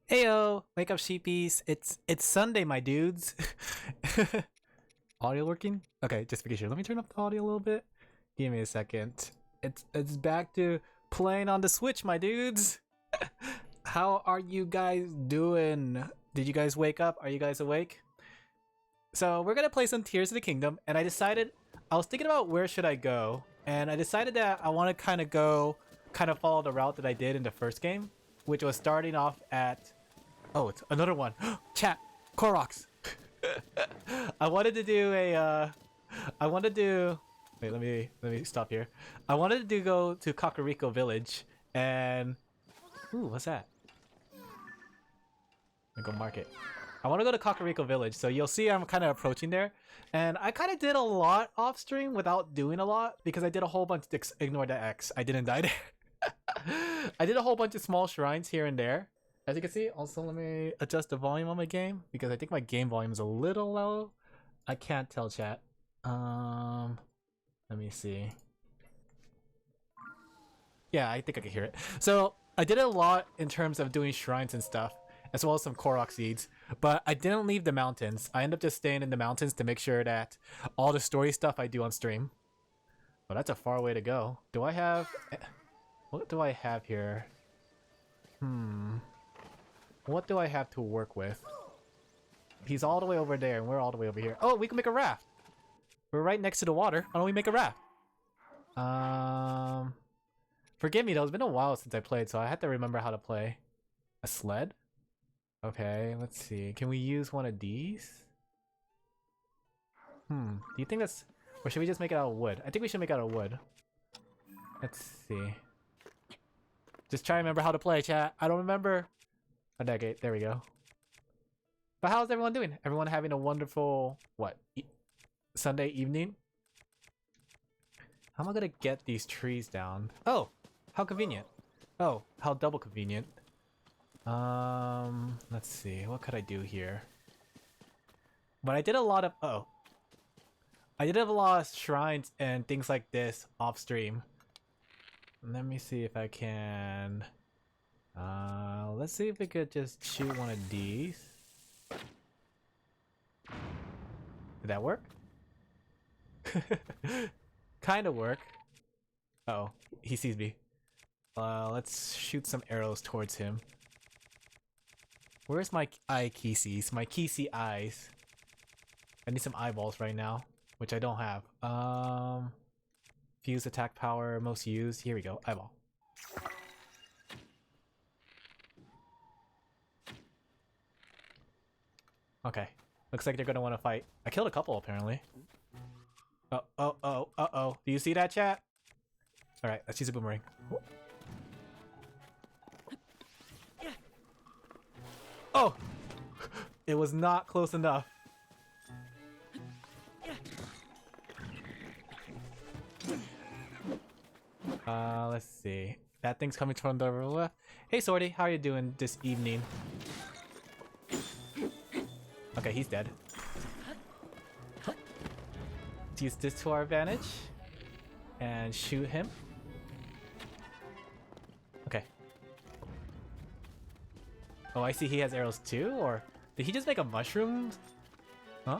Heyo, wake up sheepies. It's Sunday, my dudes. Audio working? Okay, just making sure. Let me turn up the audio a little bit. Give me a second. It's back to playing on the Switch, my dudes. How are you guys doing? Did you guys wake up? Are you guys awake? So we're gonna play some Tears of the Kingdom, and I was thinking about where should I go, and I decided that I want to kind of follow the route that I did in the first game, which was starting off at. Oh, it's another one. Chat, Koroks. I wanted to do a. I wanted to. Wait, let me stop here. I wanted to go to Kakariko Village, and ooh, what's that? Let me go market. I want to go to Kakariko Village, so you'll see I'm kind of approaching there. And I kind of did a lot off stream without doing a lot because I did a whole bunch to ignore the X. I didn't die there. I did a whole bunch of small shrines here and there. As you can see, also let me adjust the volume on my game because I think my game volume is a little low. I can't tell, chat. Let me see. Yeah, I think I can hear it. So I did a lot in terms of doing shrines and stuff, as well as some Korok seeds. But I didn't leave the mountains. I ended up just staying in the mountains to make sure that all the story stuff I do on stream. Well, that's a far way to go. Do I have... What do I have here? What do I have to work with? He's all the way over there and we're all the way over here. Oh, we can make a raft! We're right next to the water. Why don't we make a raft? Forgive me though, it's been a while since I played, so I had to remember how to play. A sled? Okay, let's see. Can we use one of these? Do you think that's... Or should we just make it out of wood? I think we should make it out of wood. Let's see. Just try to remember how to play, chat. I don't remember. Okay, there we go. But how's everyone doing? Everyone having a wonderful, what, Sunday evening? How am I gonna get these trees down? Oh, how convenient. Oh, how double convenient. Let's see. What could I do here? But I did a lot of... I did have a lot of shrines and things like this off stream. Let me see if I can... let's see if we could just shoot one of these. Did that work? Kinda work. Uh-oh, he sees me. Let's shoot some arrows towards him. Where's my eye keysies? My keysy eyes. I need some eyeballs right now, which I don't have. Fuse attack power, most used. Here we go, eyeball. Okay, looks like they're gonna want to fight. I killed a couple apparently. Uh-oh. Do you see that, chat? Alright, let's use a boomerang. Oh! It was not close enough. Let's see. That thing's coming from the left. Hey, Sorty, how are you doing this evening? Okay, he's dead. Let's use this to our advantage. And shoot him. Okay. Oh, I see he has arrows too? Or did he just make a mushroom? Huh?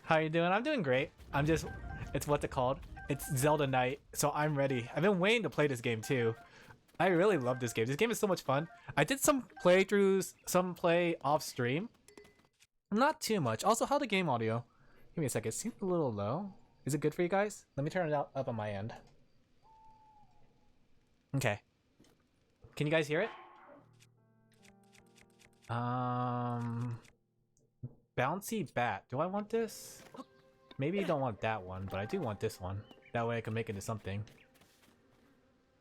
How you doing? I'm doing great. It's what's it called? It's Zelda Night, so I'm ready. I've been waiting to play this game too. I really love this game. This game is so much fun. I did some playthroughs, some play off stream. Not too much. Also, how the game audio? Give me a second. It seems a little low. Is it good for you guys? Let me turn it up on my end. Okay. Can you guys hear it? Bouncy bat. Do I want this? Maybe you don't want that one, but I do want this one. That way I can make it into something.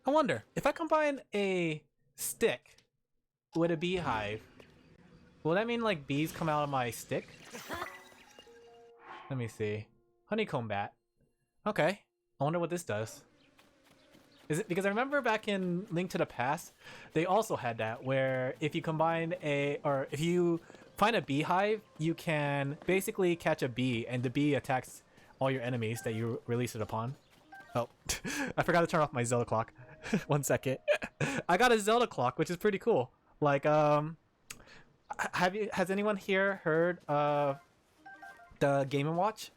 I wonder, if I combine a stick with a beehive, will that mean like bees come out of my stick? Let me see. Honeycomb bat. Okay. I wonder what this does. Is it because I remember back in Link to the Past, they also had that where if you combine if you find a beehive, you can basically catch a bee and the bee attacks all your enemies that you release it upon. Oh, I forgot to turn off my Zelda clock. 1 second. I got a Zelda clock, which is pretty cool. Like, has anyone here heard of the Game & Watch?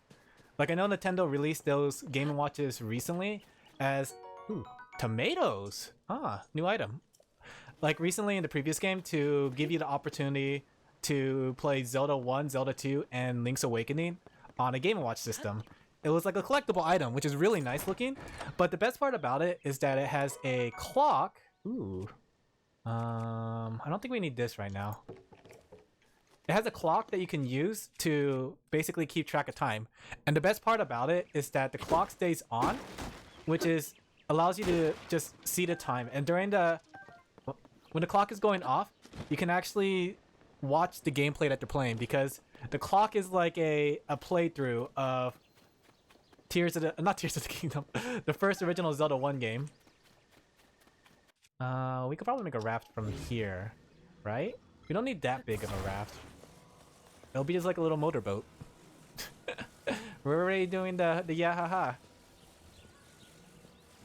Like, I know Nintendo released those Game & Watches recently as... Ooh, tomatoes! Ah, new item. Like, recently in the previous game, to give you the opportunity to play Zelda 1, Zelda 2, and Link's Awakening on a Game & Watch system. It was like a collectible item, which is really nice looking. But the best part about it is that it has a clock. Ooh. I don't think we need this right now. It has a clock that you can use to basically keep track of time. And the best part about it is that the clock stays on, which is allows you to just see the time. And during when the clock is going off, you can actually watch the gameplay that they're playing, because the clock is like a playthrough of not Tears of the Kingdom, the first original Zelda 1 game. We could probably make a raft from here, right? We don't need that big of a raft. It'll be just like a little motorboat. We're already doing the yahaha.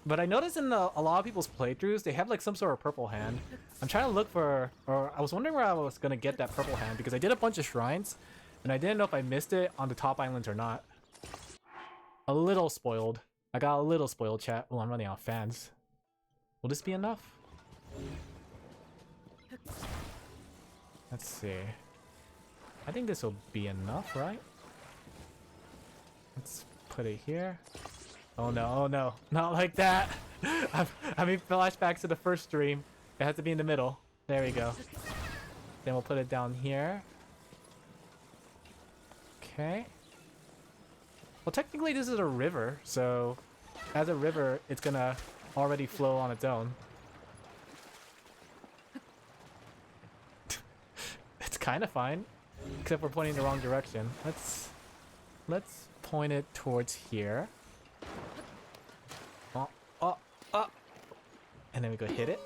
But I noticed in a lot of people's playthroughs, they have like some sort of purple hand. I'm trying to look for, or I was wondering where I was gonna get that purple hand, because I did a bunch of shrines, and I didn't know if I missed it on the top islands or not. A little spoiled. I got a little spoiled, chat. Oh, I'm running out of fans. Will this be enough? Let's see. I think this will be enough, right? Let's put it here. Oh no, not like that. I'm having flashbacks to the first stream. It has to be in the middle. There we go. Then we'll put it down here. Okay. Well, technically this is a river, so as a river, it's gonna already flow on its own. It's kind of fine, except we're pointing the wrong direction. Let's point it towards here. Oh. And then we go hit it.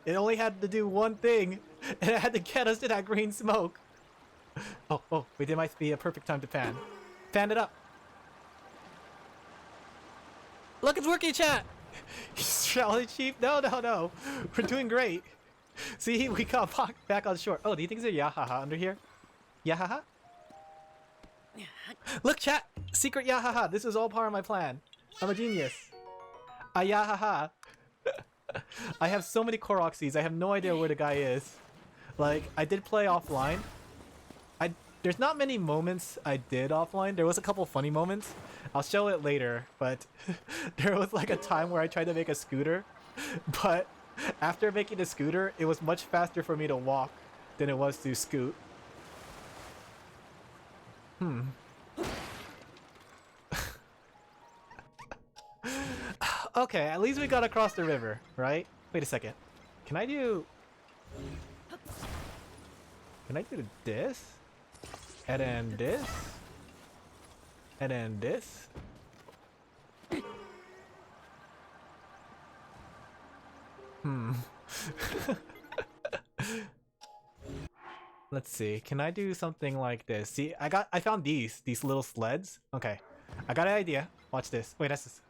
It only had to do one thing, and it had to get us to that green smoke. Oh, wait, there might be a perfect time to fan. Fan it up. Look, it's working, chat! Shall it, Chief? No. We're doing great. See, we got back on shore. Oh, do you think there's a yahaha under here? Yahaha? Look, chat! Secret yahaha! This is all part of my plan. I'm a genius. A yahaha. I have so many Korok seeds, I have no idea where the guy is. Like, I did play offline. There's not many moments I did offline. There was a couple funny moments. I'll show it later, but there was like a time where I tried to make a scooter, but after making the scooter, it was much faster for me to walk than it was to scoot. Okay, at least we got across the river, right? Wait a second. Can I do this? And then this? And then this? Let's see. Can I do something like this? See, I found these little sleds. Okay. I got an idea. Watch this. Wait, that's this.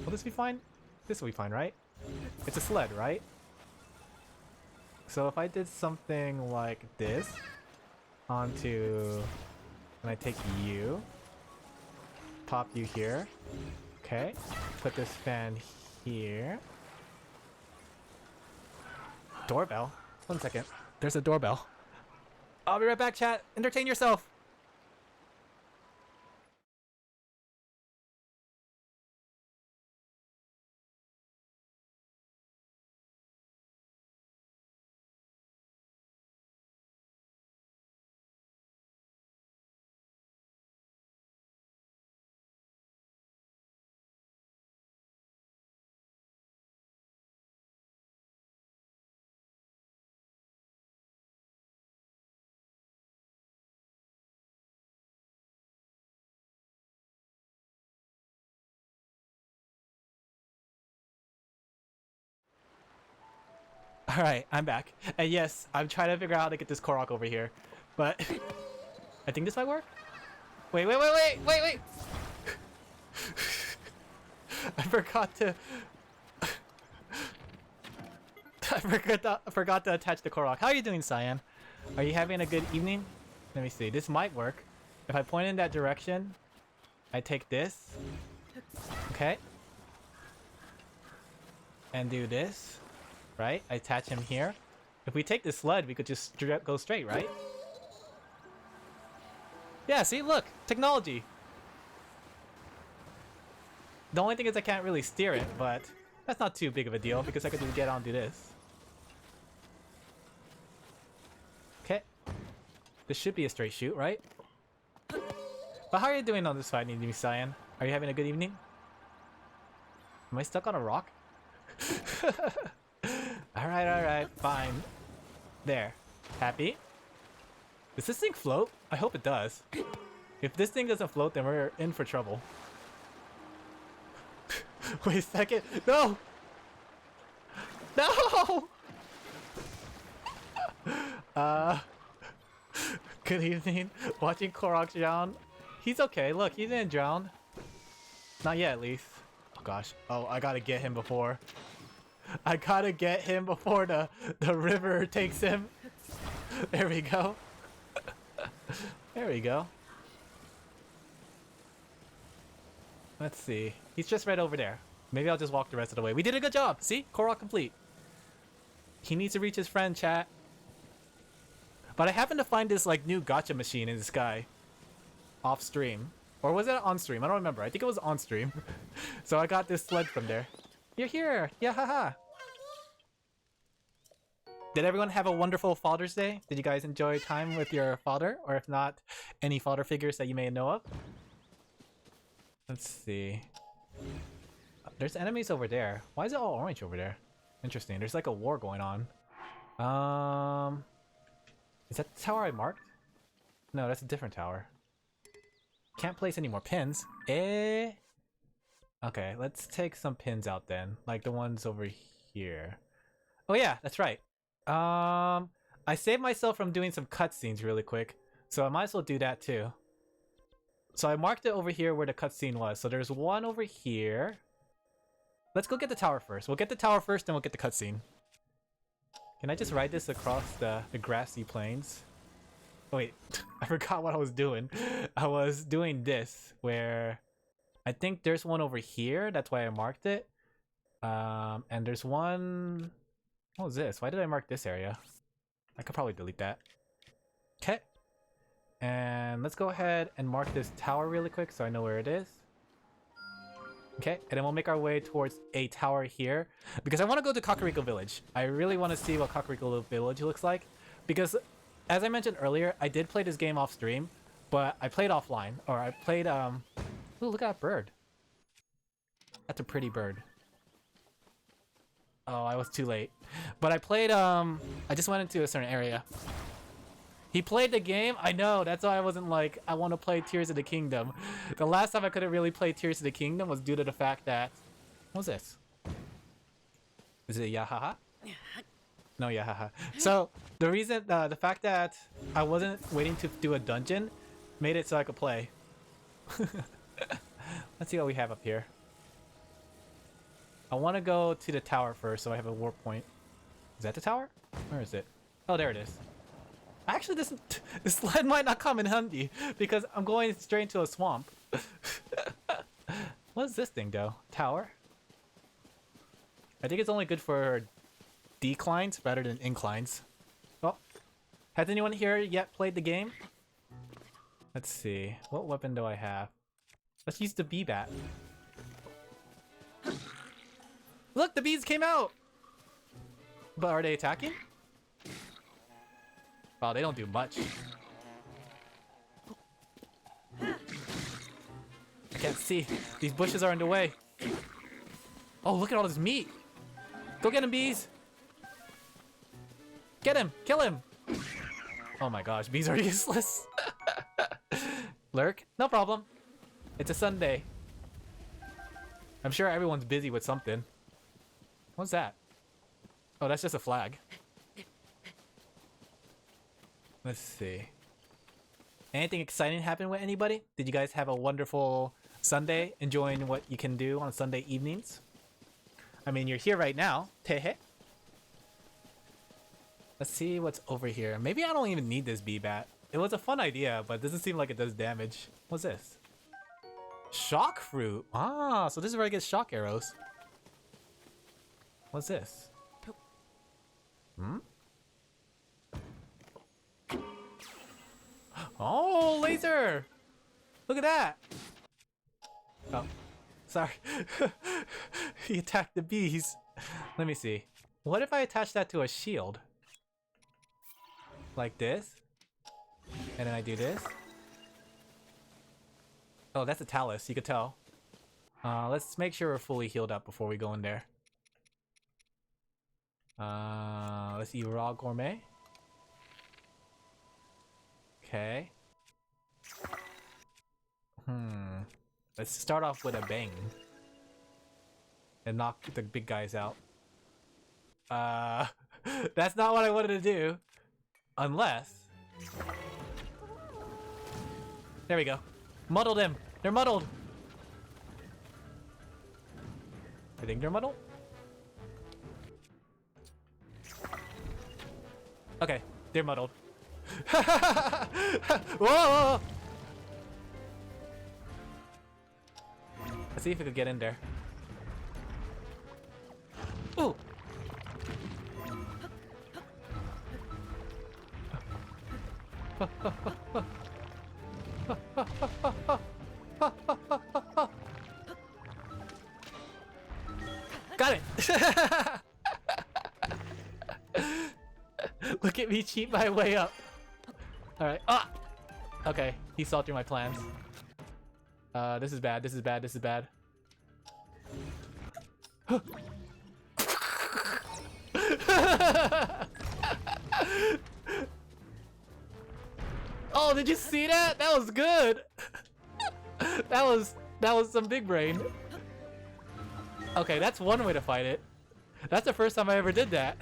Will this be fine? This will be fine, right? It's a sled, right? So if I did something like this onto, and I take you, pop you here. Okay. Put this fan here. Doorbell? 1 second. There's a doorbell. I'll be right back, chat. Entertain yourself. Alright, I'm back. And yes, I'm trying to figure out how to get this Korok over here. But I think this might work? Wait. I forgot to... I forgot to attach the Korok. How are you doing, Cyan? Are you having a good evening? Let me see. This might work. If I point in that direction, I take this. Okay. And do this. Right? I attach him here. If we take this sled, we could just go straight, right? Yeah, see? Look! Technology! The only thing is I can't really steer it, but that's not too big of a deal because I could just get on and do this. Okay. This should be a straight shoot, right? But how are you doing on this fight, Nimi Cyan? Are you having a good evening? Am I stuck on a rock? Alright, fine. There. Happy? Does this thing float? I hope it does. If this thing doesn't float, then we're in for trouble. Wait a second. No! No! Good evening. Watching Korok drown. He's okay. Look, he didn't drown. Not yet, at least. Oh gosh. Oh, I gotta get him before. I gotta get him before the river takes him. There we go. There we go. Let's see. He's just right over there. Maybe I'll just walk the rest of the way. We did a good job. See? Korok complete. He needs to reach his friend, chat. But I happened to find this like new gacha machine in the sky. Off stream. Or was it on stream? I don't remember. I think it was on stream. So I got this sled from there. You're here! Yeah, haha! Did everyone have a wonderful Father's Day? Did you guys enjoy time with your father? Or if not, any father figures that you may know of? Let's see. There's enemies over there. Why is it all orange over there? Interesting. There's like a war going on. Is that the tower I marked? No, that's a different tower. Can't place any more pins. Okay, let's take some pins out then. Like the ones over here. Oh yeah, that's right. I saved myself from doing some cutscenes really quick. So I might as well do that too. So I marked it over here where the cutscene was. So there's one over here. Let's go get the tower first. We'll get the tower first, then we'll get the cutscene. Can I just ride this across the grassy plains? Oh wait, I forgot what I was doing. I was doing this, where I think there's one over here. That's why I marked it. And there's one... What was this? Why did I mark this area? I could probably delete that. Okay. And let's go ahead and mark this tower really quick so I know where it is. Okay, and then we'll make our way towards a tower here. Because I want to go to Kakariko Village. I really want to see what Kakariko Village looks like. Because, as I mentioned earlier, I did play this game off stream. But I played offline. Or I played, Ooh, look at that bird. That's a pretty bird. Oh, I was too late. But I played, I just went into a certain area. He played the game? I know, that's why I wasn't like, I want to play Tears of the Kingdom. The last time I couldn't really play Tears of the Kingdom was due to the fact that... What was this? Is it Yahaha? No, Yahaha. So, the reason, the fact that I wasn't waiting to do a dungeon made it so I could play. Let's see what we have up here. I want to go to the tower first so I have a warp point. Is that the tower? Where is it? Oh, there it is. Actually, this sled might not come in handy because I'm going straight into a swamp. What is this thing though? Tower? I think it's only good for declines rather than inclines. Oh, has anyone here yet played the game? Let's see. What weapon do I have? Let's use the bee bat. Look, the bees came out! But are they attacking? Wow, they don't do much. I can't see. These bushes are in the way. Oh, look at all this meat. Go get him, bees. Get him. Kill him. Oh my gosh, bees are useless. Lurk? No problem. It's a Sunday. I'm sure everyone's busy with something. What's that? Oh, that's just a flag. Let's see. Anything exciting happen with anybody? Did you guys have a wonderful Sunday, enjoying what you can do on Sunday evenings? I mean, you're here right now. Tehe. Let's see what's over here. Maybe I don't even need this bee-bat. It was a fun idea, but it doesn't seem like it does damage. What's this? Shock fruit. Ah, so this is where I get shock arrows. What's this? Hmm? Oh, laser! Look at that! Oh, sorry. He attacked the bees. Let me see. What if I attach that to a shield? Like this? And then I do this? Oh, that's a talus, you could tell. Let's make sure we're fully healed up before we go in there. Let's eat raw gourmet. Okay. Let's start off with a bang. And knock the big guys out. That's not what I wanted to do. Unless... There we go. Muddled him! They're muddled! I think they're muddled? Okay, they're muddled. Whoa! Let's see if we could get in there. Ooh! Got it! Look at me cheat my way up. Alright. Ah! Okay, he saw through my plans. This is bad, this is bad, this is bad. Oh, did you see that? That was good! That was some big brain. Okay, that's one way to fight it. That's the first time I ever did that.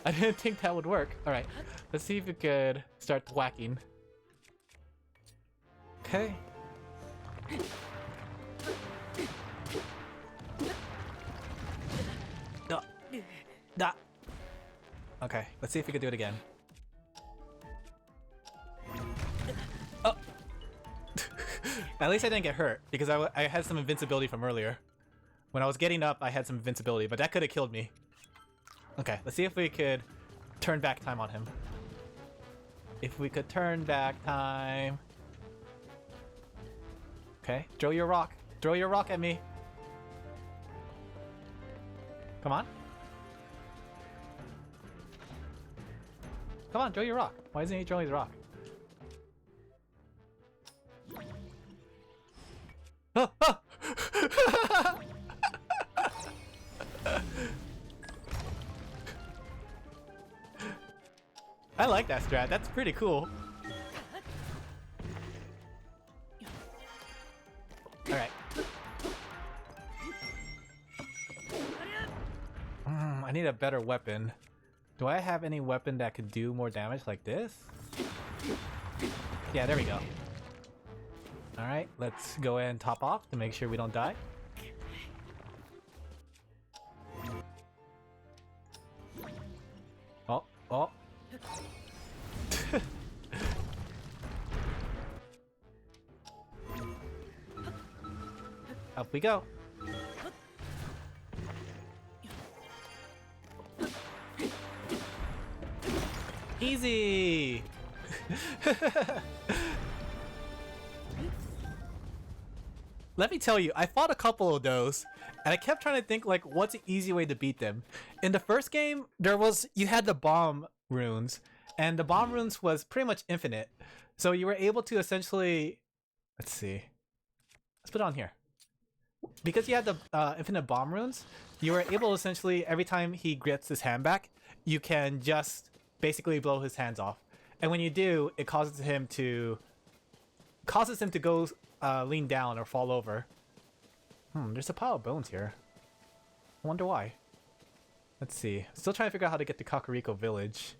I didn't think that would work. Alright, let's see if we could start whacking. Okay. No. Nah. Okay, let's see if we can do it again. Oh! At least I didn't get hurt, because I had some invincibility from earlier. When I was getting up, I had some invincibility, but that could have killed me. Okay, let's see if we could turn back time on him. If we could turn back time... Okay, throw your rock. Throw your rock at me. Come on. Come on, throw your rock. Why isn't he throwing his rock? Oh, oh! I like that strat. That's pretty cool. Alright. I need a better weapon. Do I have any weapon that could do more damage like this? Yeah, there we go. Alright, let's go ahead and top off to make sure we don't die. Oh, oh. Up we go. Easy. Let me tell you, I fought a couple of those, and I kept trying to think like, what's an easy way to beat them? In the first game, you had the bomb runes, and the bomb runes was pretty much infinite. So you were able to essentially, let's see, let's put it on here. Because you had the infinite bomb runes, you were able to essentially, every time he gets his hand back, you can just basically blow his hands off. And when you do, it causes him to go lean down or fall over. There's a pile of bones here. I wonder why. Let's see. Still trying to figure out how to get to Kakariko Village.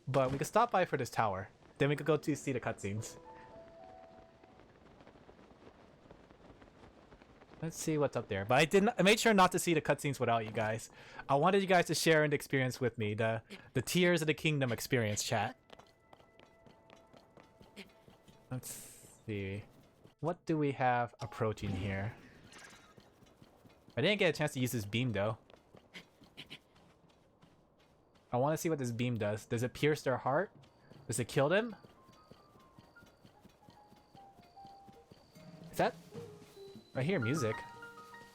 But we can stop by for this tower. Then we could go to see the cutscenes. Let's see what's up there. But I made sure not to see the cutscenes without you guys. I wanted you guys to share an experience with me. The Tears of the Kingdom experience, chat. Let's see. What do we have approaching here? I didn't get a chance to use this beam though. I want to see what this beam does. Does it pierce their heart? Does it kill them? Is that... I hear music.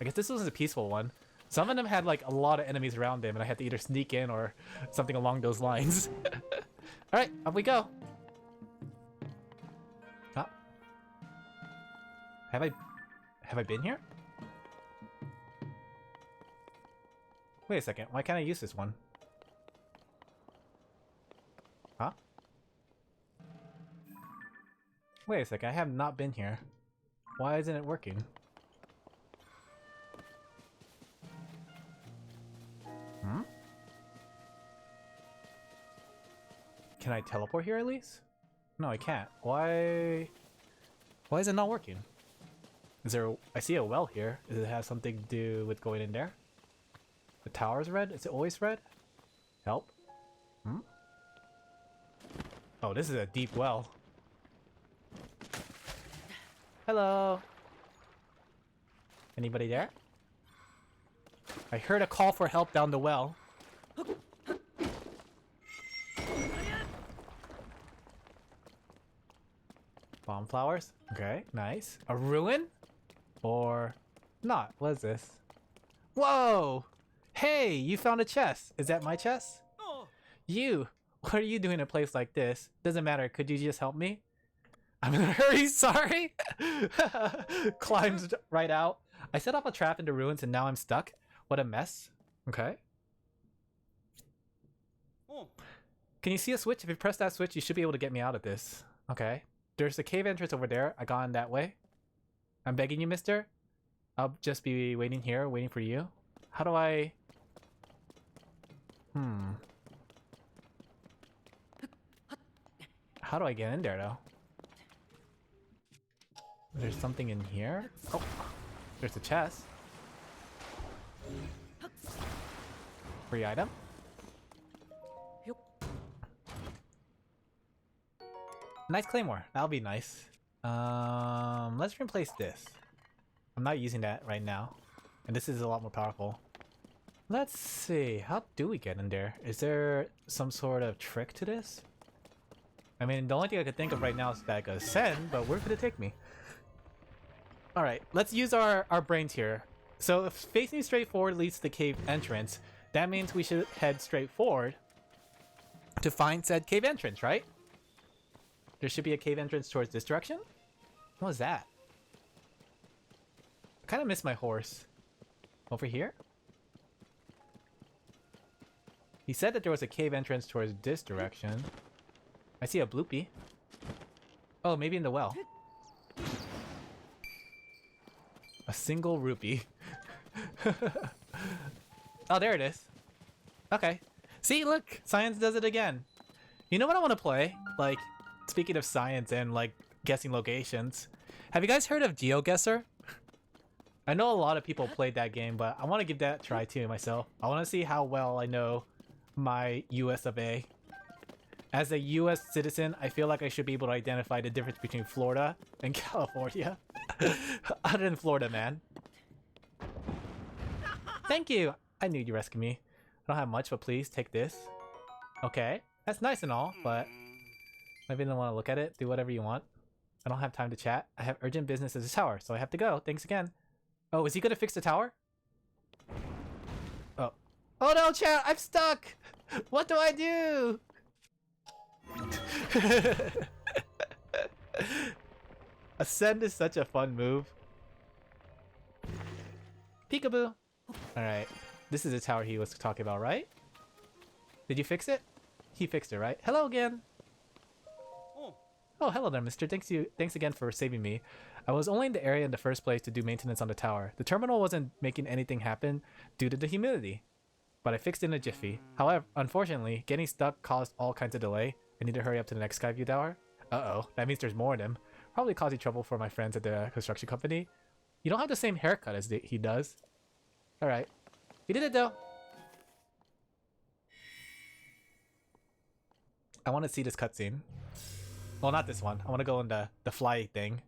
I guess this was a peaceful one. Some of them had like a lot of enemies around them and I had to either sneak in or something along those lines. Alright, up we go. Ah. Have I been here? Wait a second, why can't I use this one? Huh? Wait a second, I have not been here. Why isn't it working? Hmm? Can I teleport here at least? No, I can't. Why is it not working? Is there... I see a well here. Does it have something to do with going in there? The tower's red? Is it always red? Help? Hmm? Oh, this is a deep well. Hello? Anybody there? I heard a call for help down the well. Bomb flowers? Okay, nice. A ruin? Or not? What is this? Whoa! Hey, you found a chest. Is that my chest? You! What are you doing in a place like this? Doesn't matter, could you just help me? I'm in a hurry, sorry! Climbs right out. I set up a trap in the ruins and now I'm stuck. What a mess. Okay. Can you see a switch? If you press that switch, you should be able to get me out of this. Okay. There's a cave entrance over there. I got in that way. I'm begging you, mister. I'll just be waiting here, waiting for you. How do I... How do I get in there, though? There's something in here? Oh, there's a chest. Free item? Nice claymore. That'll be nice. Let's replace this. I'm not using that right now. And this is a lot more powerful. Let's see. How do we get in there? Is there some sort of trick to this? I mean, the only thing I could think of right now is that I could ascend, but where could it take me? Alright, let's use our brains here. So if facing straight forward leads to the cave entrance, that means we should head straight forward to find said cave entrance, right? There should be a cave entrance towards this direction? What was that? I kind of miss my horse. Over here? He said that there was a cave entrance towards this direction. I see a bloopy. Oh, maybe in the well. A single rupee. Oh, there it is. Okay. See, look! Science does it again. You know what I want to play? Like, speaking of science and, like, guessing locations. Have you guys heard of GeoGuessr? I know a lot of people played that game, but I want to give that a try too myself. I want to see how well I know my US of A. As a US citizen, I feel like I should be able to identify the difference between Florida and California. Other than Florida, man. Thank you! I knew you'd rescue me. I don't have much, but please take this. Okay, that's nice and all, but maybe I don't want to look at it. Do whatever you want. I don't have time to chat. I have urgent business at the tower, so I have to go. Thanks again. Oh, is he gonna fix the tower? Oh. Oh no, chat! I'm stuck! What do I do? Ascend is such a fun move. Peekaboo! Alright. This is the tower he was talking about, right? Did you fix it? He fixed it, right? Hello again! Oh, hello there, mister. Thanks again for saving me. I was only in the area in the first place to do maintenance on the tower. The terminal wasn't making anything happen due to the humidity, but I fixed it in a jiffy. However, unfortunately, getting stuck caused all kinds of delay, I need to hurry up to the next Skyview tower. Uh-oh, that means there's more of them. Probably causing trouble for my friends at the construction company. You don't have the same haircut as he does. Alright. He did it though. I want to see this cutscene. Well, not this one. I want to go in the fly thing.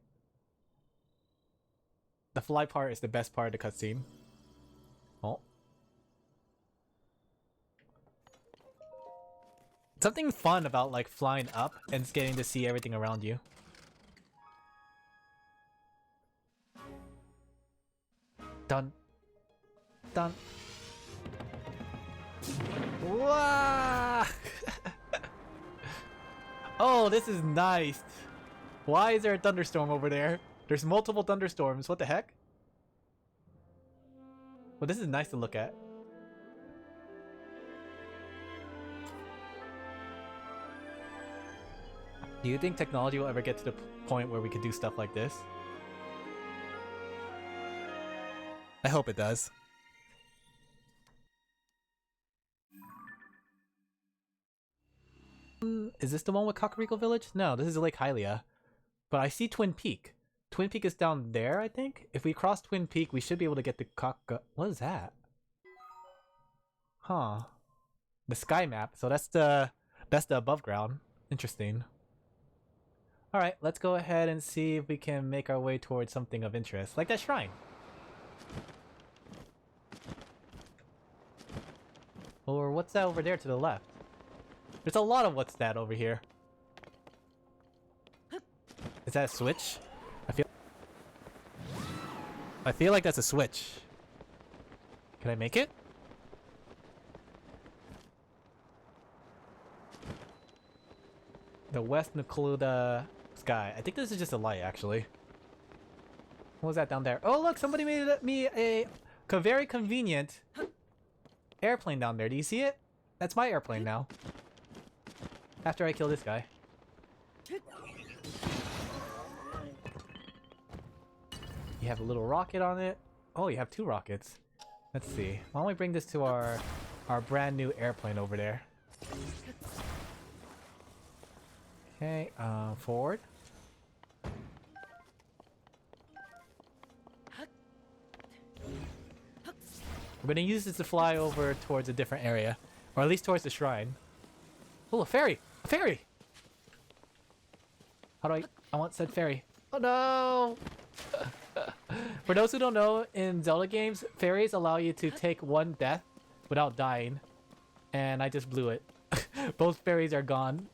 The fly part is the best part of the cutscene. Oh. Something fun about like flying up and getting to see everything around you. Dun. Dun. Wow! Oh, this is nice. Why is there a thunderstorm over there? There's multiple thunderstorms. What the heck? Well, this is nice to look at. Do you think technology will ever get to the point where we could do stuff like this? I hope it does. Is this the one with Kakariko Village? No, this is Lake Hylia. But I see Twin Peak. Twin Peak is down there, I think? If we cross Twin Peak, we should be able to get the What is that? Huh. The sky map. So that's the above ground. Interesting. Alright, let's go ahead and see if we can make our way towards something of interest. Like that shrine. Or what's that over there to the left? There's a lot of what's that over here. Is that a switch? I feel like that's a switch. Can I make it? The West Nakuluda sky. I think this is just a light, actually. What was that down there? Oh, look! Somebody made me a very convenient airplane down there. Do you see it? That's my airplane now. After I kill this guy. You have a little rocket on it. Oh, you have 2 rockets. Let's see. Why don't we bring this to our brand new airplane over there? Okay, forward. We're gonna use this to fly over towards a different area. Or at least towards the shrine. Oh, a ferry! A ferry! How do I want said ferry. Oh no! For those who don't know, in Zelda games, ferries allow you to take 1 death without dying. And I just blew it. Both ferries are gone.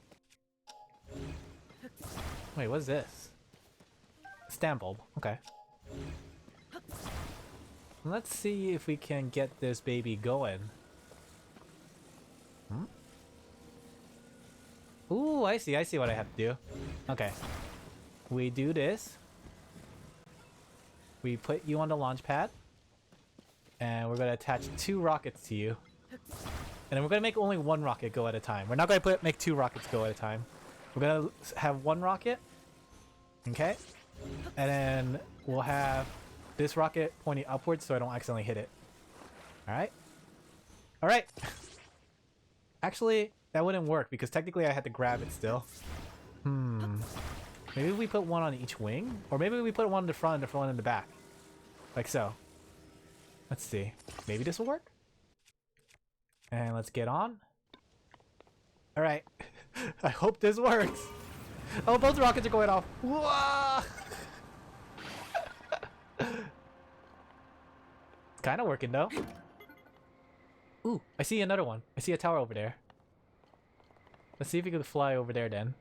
Wait, what is this? Stamp bulb. Okay. Let's see if we can get this baby going. Hmm? Ooh, I see what I have to do. Okay. We do this. We put you on the launch pad. And we're gonna attach 2 rockets to you. And then we're gonna make only 1 rocket go at a time. We're not gonna make 2 rockets go at a time. We're gonna have 1 rocket. Okay? And then we'll have this rocket pointing upwards so I don't accidentally hit it. Alright? Alright! Actually, that wouldn't work because technically I had to grab it still. Maybe we put 1 on each wing? Or maybe we put 1 in the front and the one in the back. Like so. Let's see. Maybe this will work? And let's get on. Alright. I hope this works. Oh, both rockets are going off. Whoa! It's kind of working though. Ooh, I see another one. I see a tower over there. Let's see if we can fly over there then.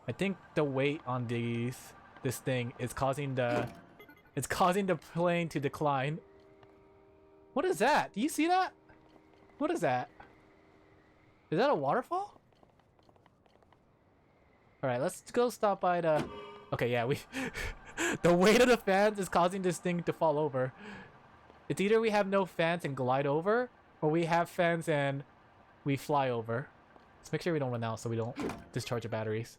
I think the weight on this thing is causing the plane to decline. What is that? Do you see that? What is that? Is that a waterfall? Alright, let's go stop by the... Okay, yeah, we... The weight of the fans is causing this thing to fall over. It's either we have no fans and glide over, or we have fans and we fly over. Let's make sure we don't run out so we don't discharge the batteries.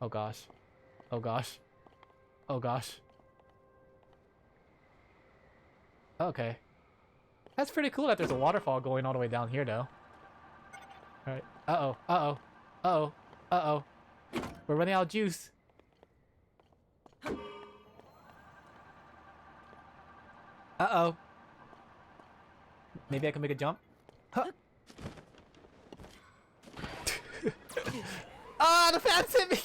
Oh gosh. Oh gosh. Oh gosh. Okay. That's pretty cool that there's a waterfall going all the way down here, though. Alright. Uh-oh. Uh-oh. Uh-oh. Uh-oh. We're running out of juice. Uh-oh. Maybe I can make a jump? Huh. Ah, the fans hit me!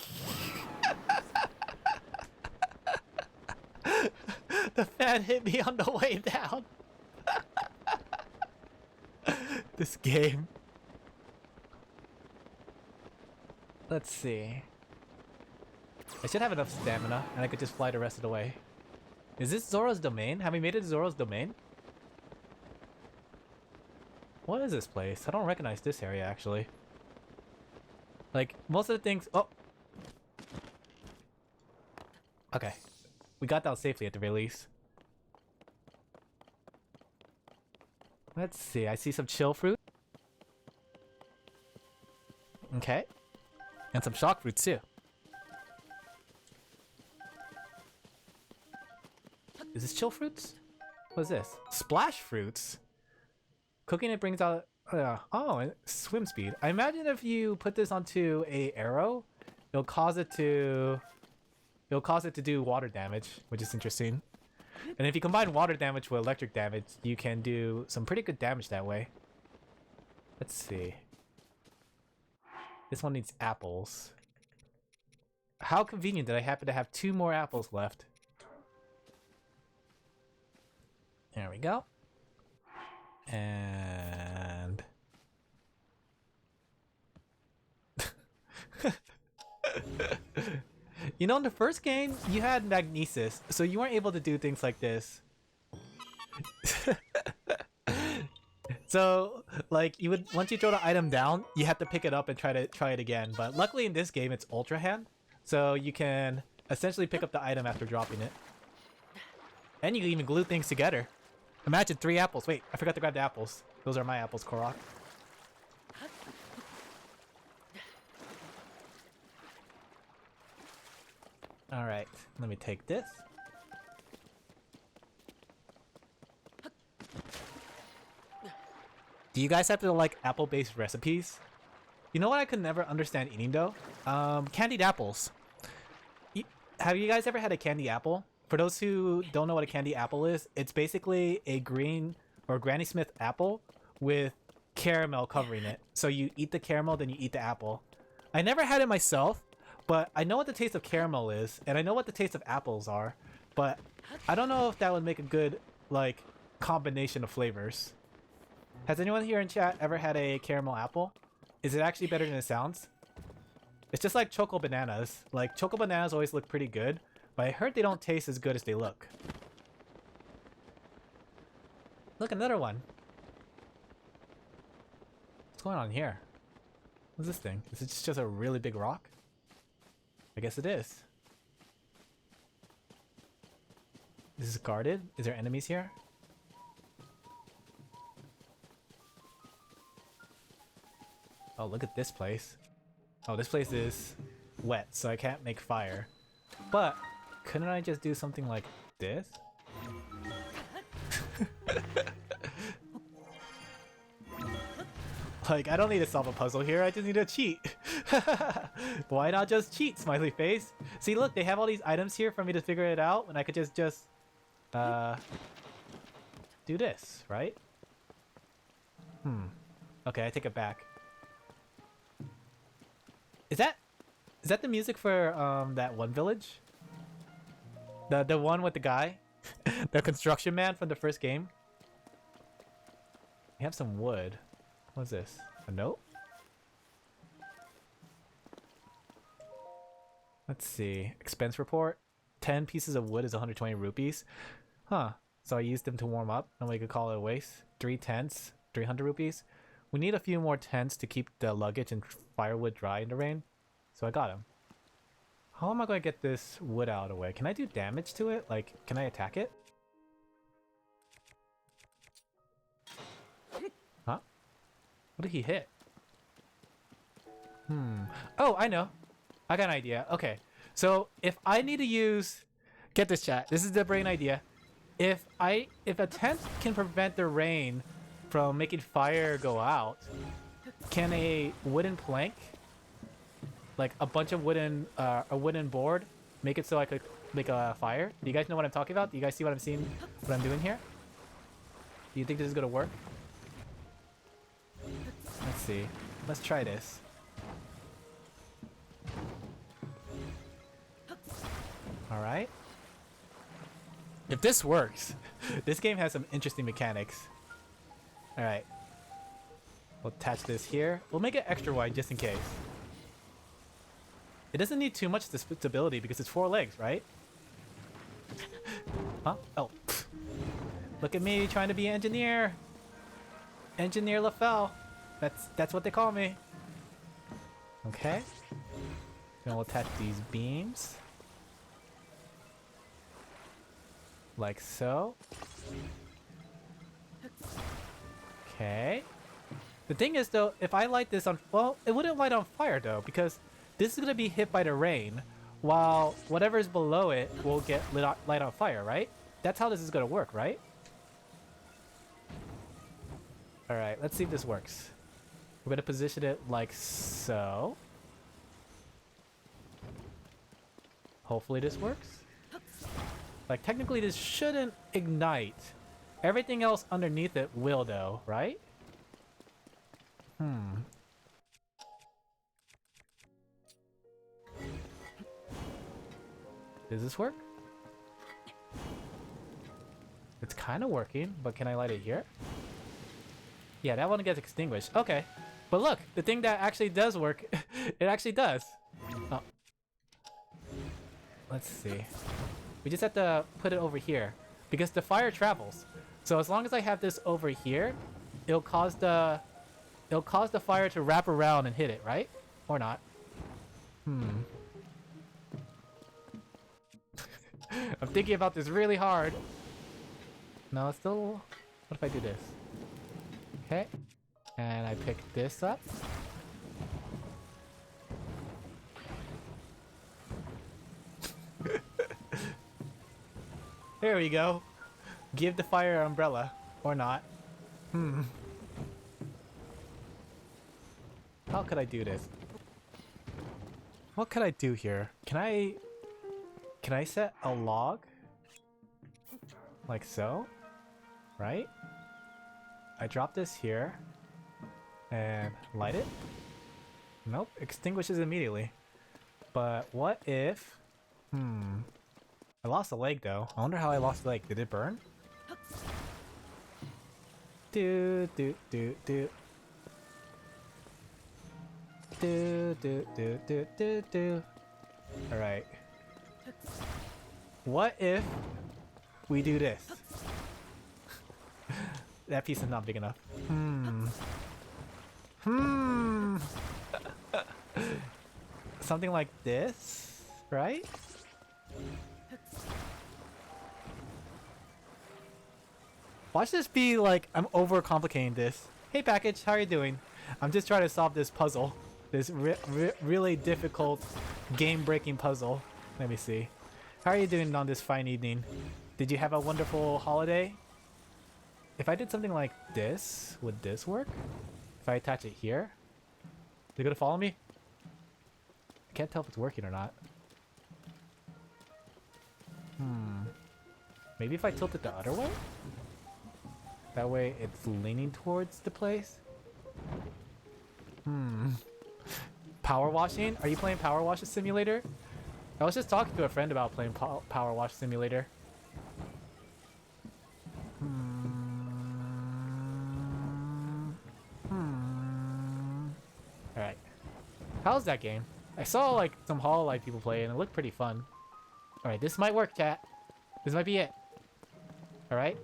The fan hit me on the way down. This game. Let's see. I should have enough stamina and I could just fly the rest of the way. Is this Zora's Domain? Have we made it to Zora's Domain? What is this place? I don't recognize this area actually. Like, most of the things... Oh! Okay. We got down safely at the very least. Let's see, I see some chill fruit. Okay. And some shock fruits too. Is this chill fruits? What is this? Splash fruits? Cooking it brings out... oh, swim speed. I imagine if you put this onto a arrow, it'll cause it to do water damage, which is interesting. And if you combine water damage with electric damage, you can do some pretty good damage that way. Let's see. This one needs apples. How convenient that I happen to have 2 more apples left. There we go. And... You know, in the first game, you had magnesis, so you weren't able to do things like this. So, like, you would, once you throw the item down, you have to pick it up and try it again. But luckily in this game, it's Ultra Hand, so you can essentially pick up the item after dropping it. And you can even glue things together. Imagine 3 apples. Wait, I forgot to grab the apples. Those are my apples, Korok. Alright, let me take this. Do you guys have to like apple-based recipes? You know what I could never understand eating though? Candied apples. Have you guys ever had a candy apple? For those who don't know what a candy apple is, it's basically a green or Granny Smith apple with caramel covering it. So you eat the caramel, then you eat the apple. I never had it myself, but I know what the taste of caramel is, and I know what the taste of apples are, but I don't know if that would make a good, like, combination of flavors. Has anyone here in chat ever had a caramel apple? Is it actually better than it sounds? It's just like choco bananas. Like, choco bananas always look pretty good, but I heard they don't taste as good as they look. Look, another one. What's going on here? What's this thing? Is it just a really big rock? I guess it is. This is guarded? Is there enemies here? Oh, look at this place. Oh, this place is wet, so I can't make fire. But, couldn't I just do something like this? Like, I don't need to solve a puzzle here, I just need to cheat. Why not just cheat, smiley face? See, look, they have all these items here for me to figure it out, and I could just do this, right? Okay, I take it back. Is that the music for that one village? The one with the guy? The construction man from the first game? We have some wood. What's this? A note? Let's see. Expense report. 10 pieces of wood is 120 rupees. Huh. So I used them to warm up. Nobody could call it a waste. 3 tents. 300 rupees. We need a few more tents to keep the luggage and firewood dry in the rain. So I got them. How am I going to get this wood out of the way? Can I do damage to it? Like, can I attack it? Huh? What did he hit? Oh, I know. I got an idea. Okay. So if I need to use... Get this, chat. This is the brain idea. if a tent can prevent the rain from making fire go out, can a wooden plank, like a bunch of wooden, a wooden board, make it so I could make a fire? Do you guys know what I'm talking about? Do you guys see what I'm seeing, what I'm doing here? Do you think this is gonna work? Let's see. Let's try this. Alright. If this works, this game has some interesting mechanics. Alright. We'll attach this here. We'll make it extra wide just in case. It doesn't need too much stability because it's 4 legs, right? Huh? Oh. Look at me trying to be an engineer. Engineer Laphel. That's what they call me. Okay. Then we'll attach these beams. Like so. Okay. The thing is though, if I light this on, well, it wouldn't light on fire though, because this is gonna be hit by the rain, while whatever's below it will get light on fire, right? That's how this is gonna work, right? Alright, let's see if this works. We're gonna position it like so. Hopefully this works. Like technically this shouldn't ignite. Everything else underneath it will though, right? Does this work? It's kind of working, but can I light it here? Yeah, that one gets extinguished. Okay. But look, the thing that actually does work, it actually does. Oh. Let's see. We just have to put it over here because the fire travels. So as long as I have this over here, it'll cause the fire to wrap around and hit it, right? Or not? I'm thinking about this really hard. No, it's still... What if I do this? Okay. And I pick this up. There we go. Give the fire umbrella. Or not. How could I do this? What could I do here? Can I set a log? Like so? Right? I drop this here. And light it? Nope, extinguishes immediately. But what if... I lost a leg though. I wonder how I lost a leg. Did it burn? Do. Alright. What if we do this? That piece is not big enough. Something like this, right? Watch this be like I'm overcomplicating this. Hey package, how are you doing? I'm just trying to solve this puzzle. This really difficult game-breaking puzzle. Let me see. How are you doing on this fine evening? Did you have a wonderful holiday? If I did something like this, would this work? If I attach it here? Is it gonna follow me? I can't tell if it's working or not. Maybe if I tilt it the other way? That way it's leaning towards the place? Power washing? Are you playing Power Wash Simulator? I was just talking to a friend about playing Power Wash Simulator. Alright. How's that game? I saw like some Hollow Light people play and it looked pretty fun. Alright, this might work, chat. This might be it. Alright.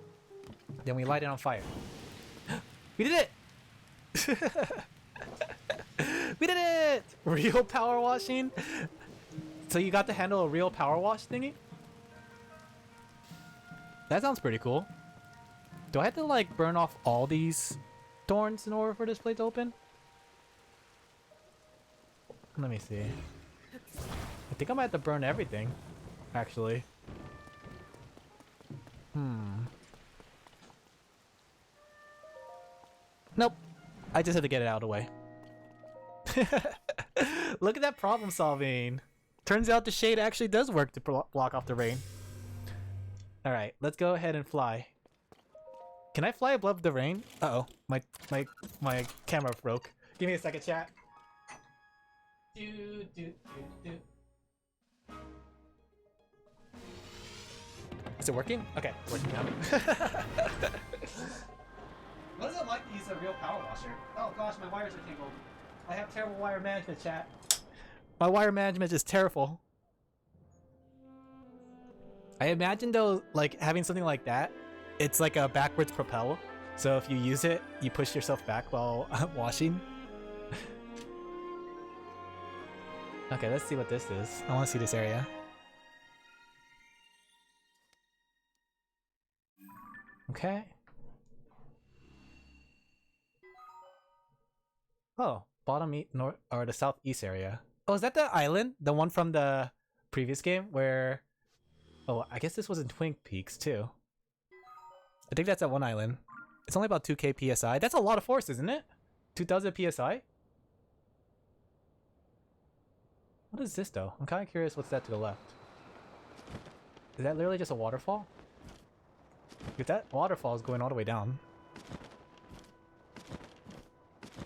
Then we light it on fire. We did it! We did it! Real power washing? So you got to handle a real power wash thingy? That sounds pretty cool. Do I have to like burn off all these thorns in order for this plate to open? Let me see. I think I might have to burn everything, actually. Nope. I just had to get it out of the way. Look at that problem solving. Turns out the shade actually does work to block off the rain. Alright, let's go ahead and fly. Can I fly above the rain? Uh-oh, my camera broke. Give me a second, chat. Is it working? Okay, working now. What is it like to use a real power washer? Oh gosh, my wires are tangled. I have terrible wire management, chat. My wire management is terrible. I imagine though, like having something like that, it's like a backwards propel. So if you use it, you push yourself back while washing. Okay, let's see what this is. I want to see this area. Okay. Oh, bottom north or the southeast area. Oh, is that the island? The one from the previous game where... Oh, I guess this was in Twin Peaks too. I think that's that one island. It's only about 2k PSI. That's a lot of force, isn't it? 2000 PSI? What is this though? I'm kind of curious what's that to the left. Is that literally just a waterfall? If that waterfall is going all the way down.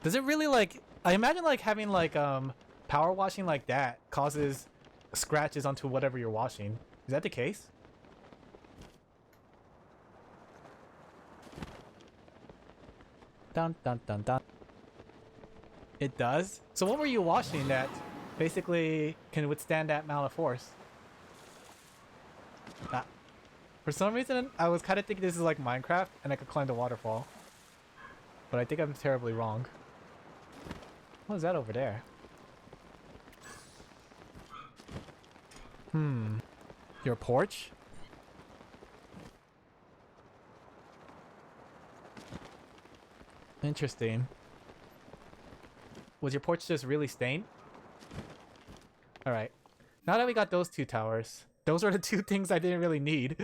Does it really like... I imagine like having like power washing like that causes scratches onto whatever you're washing. Is that the case? Dun dun dun dun. It does? So what were you washing that basically can withstand that amount of force? Ah. For some reason, I was kind of thinking this is like Minecraft and I could climb the waterfall. But I think I'm terribly wrong. What is that over there? Your porch? Interesting. Was your porch just really stained? Alright. Now that we got those two towers, those are the two things I didn't really need.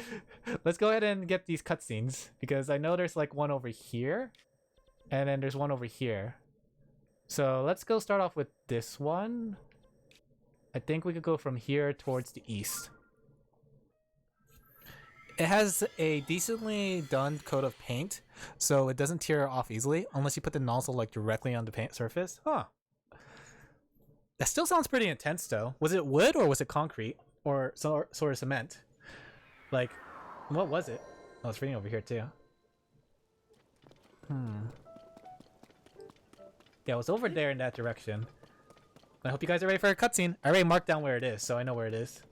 Let's go ahead and get these cutscenes, because I know there's like one over here, and then there's one over here. So let's go start off with this one. I think we could go from here towards the east. It has a decently done coat of paint, so it doesn't tear off easily, unless you put the nozzle like directly on the paint surface. Huh. That still sounds pretty intense though. Was it wood or was it concrete? Or sort of cement? Like, what was it? Oh, it's raining over here too. Yeah, it was over there in that direction. I hope you guys are ready for a cutscene. I already marked down where it is, so I know where it is.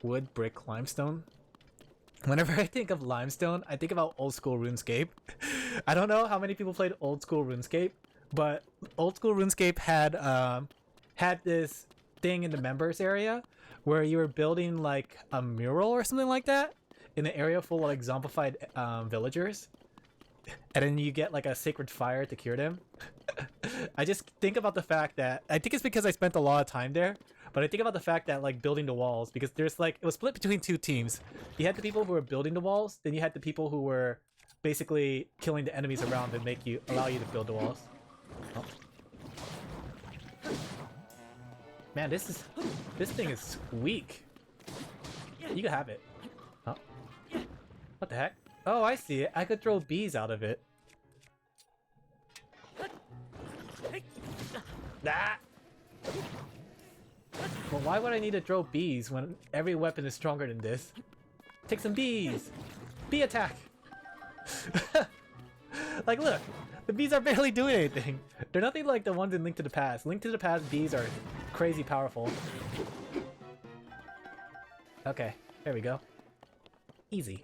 Wood, brick, limestone. Whenever I think of limestone, I think about old school RuneScape. I don't know how many people played old school RuneScape, but old school RuneScape had this thing in the members area where you were building like a mural or something like that in an area full of like zombified villagers, and then you get like a sacred fire to cure them. I just think about the fact that I think it's because I spent a lot of time there. But I think about the fact that like building the walls, because there's like, it was split between two teams. You had the people who were building the walls, then you had the people who were basically killing the enemies around to allow you to build the walls. Oh. Man, this thing is weak. You can have it. Oh. What the heck? Oh, I see it. I could throw bees out of it. Ah! Well, why would I need to throw bees when every weapon is stronger than this? Take some bees! Bee attack! Like, look! The bees are barely doing anything! They're nothing like the ones in Link to the Past. Link to the Past bees are crazy powerful. Okay, there we go. Easy.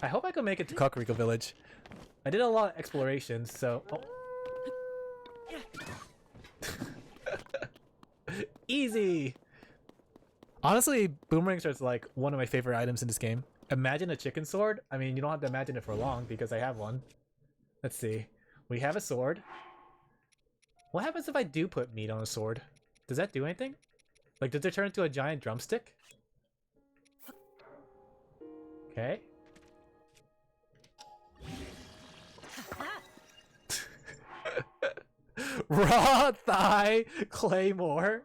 I hope I can make it to Kakariko Village. I did a lot of explorations, so... Oh. Easy! Honestly, boomerangs are like one of my favorite items in this game. Imagine a chicken sword. I mean, you don't have to imagine it for long because I have one. Let's see. We have a sword. What happens if I do put meat on a sword? Does that do anything? Like, does it turn into a giant drumstick? Okay. Raw thigh claymore.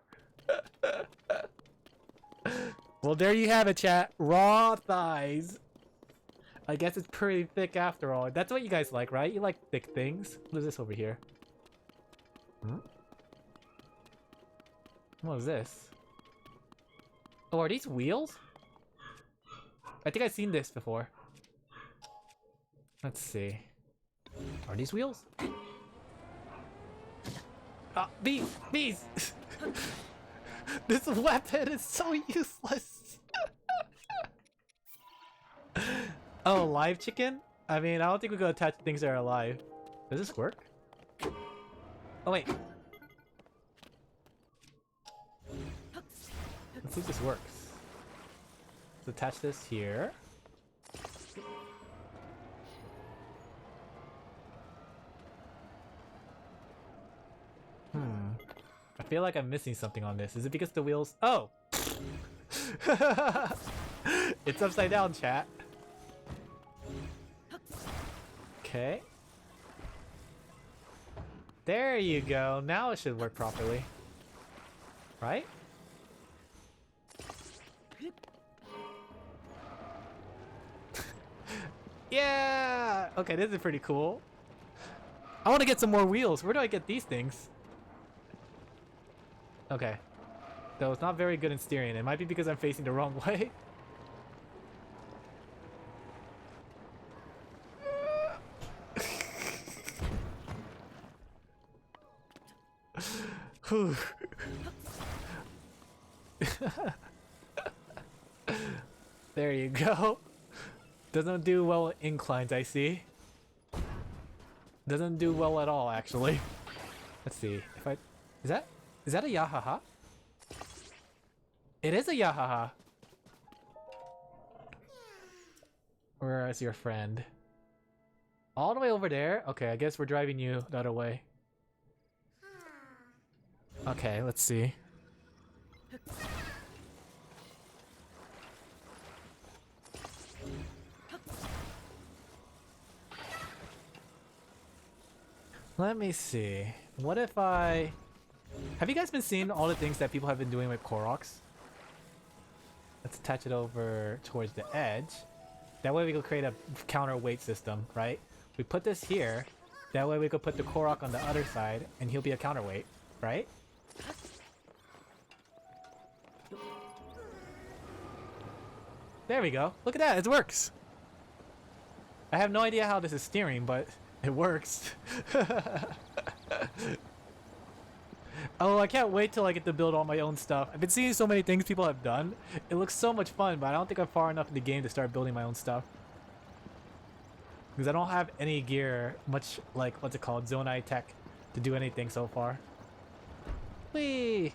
Well, there you have it, chat. Raw thighs. I guess it's pretty thick after all. That's what you guys like, right? You like thick things. What is this over here? Hmm? What is this? Oh, are these wheels? I think I've seen this before. Let's see. Are these wheels? Ah, bees! Bees! This weapon is so useless! Oh, live chicken? I mean, I don't think we can attach things that are alive. Does this work? Oh, wait. Let's see if this works. Let's attach this here. I feel like I'm missing something on this. Is it because the wheels... Oh! It's upside down, chat. Okay. There you go. Now it should work properly. Right? Yeah! Okay, this is pretty cool. I want to get some more wheels. Where do I get these things? Okay. Though it's not very good in steering. It might be because I'm facing the wrong way. There you go. Doesn't do well with inclines, I see. Doesn't do well at all, actually. Let's see. If I... Is that a Yahaha? It is a Yahaha! Where is your friend? All the way over there? Okay, I guess we're driving you the other way. Okay, let's see. Let me see. What if I... Have you guys been seeing all the things that people have been doing with Koroks? Let's attach it over towards the edge. That way we could create a counterweight system, right? We put this here. That way we could put the Korok on the other side and he'll be a counterweight, right? There we go. Look at that, it works. I have no idea how this is steering, but it works. Oh, I can't wait till I get to build all my own stuff. I've been seeing so many things people have done. It looks so much fun, but I don't think I'm far enough in the game to start building my own stuff. Because I don't have any gear, much like, what's it called, Zonai Tech, to do anything so far. Whee!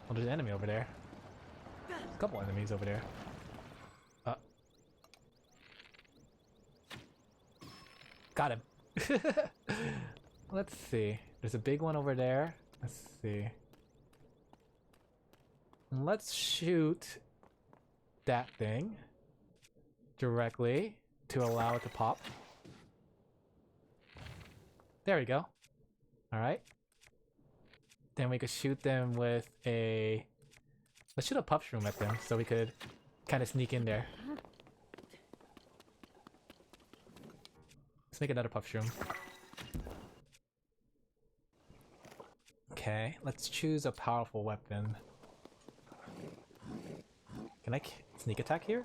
Oh, there's an enemy over there. There's a couple enemies over there. Got him. Let's see. There's a big one over there. Let's see. Let's shoot that thing directly to allow it to pop. There we go. Alright. Then we could shoot them with a... Let's shoot a puff shroom at them so we could kind of sneak in there. Let's make another puff shroom. Okay, let's choose a powerful weapon. Can I sneak attack here?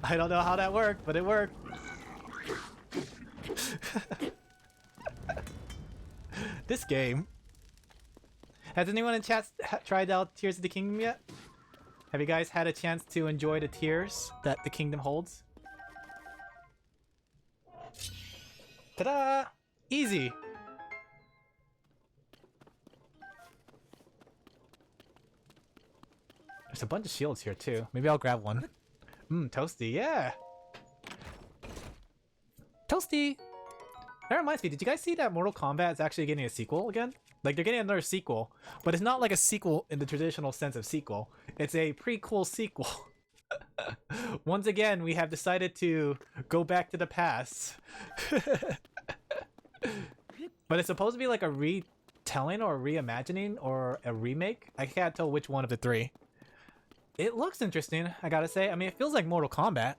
I don't know how that worked, but it worked. This game. Has anyone in chat tried out Tears of the Kingdom yet? Have you guys had a chance to enjoy the tears that the kingdom holds? Ta-da! Easy! There's a bunch of shields here too. Maybe I'll grab one. Toasty, yeah. Toasty. That reminds me, did you guys see that Mortal Kombat is actually getting a sequel again? Like, they're getting another sequel, but it's not like a sequel in the traditional sense of sequel. It's a prequel sequel. Once again, we have decided to go back to the past. But it's supposed to be like a retelling or a reimagining or a remake. I can't tell which one of the three. It looks interesting, I gotta say. I mean, it feels like Mortal Kombat,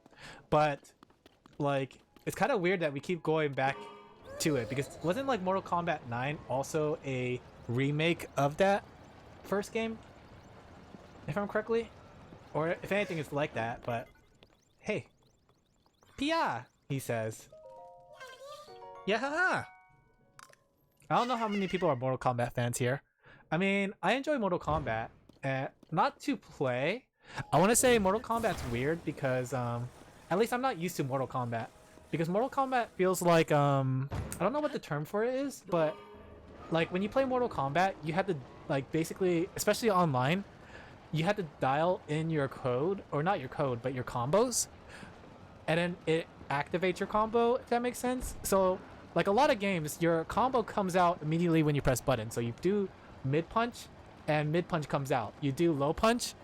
but like, it's kind of weird that we keep going back to it, because wasn't like Mortal Kombat 9 also a remake of that first game, if I'm correctly? Or if anything, it's like that. But hey, Pia, he says. Yeah. I don't know how many people are Mortal Kombat fans here. I mean, I enjoy Mortal Kombat, not to play. I want to say Mortal Kombat's weird because at least I'm not used to Mortal Kombat. Because Mortal Kombat feels like, I don't know what the term for it is, but like when you play Mortal Kombat, you have to like basically, especially online, you have to dial in your code, or not your code, but your combos, and then it activates your combo, if that makes sense. So like a lot of games, your combo comes out immediately when you press button. So you do mid punch and mid punch comes out. You do low punch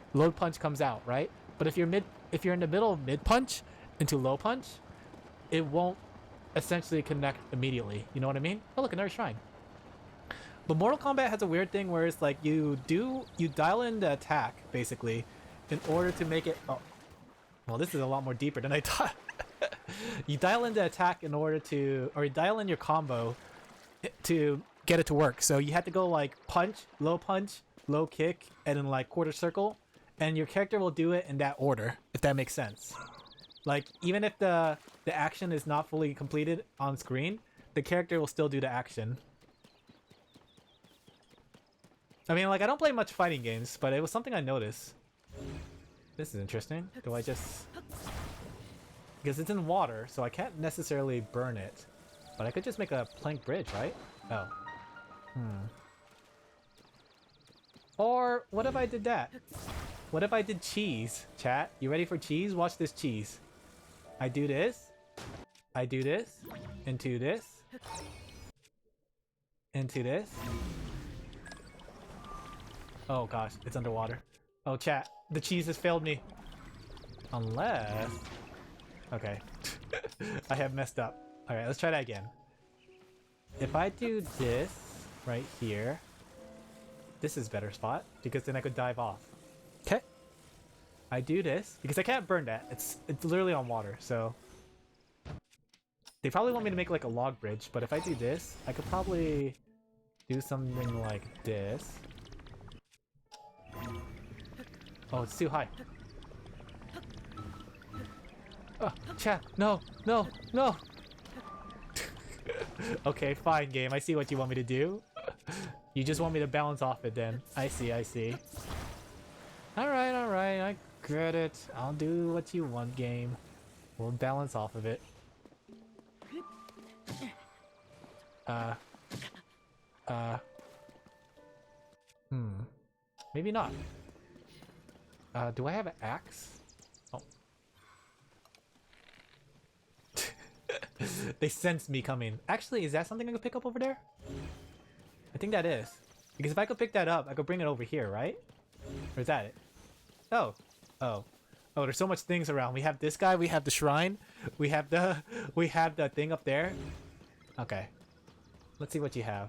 comes out, right? But if you're in the middle of mid punch into low punch, it won't essentially connect immediately. You know what I mean? Oh, look, another shrine. But Mortal Kombat has a weird thing where it's like you dial in the attack basically in order to make it. Oh, well, this is a lot more deeper than I thought. You dial in the attack in order to, or you dial in your combo to get it to work. So you have to go like punch, low kick, and then like quarter circle, and your character will do it in that order, if that makes sense. Like, even if the action is not fully completed on screen, the character will still do the action. I mean, like, I don't play much fighting games, but it was something I noticed. This is interesting. Do I just... Because it's in water, so I can't necessarily burn it. But I could just make a plank bridge, right? Oh. Or, what if I did that? What if I did cheese? Chat, you ready for cheese? Watch this cheese. I do this, into this, into this. Oh gosh, it's underwater. Oh chat, the cheese has failed me. Unless... Okay. I have messed up. Alright, let's try that again. If I do this right here, this is a better spot, because then I could dive off. Okay. I do this because I can't burn that. It's literally on water, so they probably want me to make like a log bridge, but if I do this, I could probably do something like this. Oh, it's too high. Oh, chat, no. Okay, fine game. I see what you want me to do. You just want me to bounce off it then. I see. Alright, I get it. I'll do what you want, game. We'll balance off of it. Maybe not. Do I have an axe? Oh. They sense me coming. Actually, is that something I could pick up over there? I think that is. Because if I could pick that up, I could bring it over here, right? Or is that it? Oh, there's so much things around. We have this guy, we have the shrine, we have the thing up there. Okay. Let's see what you have.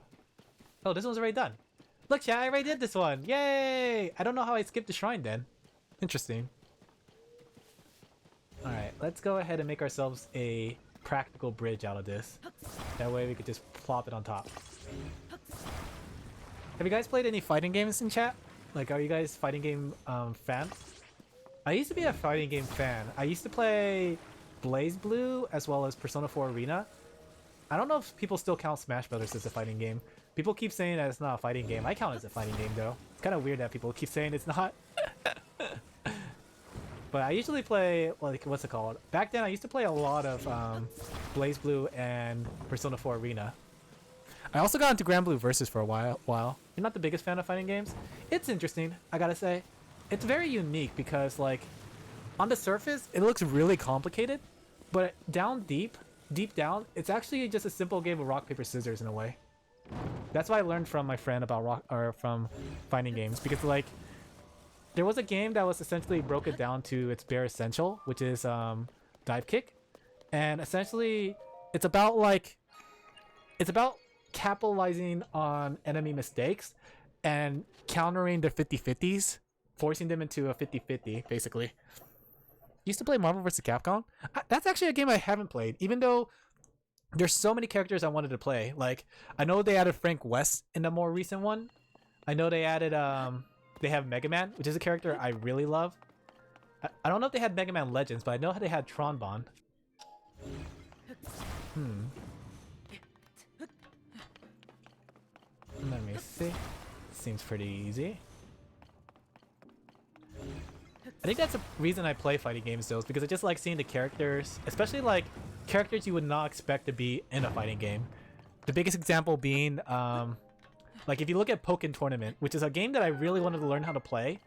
Oh, this one's already done. Look, chat, I already did this one. Yay! I don't know how I skipped the shrine then. Interesting. Alright, let's go ahead and make ourselves a practical bridge out of this. That way we could just plop it on top. Have you guys played any fighting games in chat? Like, are you guys fighting game fans? I used to be a fighting game fan. I used to play BlazBlue as well as Persona 4 Arena. I don't know if people still count Smash Brothers as a fighting game. People keep saying that it's not a fighting game. I count it as a fighting game though. It's kind of weird that people keep saying it's not. But I usually play, like, what's it called? Back then I used to play a lot of BlazBlue and Persona 4 Arena. I also got into Granblue Versus for a while. You're not the biggest fan of fighting games? It's interesting, I gotta say. it's very unique because like on the surface it looks really complicated, but down deep down, it's actually just a simple game of rock paper scissors in a way. That's what I learned from my friend about from fighting games, because like there was a game that was essentially broke it down to its bare essential, which is dive kick, and essentially it's about capitalizing on enemy mistakes and countering their 50-50s, forcing them into a 50-50 basically. Used to play Marvel vs. Capcom. That's actually a game I haven't played, even though there's so many characters I wanted to play. Like, I know they added Frank West in the more recent one. I know they added they have Mega Man, which is a character I really love. I don't know if they had Mega Man Legends, but I know how they had Tron Bond. Let me see. Seems pretty easy. I think that's the reason I play fighting games though, is because I just like seeing the characters, especially like characters you would not expect to be in a fighting game. The biggest example being, like if you look at Pokken Tournament, which is a game that I really wanted to learn how to play,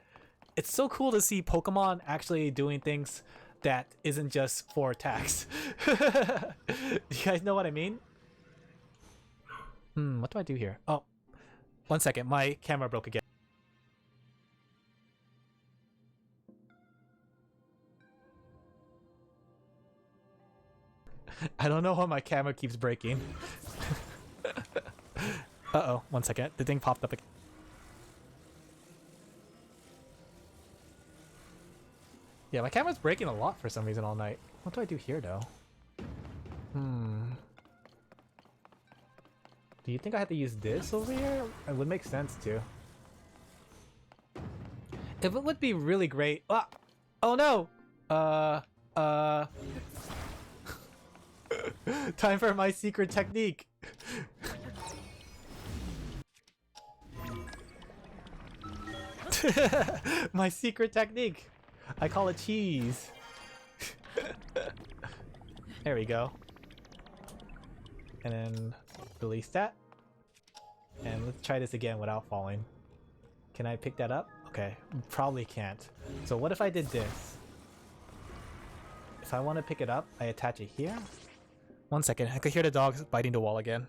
it's so cool to see Pokemon actually doing things that isn't just for attacks. You guys know what I mean? What do I do here? Oh, 1 second, my camera broke again. I don't know why my camera keeps breaking. Uh-oh, 1 second. The thing popped up again. Yeah, my camera's breaking a lot for some reason all night. What do I do here, though? Do you think I have to use this over here? It would make sense, too. If it would be really great... Ah! Oh, no! Time for my secret technique. My secret technique. I call it cheese. There we go. And then release that. And let's try this again without falling. Can I pick that up? Okay, probably can't. So what if I did this? If I want to pick it up, I attach it here. 1 second, I could hear the dogs biting the wall again.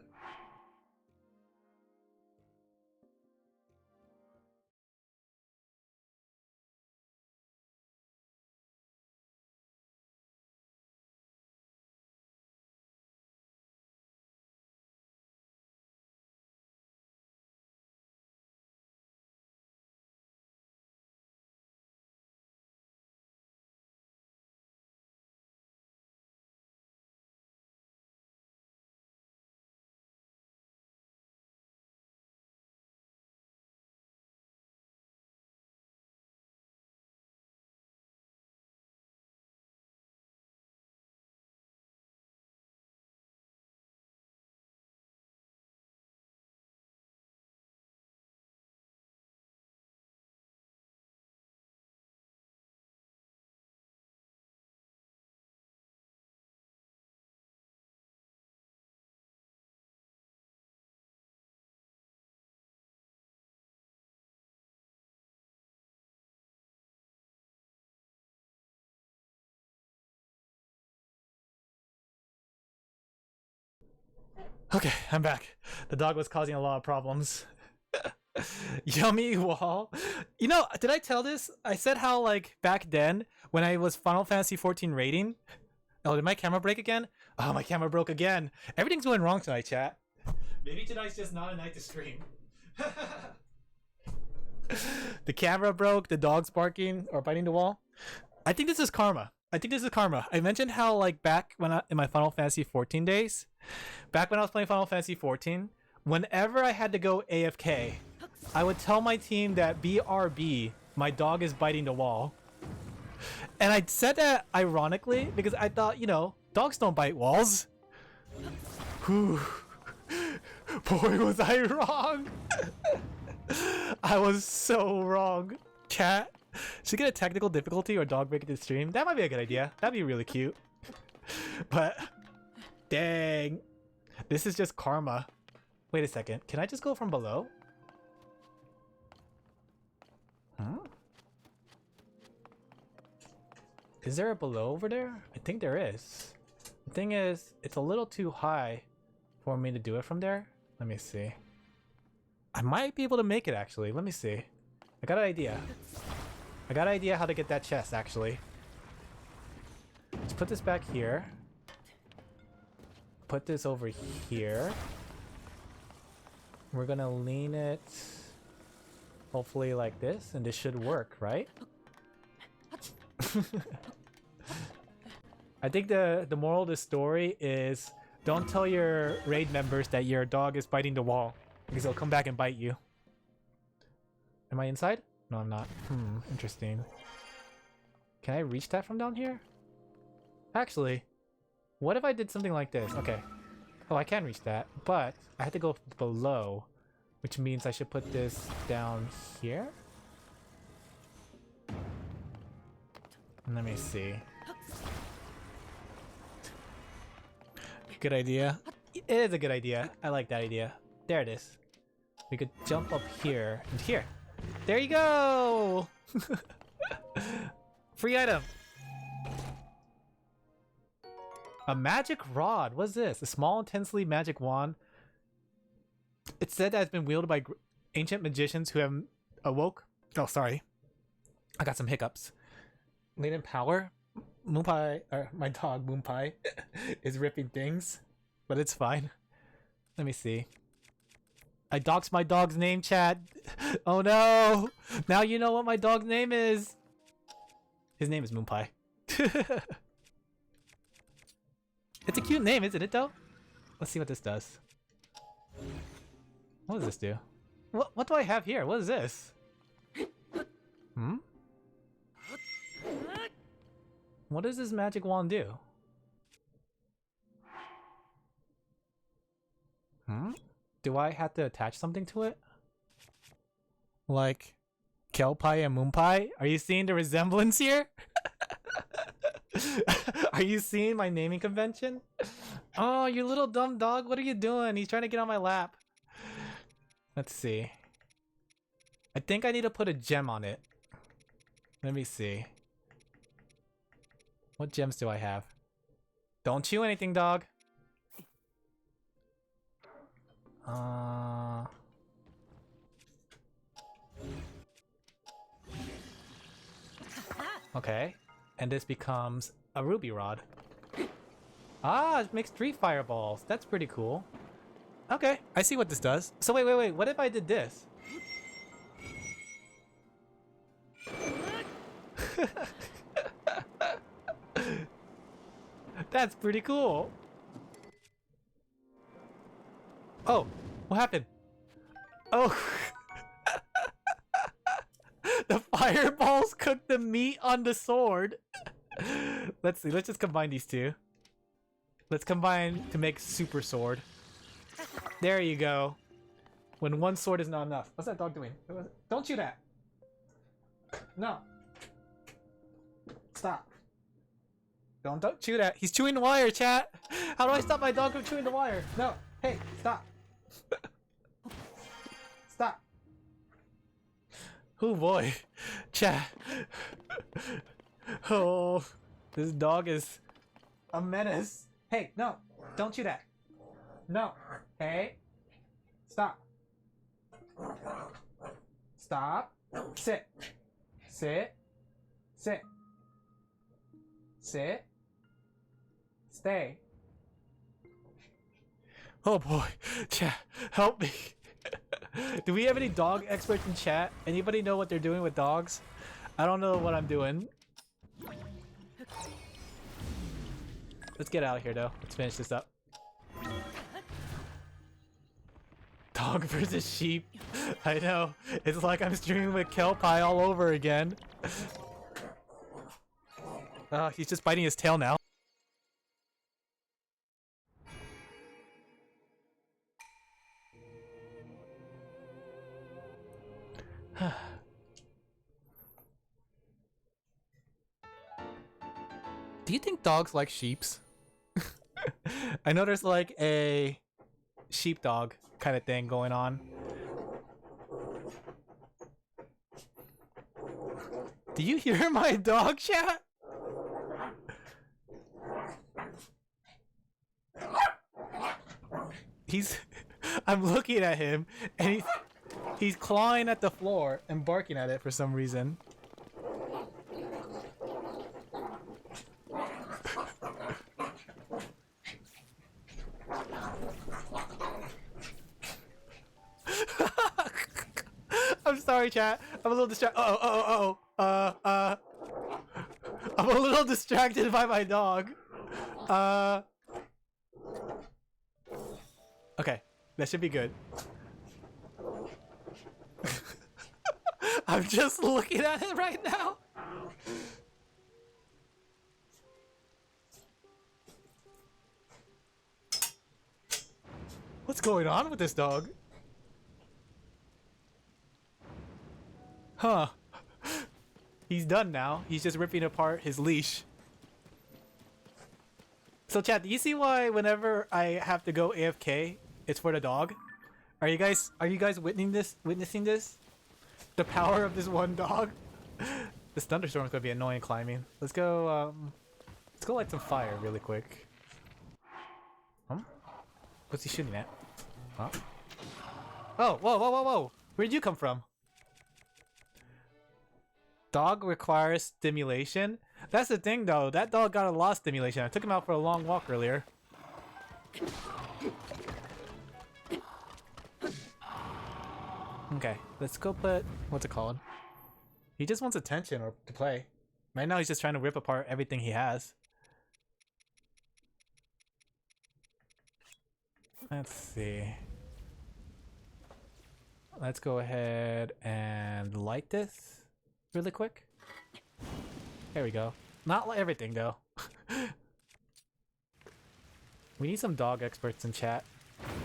Okay, I'm back. The dog was causing a lot of problems. Yummy wall. You know, did I tell this? I said how like back then when I was Final Fantasy 14 rating. Oh, did my camera break again? Oh, my camera broke again. Everything's going wrong tonight, chat. Maybe tonight's just not a night to stream. The camera broke, the dog's barking or biting the wall. I think this is karma. I mentioned how like back when in my Final Fantasy 14 days, back when I was playing Final Fantasy 14, whenever I had to go AFK, I would tell my team that BRB, my dog is biting the wall. And I said that ironically because I thought, you know, dogs don't bite walls. Whew. Boy, was I wrong. I was so wrong. Chat, should get a technical difficulty or dog break into the stream. That might be a good idea. That'd be really cute. But dang, this is just karma. Wait a second. Can I just go from below? Huh? Is there a below over there? I think there is. The thing is, it's a little too high for me to do it from there. Let me see. I might be able to make it actually. Let me see. I got an idea. I got an idea how to get that chest actually. Let's put this back here. Put this over here. We're gonna lean it hopefully like this, and this should work, right? I think the moral of the story is don't tell your raid members that your dog is biting the wall, because they'll come back and bite you. Am I inside? No, I'm not. Interesting. Can I reach that from down here? Actually, what if I did something like this? Okay. Oh, I can reach that, but I have to go below, which means I should put this down here. Let me see. Good idea. It is a good idea. I like that idea. There it is. We could jump up here and here. There you go! Free item! A magic rod. What's this? A small, intensely magic wand. It said that it's been wielded by ancient magicians who have awoke. Oh, sorry. I got some hiccups. Latent power. Moonpie, or my dog Moonpie, is ripping things, but it's fine. Let me see. I doxed my dog's name, chat. Oh no! Now you know what my dog's name is. His name is Moonpie. It's a cute name, isn't it though? Let's see what this does. What does this do? What do I have here? What is this? What does this magic wand do? Do I have to attach something to it? Like Kelpie and Moonpie? Are you seeing the resemblance here? Are you seeing my naming convention? Oh, you little dumb dog, what are you doing? He's trying to get on my lap. Let's see. I think I need to put a gem on it. Let me see. What gems do I have? Don't chew anything, dog. Okay. And this becomes a ruby rod. Ah, it makes 3 fireballs. That's pretty cool. Okay, I see what this does. So wait. What if I did this? That's pretty cool. Oh, what happened? Oh. The fireballs cooked the meat on the sword. Let's see, let's just combine these two. Let's combine to make super sword. There you go. When one sword is not enough. What's that dog doing? Don't shoot that. No. Stop. Don't chew that. He's chewing the wire, chat. How do I stop my dog from chewing the wire? No. Hey, stop. Stop. Oh boy. Chat. Oh, this dog is a menace. Hey, no. Don't chew that. No. Hey. Stop. Stop. Sit. Sit. Sit. Sit. Stay. Oh boy. Chat, help me. Do we have any dog experts in chat? Anybody know what they're doing with dogs? I don't know what I'm doing. Let's get out of here though. Let's finish this up. Dog versus sheep. I know. It's like I'm streaming with Kelpie all over again. He's just biting his tail now. Do you think dogs like sheeps? I know there's like a sheepdog kind of thing going on. Do you hear my dog, chat? He's I'm looking at him and he's clawing at the floor and barking at it for some reason. I'm sorry, chat. I'm a little distracted. I'm a little distracted by my dog. Okay, that should be good. I'm just looking at it right now. What's going on with this dog? Huh. He's done now. He's just ripping apart his leash. So chat, do you see why whenever I have to go AFK, it's for the dog? Are you guys witnessing this? The power of this one dog? This thunderstorm is gonna be annoying climbing. Let's go light some fire really quick. What's he shooting at? Huh? Oh, whoa. Where'd you come from? Dog requires stimulation? That's the thing though, that dog got a lot of stimulation. I took him out for a long walk earlier. Okay, let's go put... what's it called? He just wants attention or to play. Right now he's just trying to rip apart everything he has. Let's see. Let's go ahead and light this really quick. There we go. Not like everything though. We need some dog experts in chat.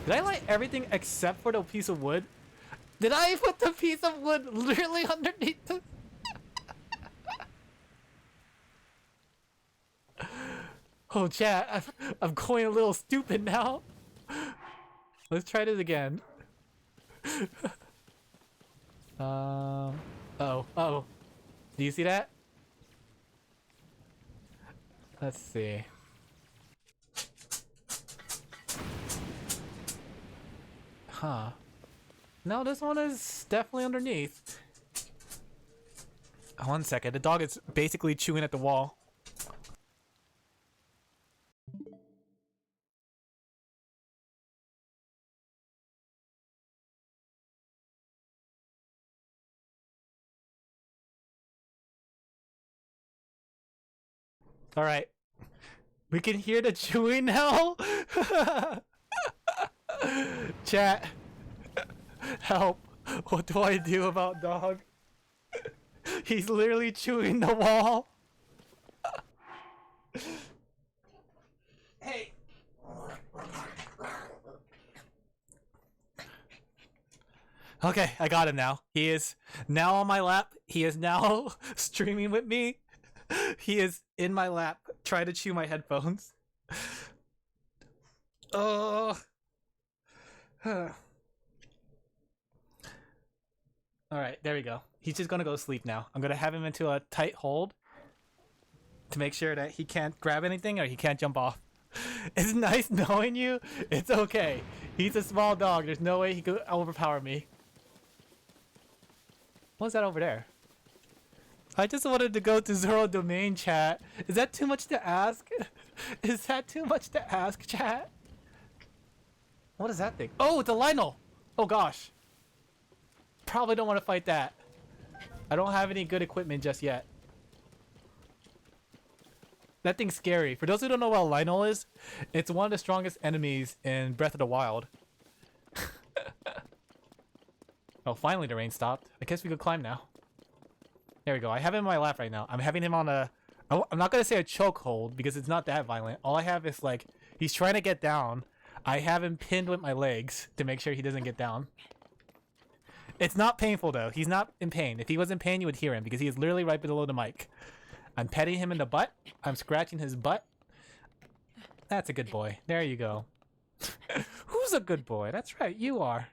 Did I light everything except for the piece of wood? Did I put the piece of wood literally underneath the... Oh chat, I'm going a little stupid now. Let's try this again. Oh. Do you see that? Let's see. Huh. No, this one is definitely underneath. 1 second, the dog is basically chewing at the wall. Alright. We can hear the chewing now? Chat. Help. What do I do about dog? He's literally chewing the wall. Hey. Okay, I got him now. He is now on my lap. He is now streaming with me. He is in my lap, trying to chew my headphones. Oh. Alright, there we go. He's just gonna go sleep now. I'm gonna have him into a tight hold to make sure that he can't grab anything or he can't jump off. It's nice knowing you. It's okay. He's a small dog. There's no way he could overpower me. What's that over there? I just wanted to go to Zora Domain, chat. Is that too much to ask? Is that too much to ask, chat? What is that thing? Oh, it's a Lionel! Oh gosh. Probably don't want to fight that. I don't have any good equipment just yet. That thing's scary. For those who don't know what a Lionel is, it's one of the strongest enemies in Breath of the Wild. Oh, finally the rain stopped. I guess we could climb now. There we go. I have him in my lap right now. I'm having him on a... I'm not going to say a chokehold because it's not that violent. All I have is like... He's trying to get down. I have him pinned with my legs to make sure he doesn't get down. It's not painful though. He's not in pain. If he was in pain, you would hear him because he is literally right below the mic. I'm petting him in the butt. I'm scratching his butt. That's a good boy. There you go. Who's a good boy? That's right. You are.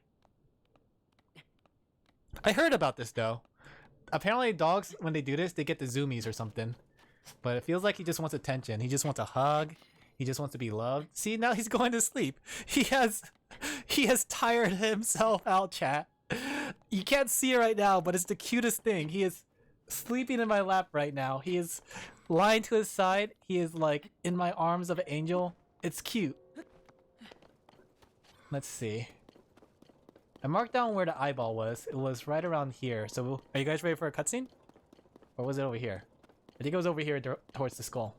I heard about this though. Apparently dogs, when they do this, they get the zoomies or something. But it feels like he just wants attention. He just wants a hug. He just wants to be loved. See, now he's going to sleep. He has He has tired himself out, chat. You can't see it right now, but it's the cutest thing. He is sleeping in my lap right now. He is lying to his side. He is like in my arms of an angel. It's cute. Let's see. I marked down where the eyeball was. It was right around here. So are you guys ready for a cutscene? Or was it over here? I think it was over here towards the skull.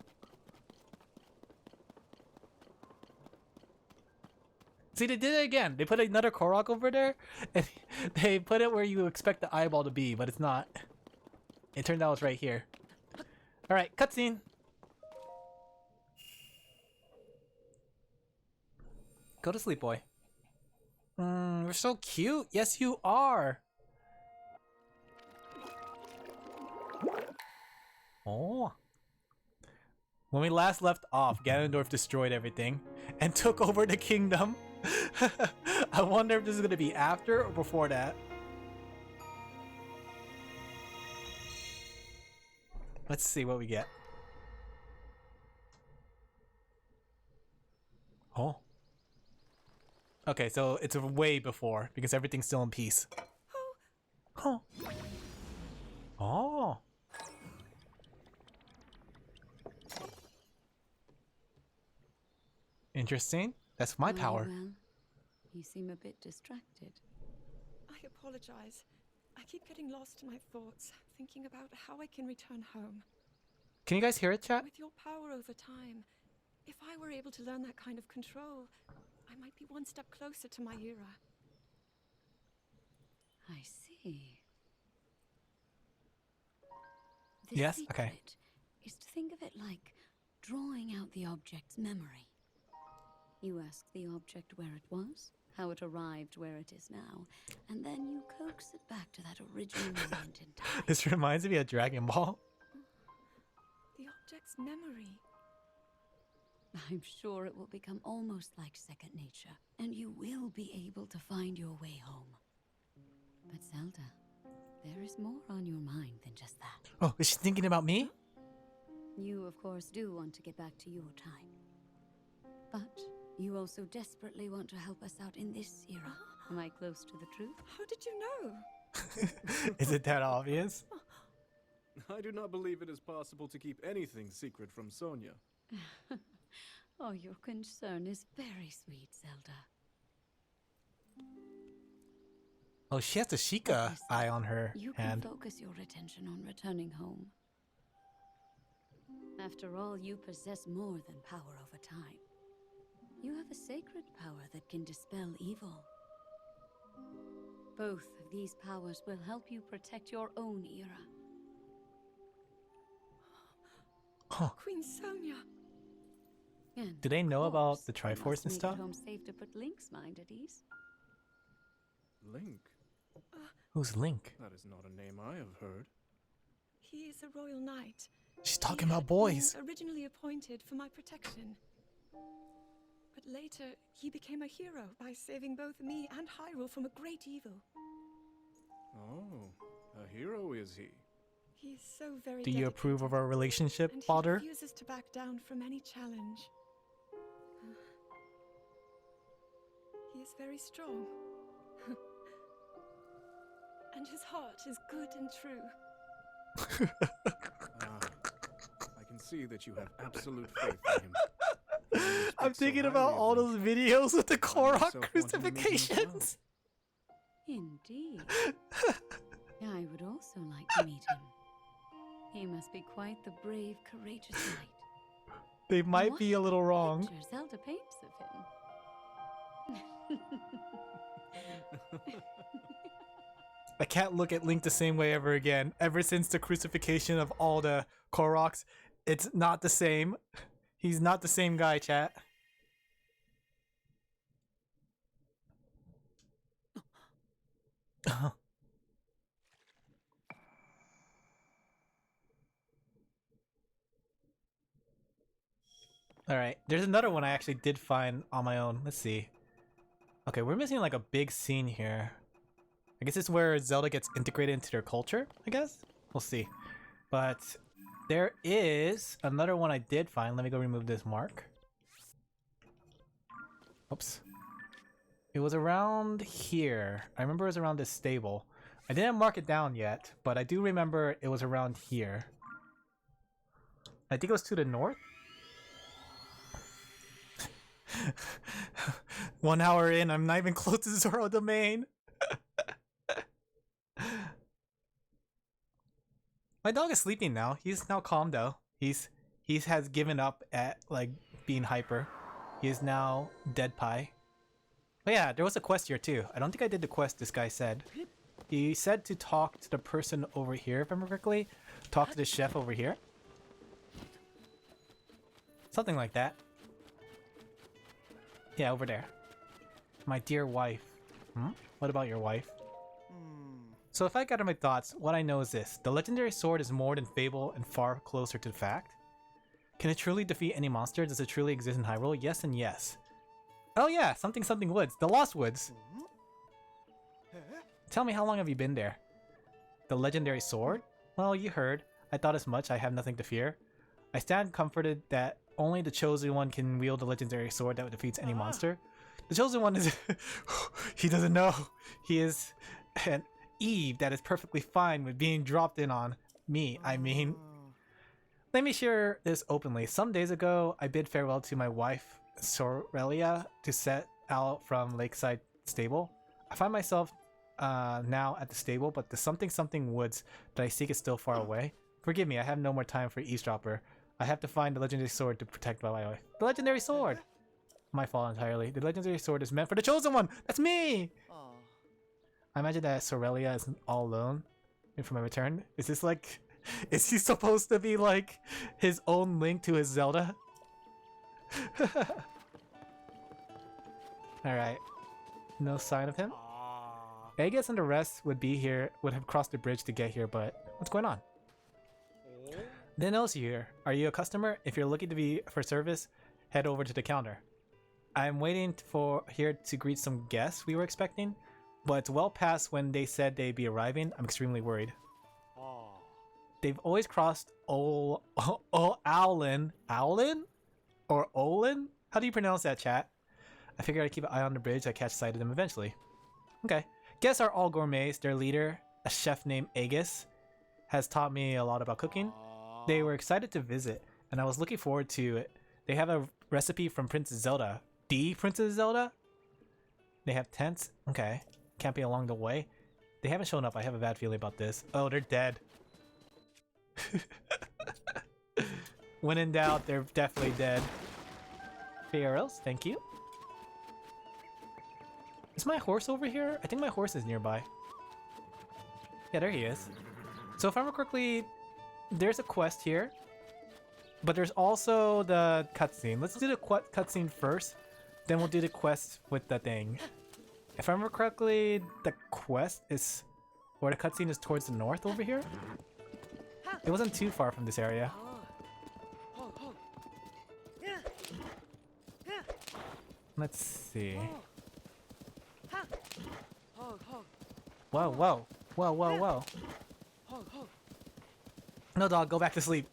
See, they did it again. They put another Korok over there, and they put it where you expect the eyeball to be, but it's not. It turned out it's right here. Alright, cutscene! Go to sleep, boy. You're so cute. Yes, you are. Oh. When we last left off, Ganondorf destroyed everything and took over the kingdom. I wonder if this is going to be after or before that. Let's see what we get. Oh. Okay, so it's way before because everything's still in peace. Oh. Oh. Interesting. That's my power. Well, you seem a bit distracted. I apologize. I keep getting lost in my thoughts, thinking about how I can return home. Can you guys hear it, chat? With your power over time, if I were able to learn that kind of control, I might be one step closer to my era. I see. The Yes? secret Okay. is to think of it like drawing out the object's memory. You ask the object where it was, how it arrived where it is now, and then you coax it back to that original moment in time. This reminds me of Dragon Ball. The object's memory. I'm sure it will become almost like second nature, and you will be able to find your way home. But Zelda, there is more on your mind than just that. Oh, is she thinking about me? You, of course, do want to get back to your time. But you also desperately want to help us out in this era. Am I close to the truth? How did you know? Is it that obvious? I do not believe it is possible to keep anything secret from Sonia. Oh, your concern is very sweet, Zelda. Oh, she has a Sheikah Listen, eye on her you can hand. focus your attention on returning home. After all, you possess more than power over time. You have a sacred power that can dispel evil. Both of these powers will help you protect your own era. Huh. Queen Sonia. And Do they know of about course, the you Triforce must and make stuff? it home safe to put Link's mind at ease. Link? Who's Link? That is not a name I have heard. He is a royal knight. She's He talking about had boys. been originally appointed for my protection. But later, he became a hero by saving both me and Hyrule from a great evil. Oh, a hero is he? He is so very Do you approve of our relationship, and he father? refuses to back down from any challenge. He is very strong. And his heart is good and true. I can see that you have absolute faith in him. I'm so thinking highly about of all Link. those videos with the myself Korok want to meet him crucifixions. Indeed. I would also like to meet him. He must be quite the brave, courageous knight. They might What be a little wrong. picture Zelda paints of him. I can't look at Link the same way ever again. Ever since the crucifixion of all the Koroks, it's not the same. He's not the same guy, chat. Alright, there's another one I actually did find on my own. Let's see. Okay, we're missing like a big scene here. I guess it's where Zelda gets integrated into their culture, I guess? We'll see. But there is another one I did find. Let me go remove this mark. Oops. It was around here. I remember it was around this stable. I didn't mark it down yet, but I do remember it was around here. I think it was to the north. 1 hour in, I'm not even close to Zora Domain. My dog is sleeping now. He's now calm though. He has given up at like being hyper. He is now dead pie. But yeah, there was a quest here too. I don't think I did the quest this guy said. He said to talk to the person over here, if I remember correctly. Talk to the chef over here. Something like that. Yeah, over there. My dear wife. What about your wife? So if I gather my thoughts, what I know is this. The legendary sword is more than fable and far closer to the fact. Can it truly defeat any monster? Does it truly exist in Hyrule? Yes and yes. Oh yeah, something woods. The Lost Woods. Tell me, how long have you been there? The legendary sword? Well, you heard. I thought as much. I have nothing to fear. I stand comforted that only the chosen one can wield the legendary sword that defeats any monster. The chosen one is... he doesn't know. He is an Eve that is perfectly fine with being dropped in on me. I mean... Let me share this openly. Some days ago, I bid farewell to my wife, Sorelia, to set out from Lakeside Stable. I find myself now at the stable, but the something woods that I seek is still far away. Forgive me, I have no more time for eavesdropper. I have to find the legendary sword to protect my wife. The legendary sword! My fault entirely. The legendary sword is meant for the chosen one! That's me! I imagine that Sorelia is all alone for my return. Is this like... Is he supposed to be like his own link to his Zelda? Alright. No sign of him? Aegis and the rest would have crossed the bridge to get here, but what's going on? Didn't notice you here. Are you a customer? If you're looking for service, head over to the counter. I'm waiting here to greet some guests we were expecting, but it's well past when they said they'd be arriving. I'm extremely worried. They've always crossed Alin? Or Olin? How do you pronounce that, chat? I figured I'd keep an eye on the bridge. I catch sight of them eventually. Okay. Guests are all gourmets. Their leader, a chef named Aegis, has taught me a lot about cooking. They were excited to visit, and I was looking forward to it. They have a recipe from Princess Zelda. The Princess Zelda? They have tents? Okay. Can't be along the way. They haven't shown up. I have a bad feeling about this. Oh, they're dead. When in doubt, they're definitely dead. Pharaohs, thank you. Is my horse over here? I think my horse is nearby. Yeah, there he is. So if I remember correctly, there's a quest here. But there's also the cutscene. Let's do the cutscene first. Then we'll do the quest with the thing. If I remember correctly, the quest is... Or the cutscene is towards the north over here? It wasn't too far from this area. Let's see. Whoa, whoa. Whoa, whoa, whoa. No, dog, go back to sleep.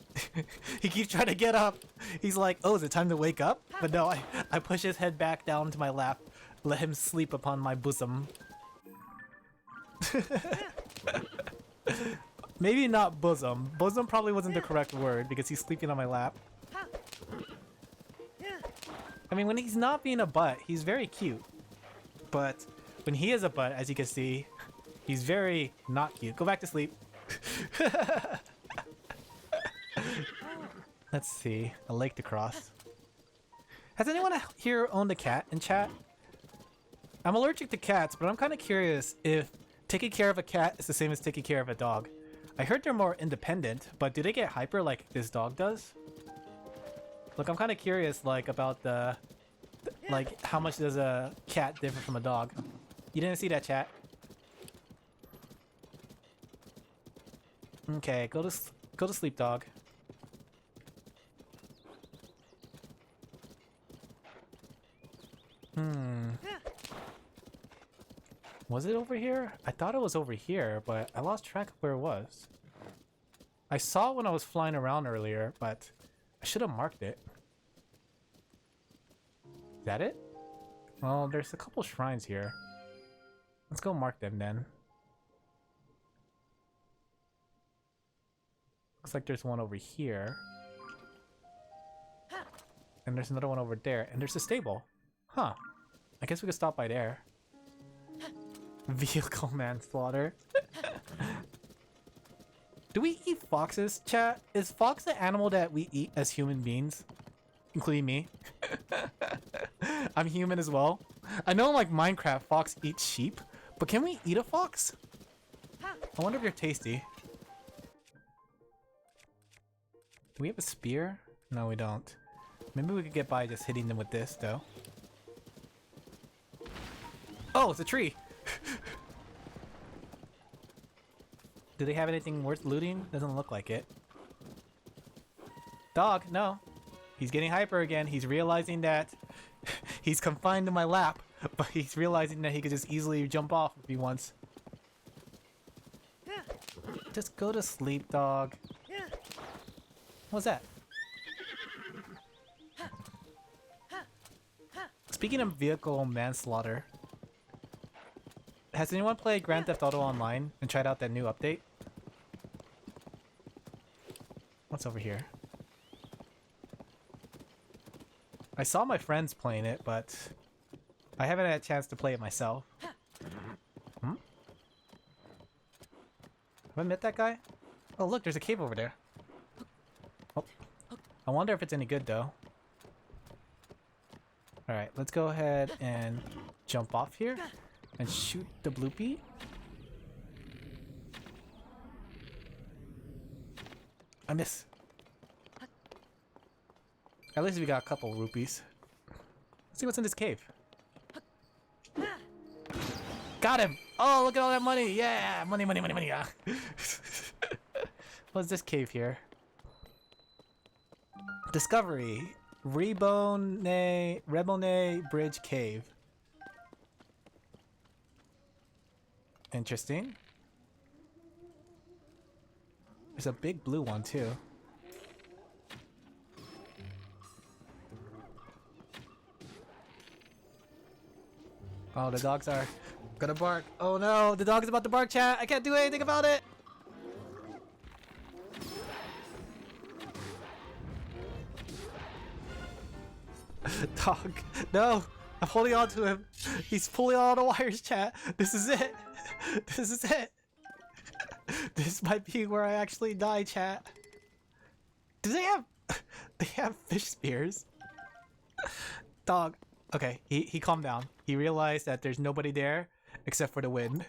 He keeps trying to get up. He's like, oh, is it time to wake up? But no, I push his head back down to my lap. Let him sleep upon my bosom. Maybe not bosom. Bosom probably wasn't the correct word because he's sleeping on my lap. I mean, when he's not being a butt, he's very cute. But when he is a butt, as you can see, he's very not cute. Go back to sleep. Let's see. A lake to cross. Has anyone here owned a cat in chat? I'm allergic to cats, but I'm kind of curious if taking care of a cat is the same as taking care of a dog. I heard they're more independent, but do they get hyper like this dog does? Look, I'm kind of curious, like, about like, how much does a cat differ from a dog? You didn't see that, chat? Okay, go to sleep, dog. Was it over here? I thought it was over here, but I lost track of where it was. I saw it when I was flying around earlier, but I should have marked it. Is that it? Well, there's a couple shrines here. Let's go mark them then. Looks like there's one over here. And there's another one over there. And there's a stable. Huh. I guess we could stop by there. Vehicle manslaughter. Do we eat foxes, chat? Is fox an animal that we eat as human beings? Including me. I'm human as well. I know in like Minecraft, fox eats sheep. But can we eat a fox? I wonder if they're tasty. Do we have a spear? No, we don't. Maybe we could get by just hitting them with this, though. Oh, it's a tree! Do they have anything worth looting? Doesn't look like it. Dog, no. He's getting hyper again. He's realizing that he's confined to my lap, but he's realizing that he could just easily jump off if he wants. Just go to sleep, dog. What's that? Speaking of vehicle manslaughter, has anyone played Grand Theft Auto Online and tried out that new update? What's over here? I saw my friends playing it, but I haven't had a chance to play it myself. Hmm? Have I met that guy? Oh look, there's a cave over there. Oh. I wonder if it's any good though. Alright, let's go ahead and jump off here and shoot the bloopy. I miss. At least we got a couple rupees. Let's see what's in this cave. Got him! Oh, look at all that money! Yeah! Money, money, money, money! Yeah. What's this cave here? Discovery. Rebone Bridge Cave. Interesting. There's a big blue one too. Oh, the dogs are gonna bark. Oh no, the dog is about to bark, chat. I can't do anything about it. Dog, no. I'm holding on to him. He's pulling all the wires, chat. This is it. This is it. This might be where I actually die, chat. Do they have... They have fish spears? Dog. Okay, he calmed down. He realized that there's nobody there except for the wind.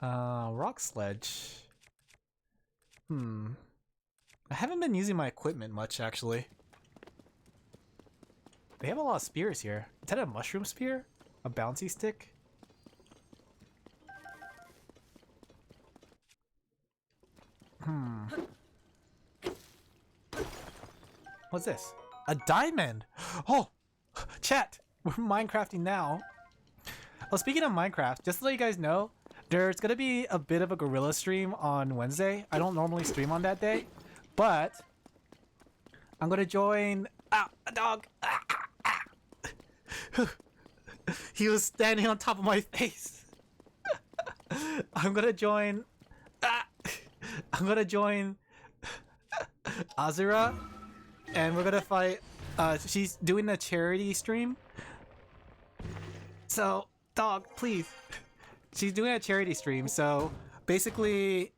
Rock sledge. I haven't been using my equipment much, actually. They have a lot of spears here. Is that a mushroom spear? A bouncy stick? What's this? A diamond! Oh! Chat! We're Minecrafting now. Oh, speaking of Minecraft, just to let you guys know, there's gonna be a bit of a gorilla stream on Wednesday. I don't normally stream on that day, but I'm gonna join... Ah! A dog! Ah, ah, ah. He was standing on top of my face. I'm gonna join... Ah! I'm gonna join Azura, and we're gonna fight. She's doing a charity stream. So, dog, please. She's doing a charity stream, so basically,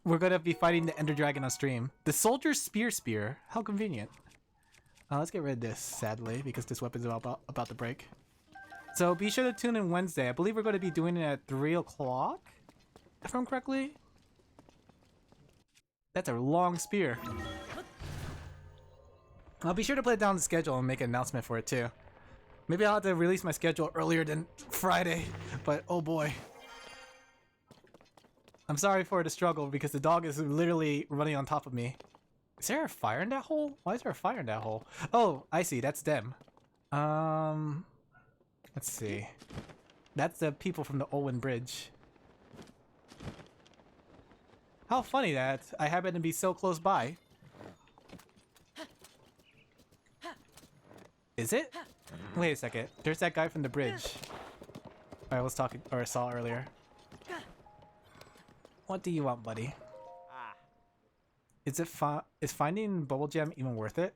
we're gonna be fighting the Ender Dragon on stream. The Soldier's Spear. How convenient. Let's get rid of this, sadly, because this weapon's about to break. So be sure to tune in Wednesday. I believe we're going to be doing it at 3 o'clock, if I'm correctly. That's a long spear. I'll be sure to put it down the schedule and make an announcement for it too. Maybe I'll have to release my schedule earlier than Friday, but oh boy. I'm sorry for the struggle because the dog is literally running on top of me. Is there a fire in that hole? Why is there a fire in that hole? Oh, I see. That's them. Let's see. That's the people from the Owen Bridge. How funny that I happen to be so close by. Is it? Wait a second. There's that guy from the bridge I was talking or saw earlier. What do you want, buddy? Is finding bubble gem even worth it?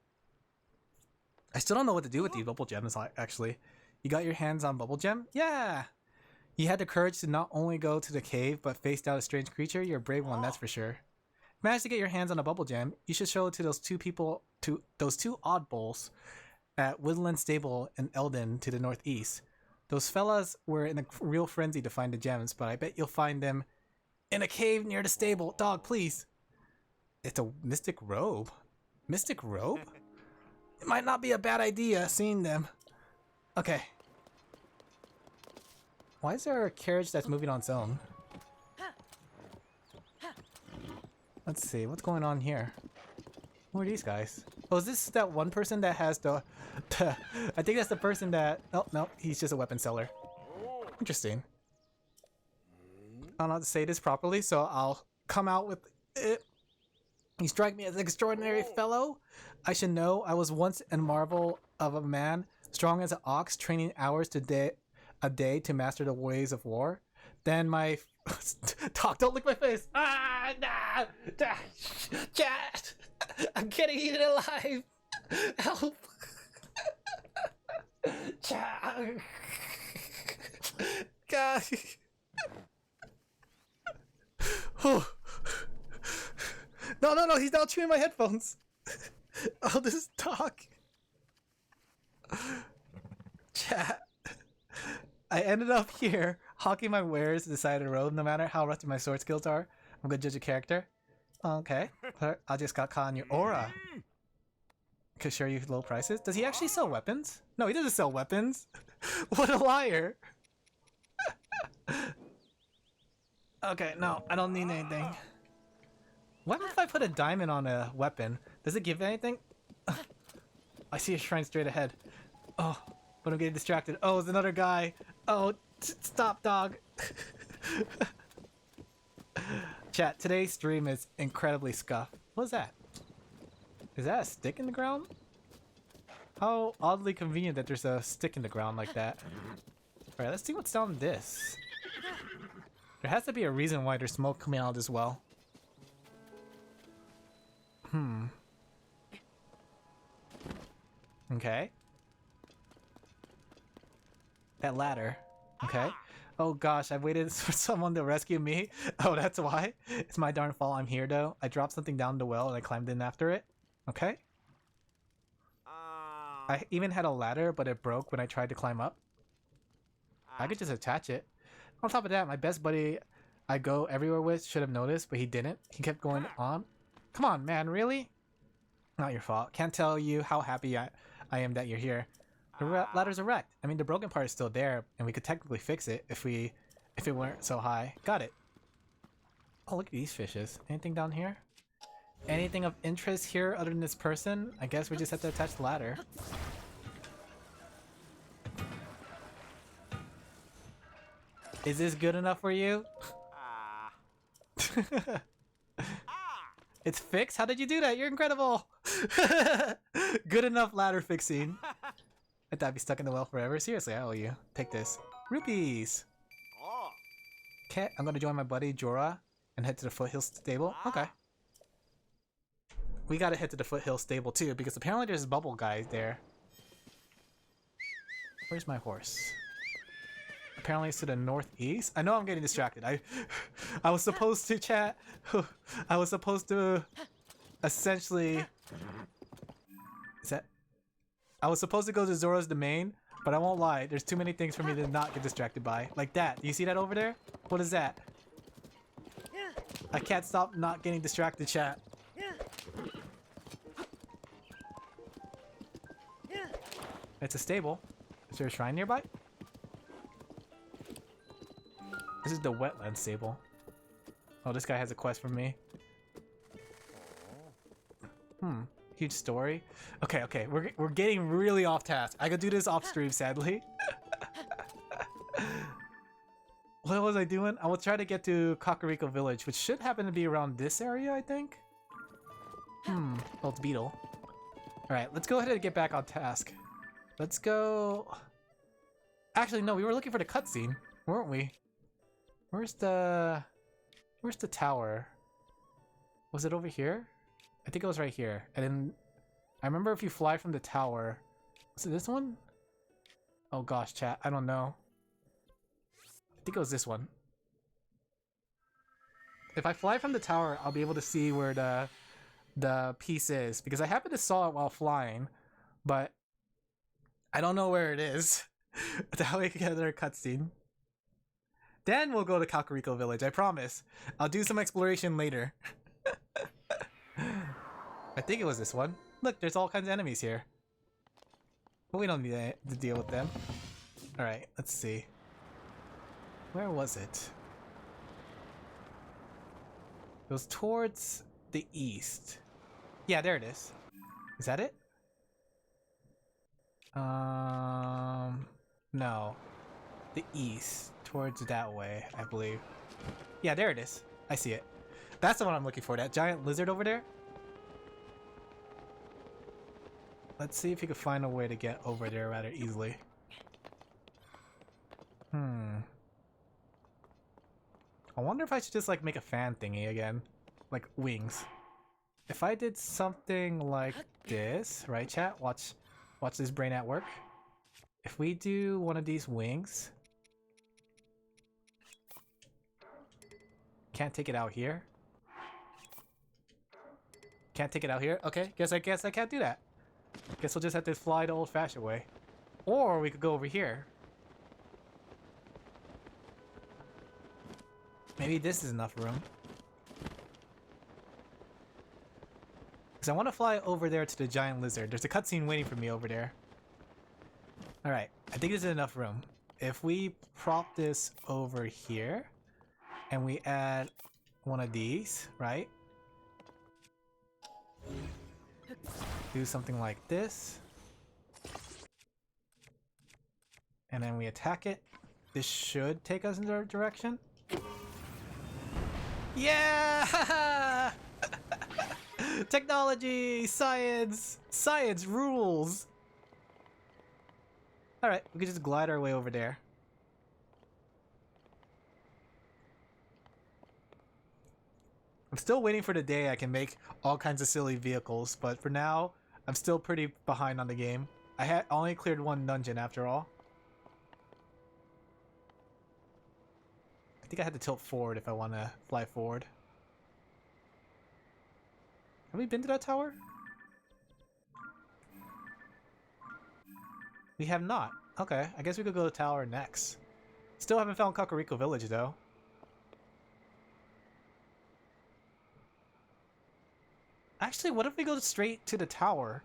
I still don't know what to do with these bubble gems. Actually, you got your hands on bubble gem? Yeah. You had the courage to not only go to the cave but face down a strange creature. You're a brave one, that's for sure. Managed to get your hands on a bubble gem. You should show it to those two oddballs at Woodland Stable in Eldon to the northeast. Those fellas were in a real frenzy to find the gems, but I bet you'll find them in a cave near the stable. Dog, please. It's a mystic robe. Mystic robe? It might not be a bad idea seeing them. Okay. Why is there a carriage that's moving on its own? Let's see, what's going on here? Who are these guys? Oh, is this that one person that has the I think that's the person that... Oh, no, he's just a weapon seller. Interesting. I don't know how to say this properly, so I'll come out with it. You strike me as an extraordinary fellow. I should know I was once a marvel of a man, strong as an ox, training hours a day to master the ways of war. Then my... Talk, don't lick my face! Ah, nah! Chat! I'm getting eaten alive! Help! Chat! God! No, he's not chewing my headphones! I'll just talk. Chat. I ended up here, hawking my wares to the side of the road. No matter how rusty my sword skills are, I'm gonna judge a character. Okay. I just got caught in your aura. Could show you low prices. Does he actually sell weapons? No, he doesn't sell weapons. What a liar. Okay, no, I don't need anything. What if I put a diamond on a weapon? Does it give anything? I see a shrine straight ahead. Oh, but I'm getting distracted. Oh, it's another guy. Oh, stop, dog. Chat, today's stream is incredibly scuffed. What is that? Is that a stick in the ground? How oddly convenient that there's a stick in the ground like that. Alright, let's see what's down this. There has to be a reason why there's smoke coming out of this well. Okay. That ladder. Okay. Oh gosh, I waited for someone to rescue me. Oh, that's why? It's my darn fault I'm here though. I dropped something down the well and I climbed in after it. Okay. I even had a ladder, but it broke when I tried to climb up. I could just attach it. On top of that, my best buddy I go everywhere with should have noticed, but he didn't. He kept going on. Come on, man, really? Not your fault. Can't tell you how happy I am that you're here. The ladder's a wreck. I mean, the broken part is still there, and we could technically fix it if it weren't so high. Got it. Oh, look at these fishes. Anything down here? Anything of interest here other than this person? I guess we just have to attach the ladder. Is this good enough for you? It's fixed? How did you do that? You're incredible! Good enough ladder fixing. I thought I'd be stuck in the well forever. Seriously, I owe you. Take this. Rupees! Okay, I'm gonna join my buddy Zora and head to the Foothill Stable. Okay. We gotta head to the Foothill Stable too, because apparently there's bubble guys there. Where's my horse? Apparently it's to the northeast. I know I'm getting distracted. I was supposed to chat. I was supposed to essentially... Is that... I was supposed to go to Zora's Domain, but I won't lie. There's too many things for me to not get distracted by. Like that. You see that over there? What is that? I can't stop not getting distracted, chat. It's a stable. Is there a shrine nearby? This is the wetland stable. Oh, this guy has a quest for me. Huge story. Okay, we're getting really off task. I could do this off stream, sadly. What was I doing? I will try to get to Kakariko Village, which should happen to be around this area, I think. Oh, it's Beetle. Alright, let's go ahead and get back on task. let's go. Actually, no, we were looking for the cutscene, weren't we? Where's the tower? Was it over here? I think it was right here. And then I remember if you fly from the tower, was it this one? Oh gosh, chat, I don't know. I think it was this one. If I fly from the tower, I'll be able to see where the piece is, because I happened to saw it while flying, but I don't know where it is. That way I can get another cutscene. Then we'll go to Kakariko Village, I promise. I'll do some exploration later. I think it was this one. Look, there's all kinds of enemies here. But we don't need to deal with them. Alright, let's see. Where was it? It was towards the east. Yeah, there it is. Is that it? No. The east. Towards that way, I believe. Yeah, there it is. I see it. That's the one I'm looking for. That giant lizard over there. Let's see if you can find a way to get over there rather easily. I wonder if I should just like make a fan thingy again. Like wings. If I did something like this, right chat? Watch this brain at work. If we do one of these wings. Can't take it out here. Can't take it out here? Okay, guess I can't do that. Guess we'll just have to fly the old-fashioned way. Or we could go over here. Maybe this is enough room. Because I want to fly over there to the giant lizard. There's a cutscene waiting for me over there. Alright, I think this is enough room. If we prop this over here, and we add one of these, right? Do something like this. And then we attack it. This should take us in the direction. Yeah! Technology! Science! Science rules! Alright, we can just glide our way over there. I'm still waiting for the day I can make all kinds of silly vehicles, but for now, I'm still pretty behind on the game. I had only cleared one dungeon after all. I think I had to tilt forward if I want to fly forward. Have we been to that tower? We have not. Okay, I guess we could go to the tower next. Still haven't found Kakariko Village though. Actually, what if we go straight to the tower?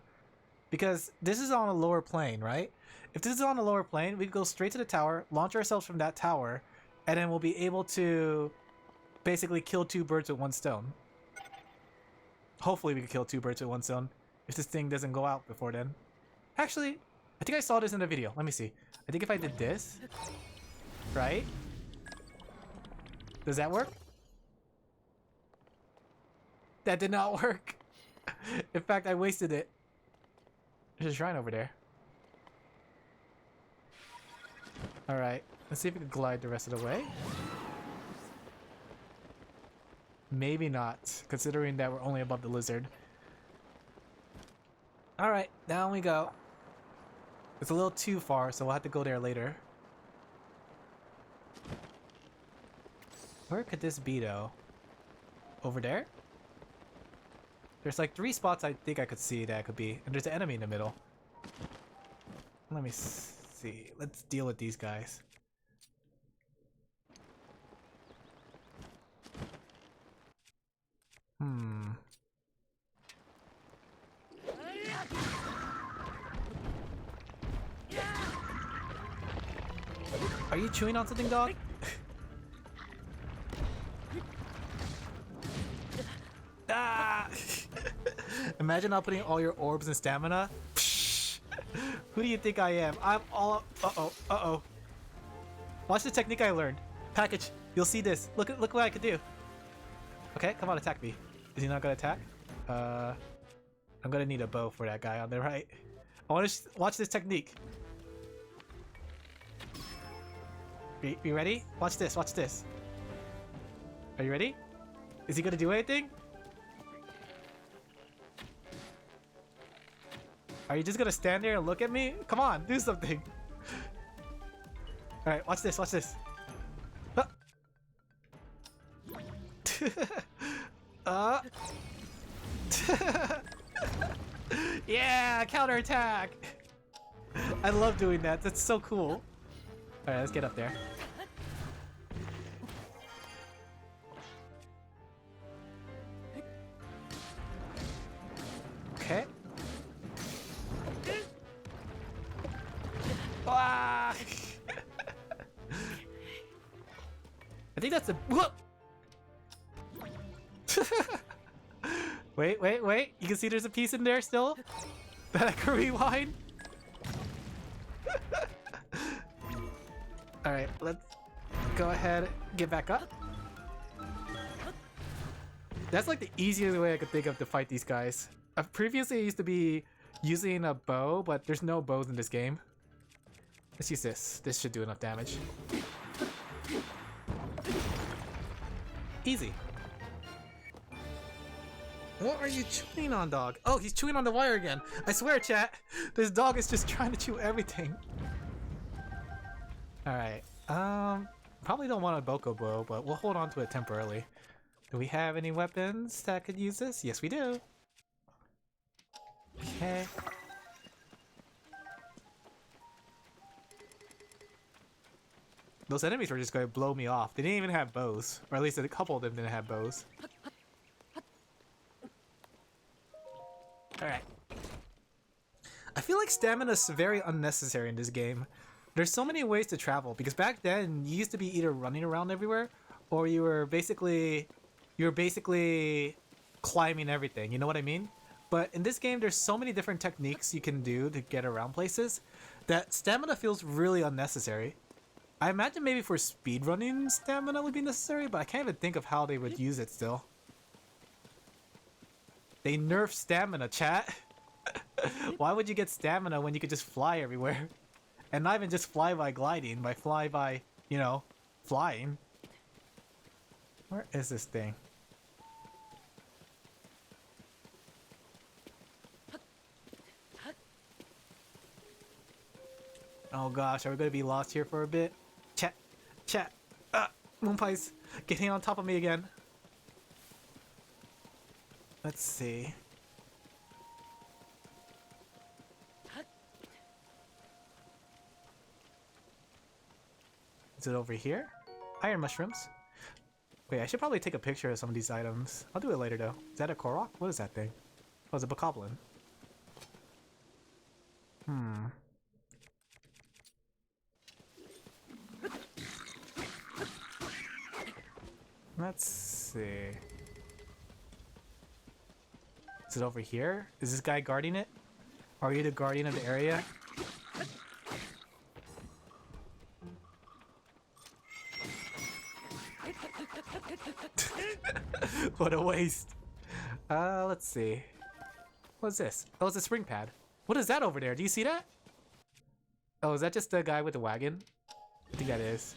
Because this is on a lower plane, right? If this is on a lower plane, we could go straight to the tower, launch ourselves from that tower, and then we'll be able to basically kill two birds with one stone. Hopefully we can kill two birds with one stone if this thing doesn't go out before then. Actually, I think I saw this in the video. Let me see. I think if I did this, right? Does that work? That did not work. In fact, I wasted it. There's a shrine over there. Alright, let's see if we can glide the rest of the way. Maybe not, considering that we're only above the lizard. Alright, down we go. It's a little too far, so we'll have to go there later. Where could this be, though? Over there? There's like 3 spots I think I could see that could be. And there's an enemy in the middle. Let me see. Let's deal with these guys. Are you chewing on something, dog? Ah! Imagine not putting all your orbs and stamina. Who do you think I am? I'm all. Uh-oh. Watch the technique I learned. Package. You'll see this. Look what I could do. Okay, come on, attack me. Is he not gonna attack? I'm gonna need a bow for that guy on the right. I want to watch this technique. You ready? Watch this, watch this. Are you ready? Is he gonna do anything? Are you just gonna stand there and look at me? Come on, do something. Alright, watch this, watch this. Yeah, counterattack! I love doing that, that's so cool. Alright, let's get up there. Okay. Ah! I think that's a. Whoa! Wait, wait, wait. You can see there's a piece in there still that I can rewind. Alright, let's go ahead and get back up. That's like the easiest way I could think of to fight these guys. Previously, I used to be using a bow, but there's no bows in this game. Let's use this. This should do enough damage. Easy. What are you chewing on, dog? Oh, he's chewing on the wire again. I swear, chat, this dog is just trying to chew everything. Alright. Probably don't want a Boko Bow, but we'll hold on to it temporarily. Do we have any weapons that could use this? Yes, we do. Okay. Those enemies were just going to blow me off. They didn't even have bows. Or at least a couple of them didn't have bows. Alright. I feel like stamina's very unnecessary in this game. There's so many ways to travel, because back then you used to be either running around everywhere or you were basically climbing everything, you know what I mean? But in this game there's so many different techniques you can do to get around places that stamina feels really unnecessary. I imagine maybe for speedrunning stamina would be necessary, but I can't even think of how they would use it still. They nerfed stamina, chat. Why would you get stamina when you could just fly everywhere? And not even just fly by gliding, by fly by, you know, flying. Where is this thing? Oh gosh, are we gonna be lost here for a bit? Chat, Moonpie's getting on top of me again. Let's see. Is it over here? Iron mushrooms. Wait, I should probably take a picture of some of these items. I'll do it later though. Is that a Korok? What is that thing? Oh, it's a Bokoblin. Let's see. Is it over here? Is this guy guarding it? Are you the guardian of the area? What a waste. Let's see. What's this? Oh, it's a spring pad. What is that over there? Do you see that? Oh, is that just the guy with the wagon? I think that is.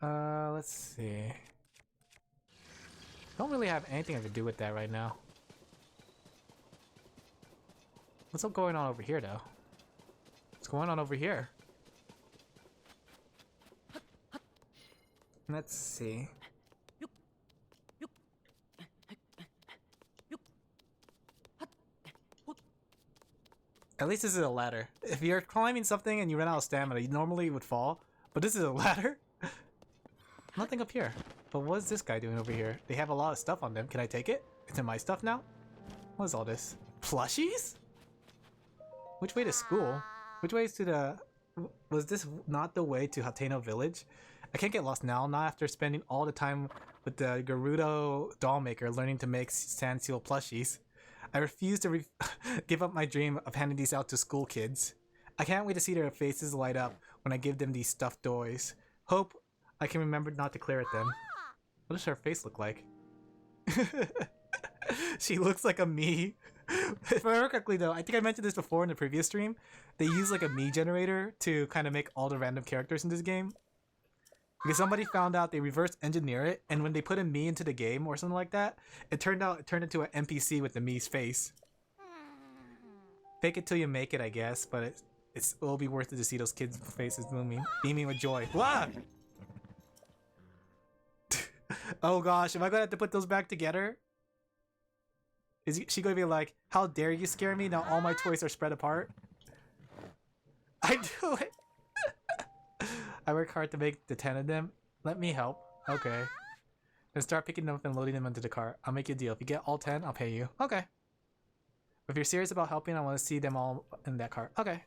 Let's see. Don't really have anything I can do with that right now. What's going on over here, though? What's going on over here? Let's see. At least this is a ladder. If you're climbing something and you run out of stamina, you normally would fall. But this is a ladder? Nothing up here. But what is this guy doing over here? They have a lot of stuff on them. Can I take it? Is it my stuff now? What is all this? Plushies? Which way to school? Which way is to the... Was this not the way to Hateno Village? I can't get lost now, not after spending all the time with the Gerudo doll maker learning to make sand seal plushies. I refuse to give up my dream of handing these out to school kids. I can't wait to see their faces light up when I give them these stuffed toys. Hope I can remember not to glare at them. What does her face look like? She looks like a me. If I remember correctly, though, I think I mentioned this before in the previous stream. They use like a me generator to kind of make all the random characters in this game. Because somebody found out they reverse engineer it, and when they put a me into the game or something like that, it turned into an NPC with the me's face. Fake it till you make it, I guess, but it'll be worth it to see those kids' faces beaming with joy. Wow! Oh gosh, am I gonna have to put those back together? Is she gonna be like, how dare you scare me? Now all my toys are spread apart. I do it! I work hard to make the 10 of them. Let me help. Okay. Then start picking them up and loading them into the cart. I'll make you a deal. If you get all 10, I'll pay you. Okay. If you're serious about helping, I want to see them all in that cart. Okay.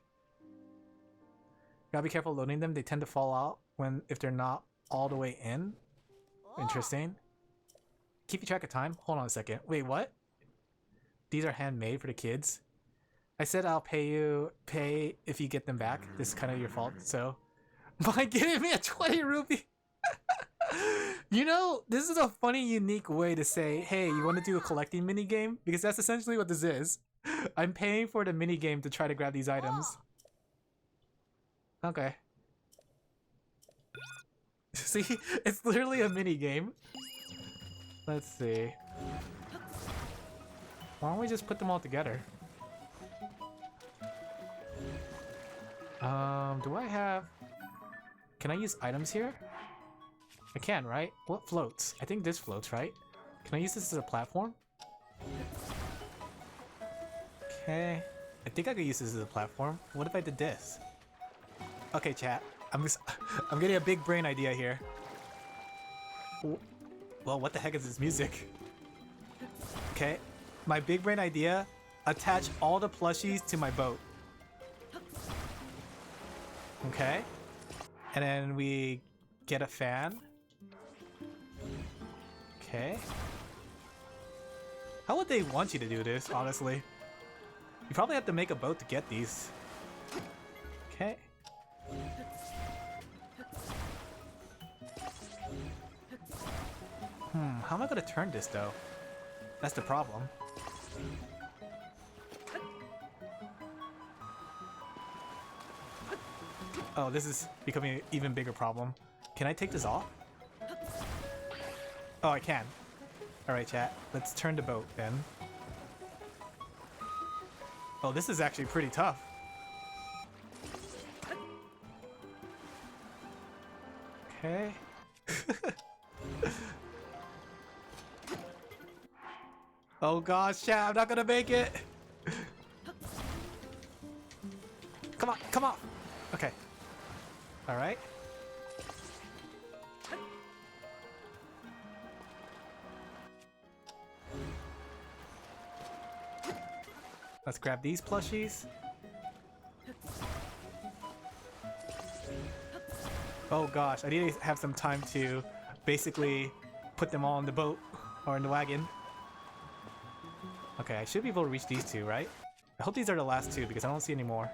Gotta be careful loading them. They tend to fall out if they're not all the way in. Interesting. Keep track of time. Hold on a second. Wait, what? These are handmade for the kids. I said I'll pay if you get them back. This is kind of your fault, so... By giving me a 20 rupee! You know, this is a funny, unique way to say, hey, you want to do a collecting minigame? Because that's essentially what this is. I'm paying for the minigame to try to grab these items. Okay. See? It's literally a minigame. Let's see. Why don't we just put them all together? Do I have... Can I use items here? I can, right? What floats? I think this floats, right? Can I use this as a platform? Okay. I think I could use this as a platform. What if I did this? Okay, chat. I'm getting a big brain idea here. Well, what the heck is this music? Okay. My big brain idea, attach all the plushies to my boat. Okay. And then we get a fan. Okay. How would they want you to do this, honestly? You probably have to make a boat to get these. Okay. How am I gonna turn this though? That's the problem. Oh, this is becoming an even bigger problem. Can I take this off? Oh, I can. Alright, chat. Let's turn the boat then. Oh, this is actually pretty tough. Okay. Oh gosh, chat, I'm not gonna make it! Come on, come on! Okay. Alright. Let's grab these plushies. Oh gosh, I need to have some time to basically put them all in the boat or in the wagon. Okay, I should be able to reach these two, right? I hope these are the last two because I don't see any more.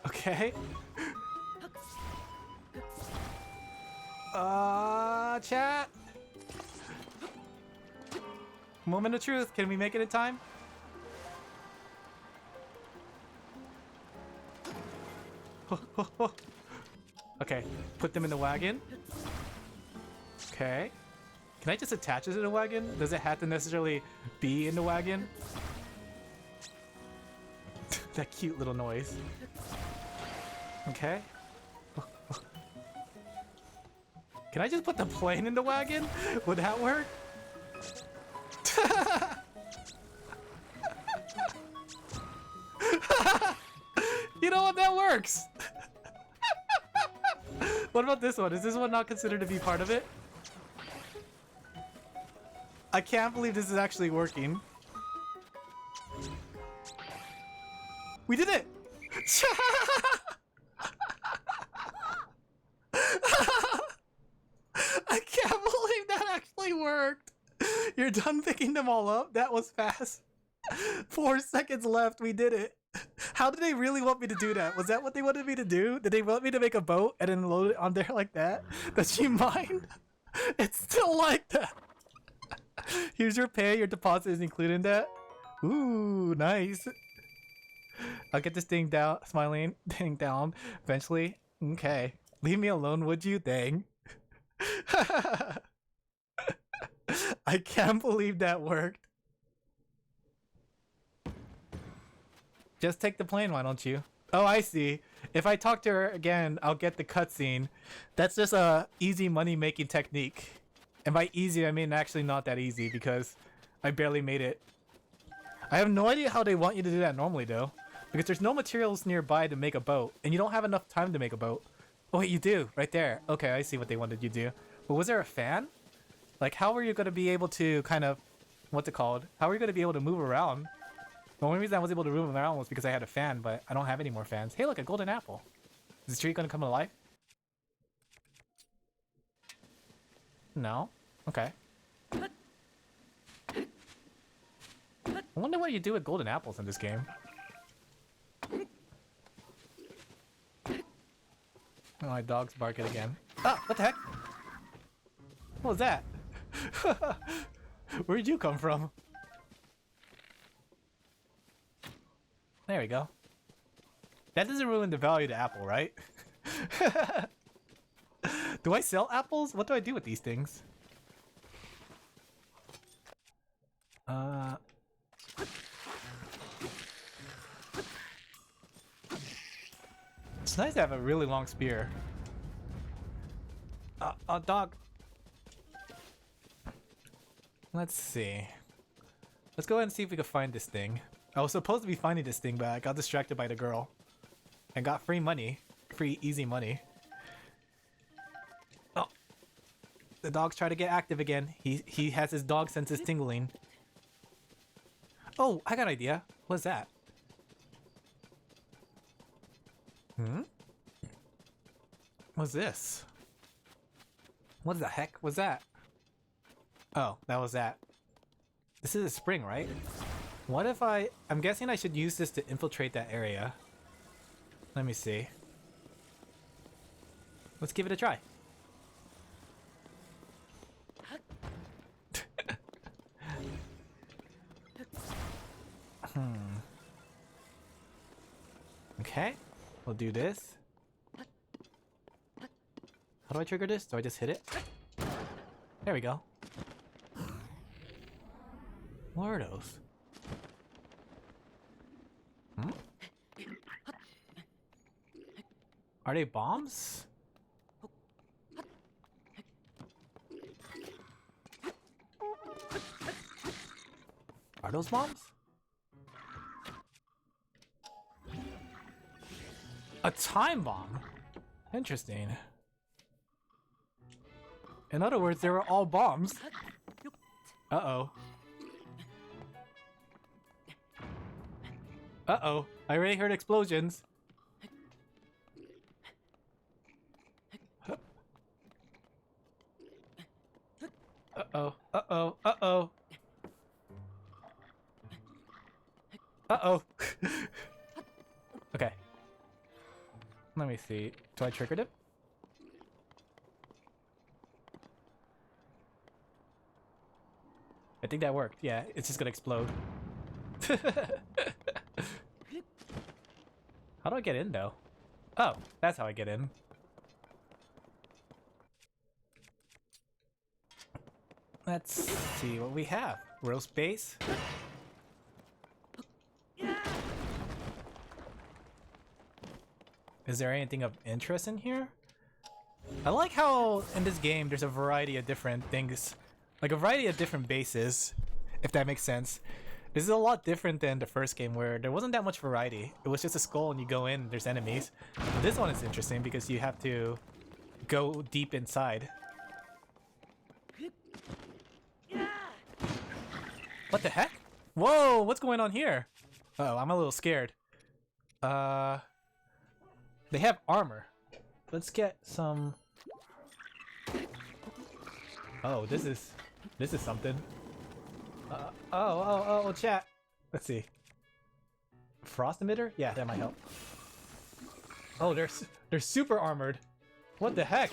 Okay. Chat. Moment of truth. Can we make it in time? Okay, put them in the wagon. Okay. Can I just attach it to the wagon? Does it have to necessarily be in the wagon? That cute little noise. Okay. Can I just put the plane in the wagon? Would that work? You know what? That works! What about this one? Is this one not considered to be part of it? I can't believe this is actually working. We did it! I can't believe that actually worked! You're done picking them all up? That was fast. 4 seconds left, we did it. How did they really want me to do that? Was that what they wanted me to do? Did they want me to make a boat and then load it on there like that? Does she mind? It's still like that. Here's your pay. Your deposit is included in that. Ooh, nice. I'll get this thing down, smiling thing down eventually. Okay. Leave me alone, would you? Dang. I can't believe that worked. Just take the plane, why don't you? Oh, I see. If I talk to her again, I'll get the cutscene. That's just a easy money-making technique. And by easy, I mean actually not that easy because I barely made it. I have no idea how they want you to do that normally, though. Because there's no materials nearby to make a boat, and you don't have enough time to make a boat. Oh wait, you do, right there. Okay, I see what they wanted you to do. But was there a fan? Like, how are you going to be able to kind of, what's it called? How are you going to be able to move around? The only reason I was able to move around was because I had a fan, but I don't have any more fans. Hey look, a golden apple. Is the tree going to come alive? No? Okay. I wonder what you do with golden apples in this game. Oh, my dog's barking again. Ah, what the heck? What was that? Where'd you come from? There we go. That doesn't ruin the value of the apple, right? Do I sell apples? What do I do with these things? It's nice to have a really long spear. Dog. Let's see. Let's go ahead and see if we can find this thing. I was supposed to be finding this thing, but I got distracted by the girl. And got free money. Free, easy money. Oh. The dog's trying to get active again. He has his dog senses tingling. Oh, I got an idea. What's that? Hmm? What's this? What the heck was that? Oh, that was that. This is a spring, right? What if I'm guessing I should use this to infiltrate that area. Let me see. Let's give it a try. Okay, we'll do this. How do I trigger this? Do I just hit it? There we go. What are those? Hmm? Are they bombs? Are those bombs? A time bomb? Interesting. In other words, they were all bombs. Uh-oh. Uh-oh. I already heard explosions. Uh-oh. Uh-oh. Uh-oh. Uh-oh. Okay. Let me see. Do I trigger it? I think that worked. Yeah, it's just gonna explode. How do I get in though? Oh, that's how I get in. Let's see what we have. Roast base. Is there anything of interest in here? I like how in this game there's a variety of different things. Like a variety of different bases, if that makes sense. This is a lot different than the first game where there wasn't that much variety. It was just a skull and you go in and there's enemies. But this one is interesting because you have to go deep inside. What the heck? Whoa, what's going on here? Uh-oh, I'm a little scared. They have armor. Let's get some... Oh, this is something. Oh, chat. Let's see. Frost emitter? Yeah, that might help. Oh, they're super armored. What the heck?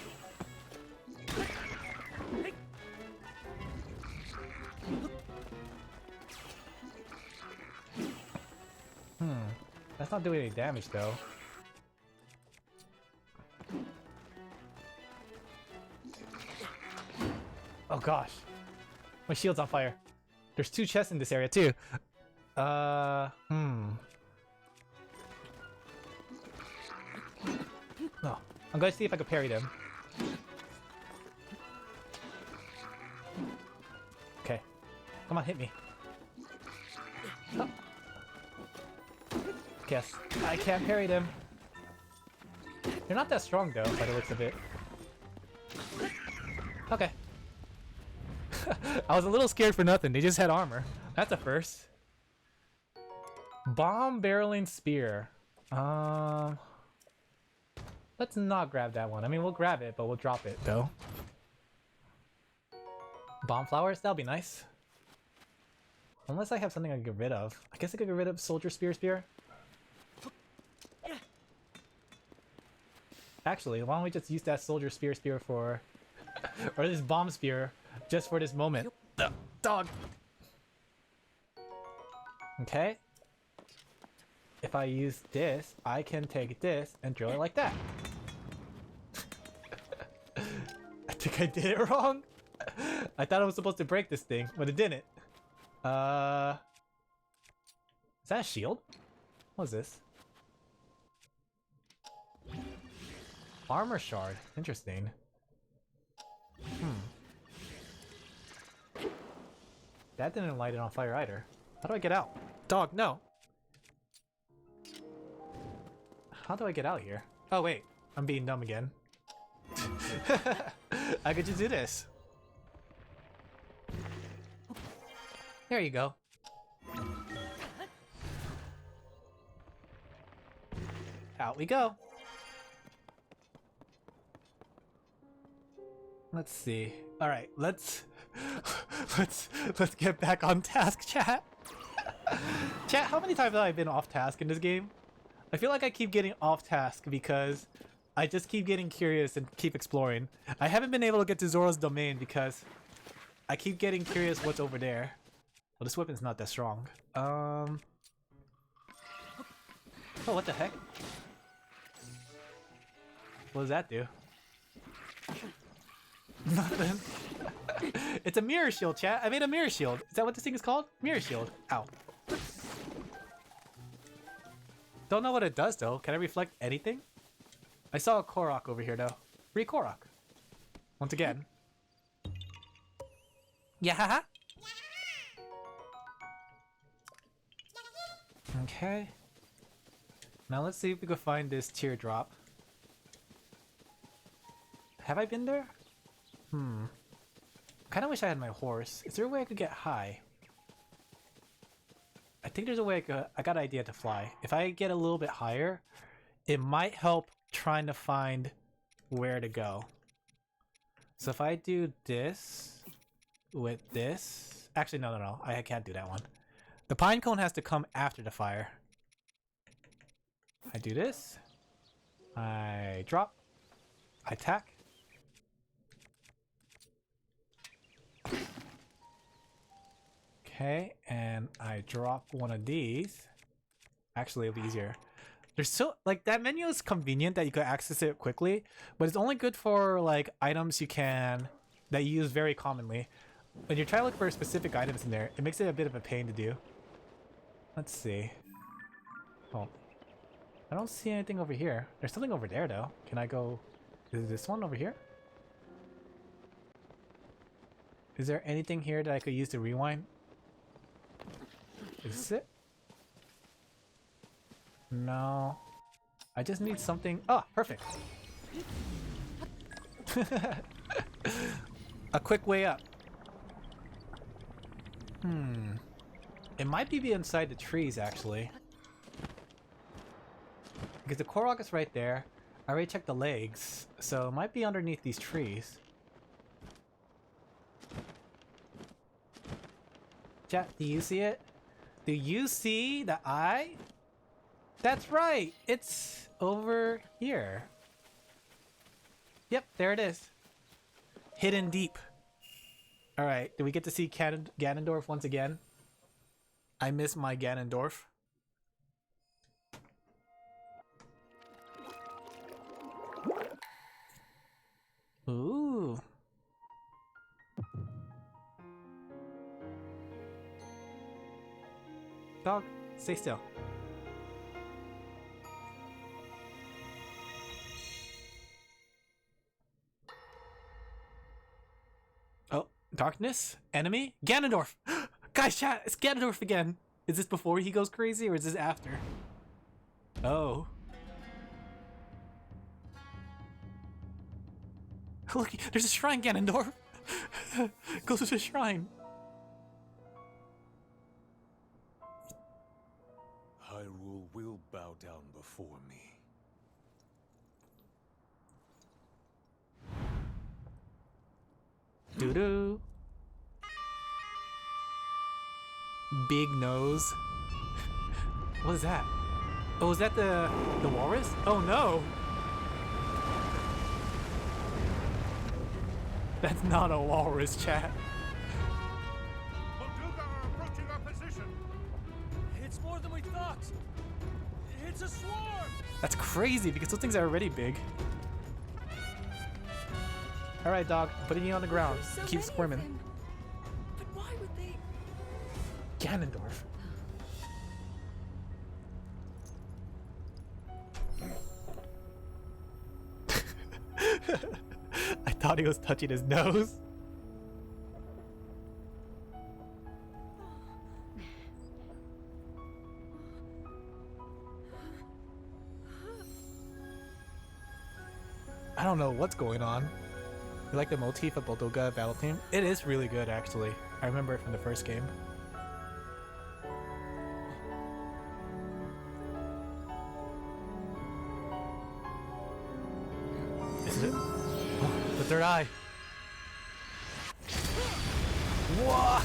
That's not doing any damage though. Oh gosh. My shield's on fire. There's 2 chests in this area too. No, I'm going to see if I can parry them. Okay. Come on, hit me. Oh. Guess. I can't parry them. They're not that strong though, by the looks of it. Okay. I was a little scared for nothing. They just had armor. That's a first. Bomb barreling spear. Let's not grab that one. I mean, we'll grab it, but we'll drop it though. Bomb flowers? That'll be nice. Unless I have something I can get rid of. I guess I could get rid of soldier spear. Actually, why don't we just use that soldier spear for... or this bomb spear just for this moment. Dog! Okay. If I use this, I can take this and drill it like that. I think I did it wrong. I thought I was supposed to break this thing, but it didn't. Is that a shield? What is this? Armor shard. Interesting. That didn't light it on fire either. How do I get out? Dog, no! How do I get out here? Oh wait, I'm being dumb again. I could just do this. There you go. Out we go. Let's see. All right, let's get back on task, chat. Chat, how many times have I been off task in this game? I feel like I keep getting off task because I just keep getting curious and keep exploring. I haven't been able to get to Zora's Domain because I keep getting curious what's over there. Well, this weapon's not that strong. Oh, what the heck? What does that do? Nothing. It's a mirror shield, chat. I made a mirror shield. Is that what this thing is called? Mirror shield. Ow. Don't know what it does though. Can I reflect anything? I saw a Korok over here though. Free Korok. Once again. Yeah. Okay. Now let's see if we can find this teardrop. Have I been there? Kinda wish I had my horse. Is there a way I could get high? I think there's a way I got an idea to fly. If I get a little bit higher, it might help trying to find where to go. So if I do this with this... Actually, no. I can't do that one. The pine cone has to come after the fire. I do this. I drop. I attack. Okay, and I drop one of these. Actually, it'll be easier. There's so like that menu is convenient that you could access it quickly, but it's only good for like items that you use very commonly. When you're trying to look for specific items in there, it makes it a bit of a pain to do. Let's see. Oh, I don't see anything over here. There's something over there though. Can I go? Is this one over here? Is there anything here that I could use to rewind? Is this it? No. I just need something. Oh, perfect. A quick way up. It might be inside the trees actually. Because the Korok is right there. I already checked the legs, so it might be underneath these trees. Chat, do you see it? Do you see the eye? That's right! It's over here. Yep, there it is. Hidden deep. Alright, do we get to see Ganondorf once again? I miss my Ganondorf. Dog, stay still. Oh, darkness? Enemy? Ganondorf! Guys, chat, it's Ganondorf again! Is this before he goes crazy or is this after? Oh. Look, there's a shrine, Ganondorf! Go to the shrine! Hyrule will bow down before me. Doo-doo. Big nose. What is that? Oh, is that the walrus? Oh no! That's not a walrus, chat. Molduga are approaching our position. It's more than we thought. It's a swarm. That's crazy because those things are already big. Alright, dog, putting you on the ground. There's so Keep many of squirming. them. But why would they? Ganondorf. I thought he was touching his nose. I don't know what's going on. You like the motif of Molduga battle theme? It is really good, actually. I remember it from the first game. Is it? Oh, the third eye. Whoa!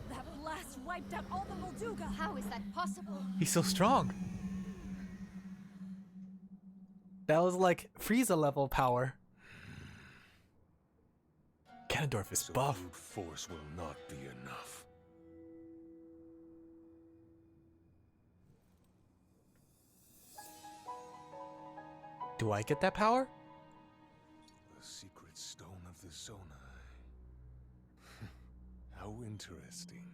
That blast wiped out all the Molduga. How is that possible? He's so strong. That was like Frieza level power. Ganondorf is So buff. brute force will not be enough. Do I get that power? The secret stone of the Zonai. How interesting.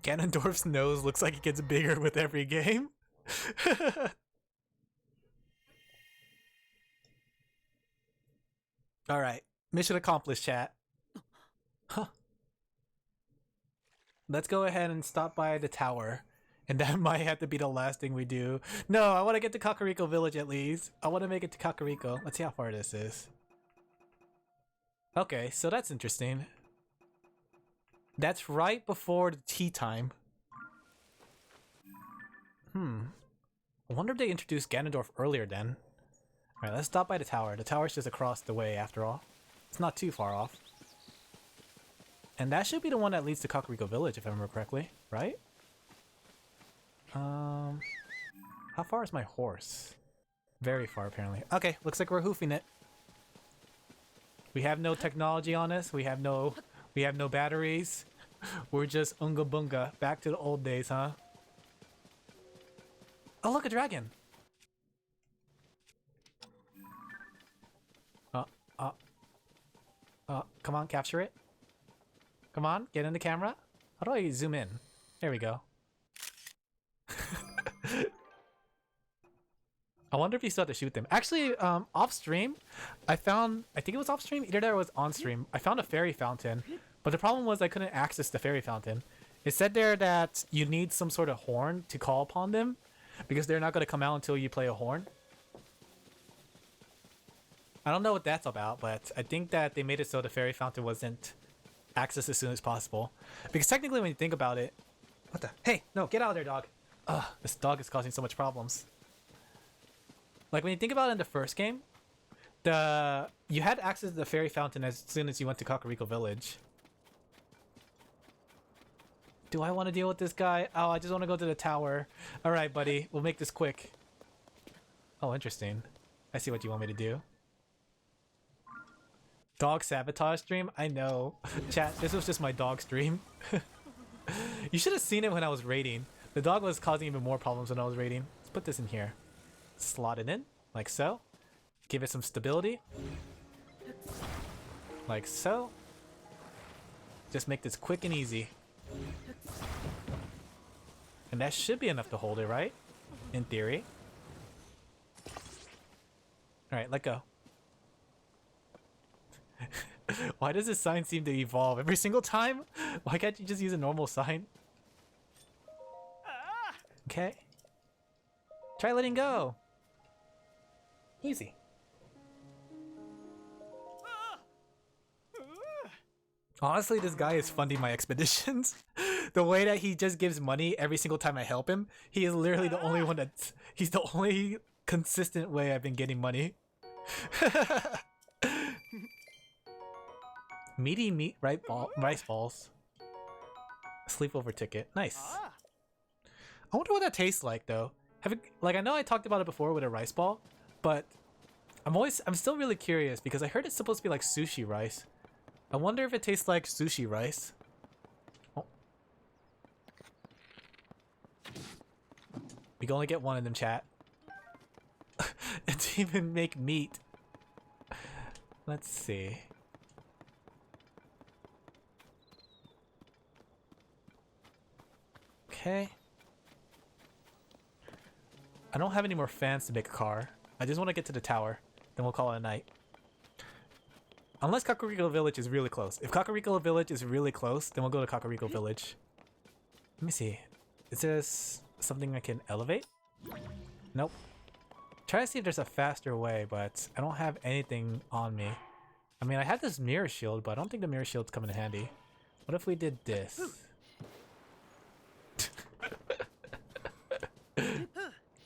Ganondorf's nose looks like it gets bigger with every game. Alright, mission accomplished, chat. Huh. Let's go ahead and stop by the tower. And that might have to be the last thing we do. No, I want to get to Kakariko Village at least. I want to make it to Kakariko. Let's see how far this is. Okay, so that's interesting. That's right before the tea time. I wonder if they introduced Ganondorf earlier then. Alright, let's stop by the tower. The tower's just across the way after all. It's not too far off. And that should be the one that leads to Kakariko Village if I remember correctly, right? How far is my horse? Very far apparently. Okay, looks like we're hoofing it. We have no technology on us. We have no batteries. We're just unga bunga. Back to the old days, huh? Oh, look, a dragon. Come on, capture it. Come on, get in the camera. How do I zoom in? There we go. I wonder if you still have to shoot them. Actually, off stream, I think it was off stream, either that or it was on stream. I found a fairy fountain, but the problem was I couldn't access the fairy fountain. It said there that you need some sort of horn to call upon them, because they're not going to come out until you play a horn. I don't know what that's about, but I think that they made it so the fairy fountain wasn't accessed as soon as possible. Because technically when you think about it... What the... Hey! No, get out of there, dog! Ugh, this dog is causing so much problems. Like, when you think about it in the first game, you had access to the fairy fountain as soon as you went to Kakariko Village. Do I want to deal with this guy? Oh, I just want to go to the tower. Alright, buddy. We'll make this quick. Oh, interesting. I see what you want me to do. Dog sabotage stream? I know. Chat, this was just my dog stream. You should have seen it when I was raiding. The dog was causing even more problems when I was raiding. Let's put this in here. Slot it in. like so. Give it some stability, like so. Just make this quick and easy. And that should be enough to hold it, right? In theory. Alright, let go. Why does this sign seem to evolve every single time? Why can't you just use a normal sign? Okay. Try letting go. Easy. Honestly, this guy is funding my expeditions. The way that he just gives money every single time I help him, he is literally the only one that's... He's the only consistent way I've been getting money. Meaty meat, rice balls. Sleepover ticket. Nice. I wonder what that tastes like though. Like I know I talked about it before with a rice ball, but I'm still really curious because I heard it's supposed to be like sushi rice. I wonder if it tastes like sushi rice. Oh. We can only get one of them, chat. It didn't even make meat. Let's see. Okay. I don't have any more fans to make a car. I just want to get to the tower. Then we'll call it a night. Unless Kakariko Village is really close. If Kakariko Village is really close, then we'll go to Kakariko Village. Let me see. Is there something I can elevate? Nope. Try to see if there's a faster way, but I don't have anything on me. I mean, I have this mirror shield, but I don't think the mirror shield's coming in handy. What if we did this?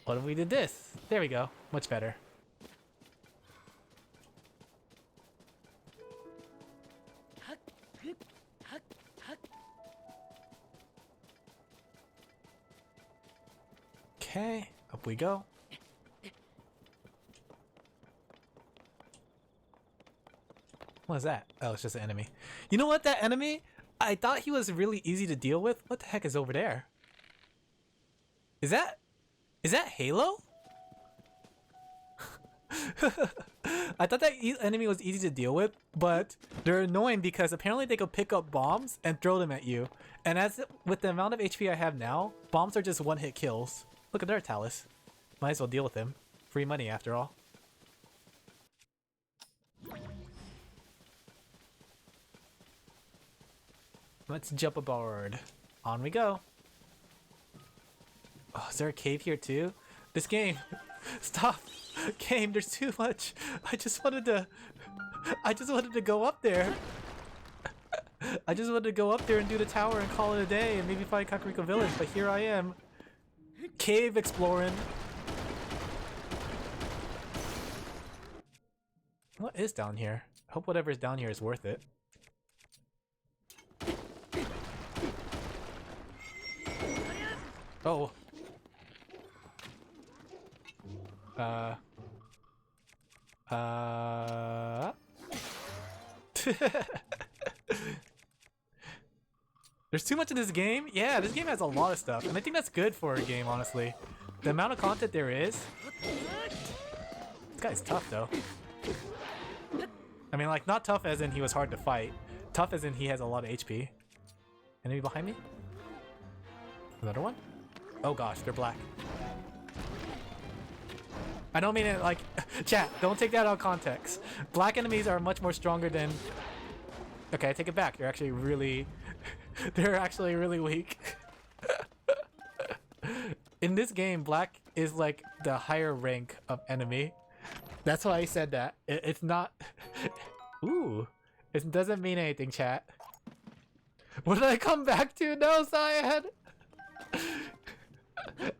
What if we did this? There we go. Much better. Okay, up we go. What is that? Oh, it's just an enemy. You know what? That enemy? I thought he was really easy to deal with. What the heck is over there? Is that Halo? I thought that enemy was easy to deal with, but they're annoying because apparently they could pick up bombs and throw them at you. And with the amount of HP I have now, bombs are just one-hit kills. Look at their Talus. Might as well deal with him. Free money after all. Let's jump aboard. On we go. Oh, is there a cave here too? This game. Stop. Game, there's too much. I just wanted to go up there. I just wanted to go up there and do the tower and call it a day and maybe find Kakariko Village, but here I am. Cave exploring. What is down here? I hope whatever's down here is worth it. Oh. There's too much in this game? Yeah, this game has a lot of stuff, and I think that's good for a game, honestly. The amount of content there is. This guy's tough, though. I mean, like, not tough as in he was hard to fight. Tough as in he has a lot of HP. Enemy behind me? Another one? Oh gosh, they're black. I don't mean it like... Chat, don't take that out of context. Black enemies are much more stronger than... Okay, I take it back. They're actually really... They're actually really weak. In this game, black is like the higher rank of enemy. That's why I said that. It's not... Ooh. It doesn't mean anything, chat. What did I come back to? No, Cyan!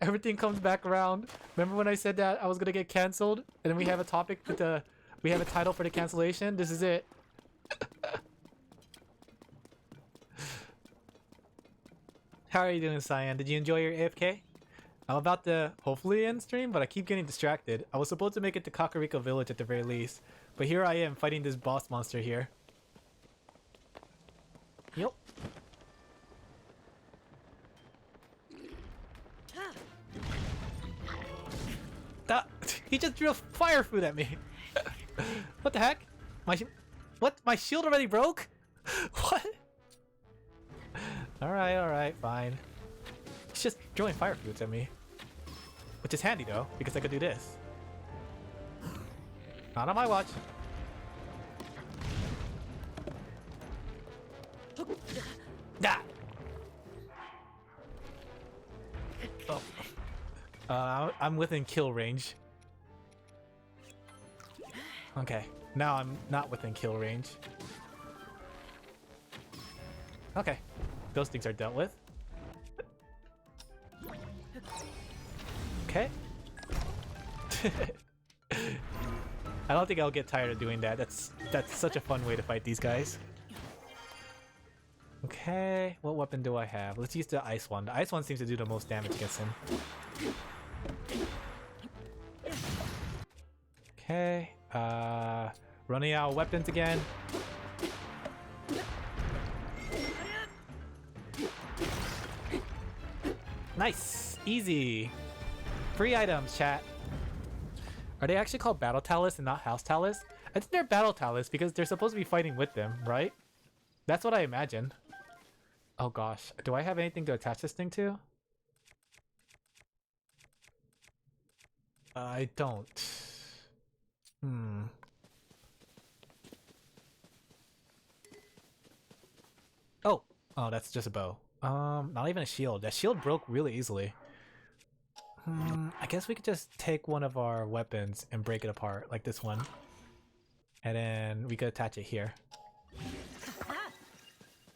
Everything comes back around. Remember when I said that I was gonna get cancelled? And then we have a topic with the... We have a title for the cancellation? This is it. How are you doing, Cyan? Did you enjoy your AFK? I'm about to hopefully end stream, but I keep getting distracted. I was supposed to make it to Kakariko Village at the very least. But here I am fighting this boss monster here. Yup. He just threw a fire food at me. What the heck? What? My shield already broke? What? Alright, fine. He's just throwing fire foods at me. Which is handy though, because I could do this. Not on my watch. Ah! Oh. I'm within kill range. Okay, now I'm not within kill range. Okay, those things are dealt with. Okay. I don't think I'll get tired of doing that. That's such a fun way to fight these guys. Okay, what weapon do I have? Let's use the ice one. The ice one seems to do the most damage against him. Okay, running out of weapons again. Nice, easy. Free items, chat. Are they actually called Battle Talus and not House Talus? I think they're Battle Talus because they're supposed to be fighting with them, right? That's what I imagine. Oh gosh, do I have anything to attach this thing to? I don't. Oh, that's just a bow. Not even a shield. That shield broke really easily. I guess we could just take one of our weapons and break it apart, like this one. And then we could attach it here.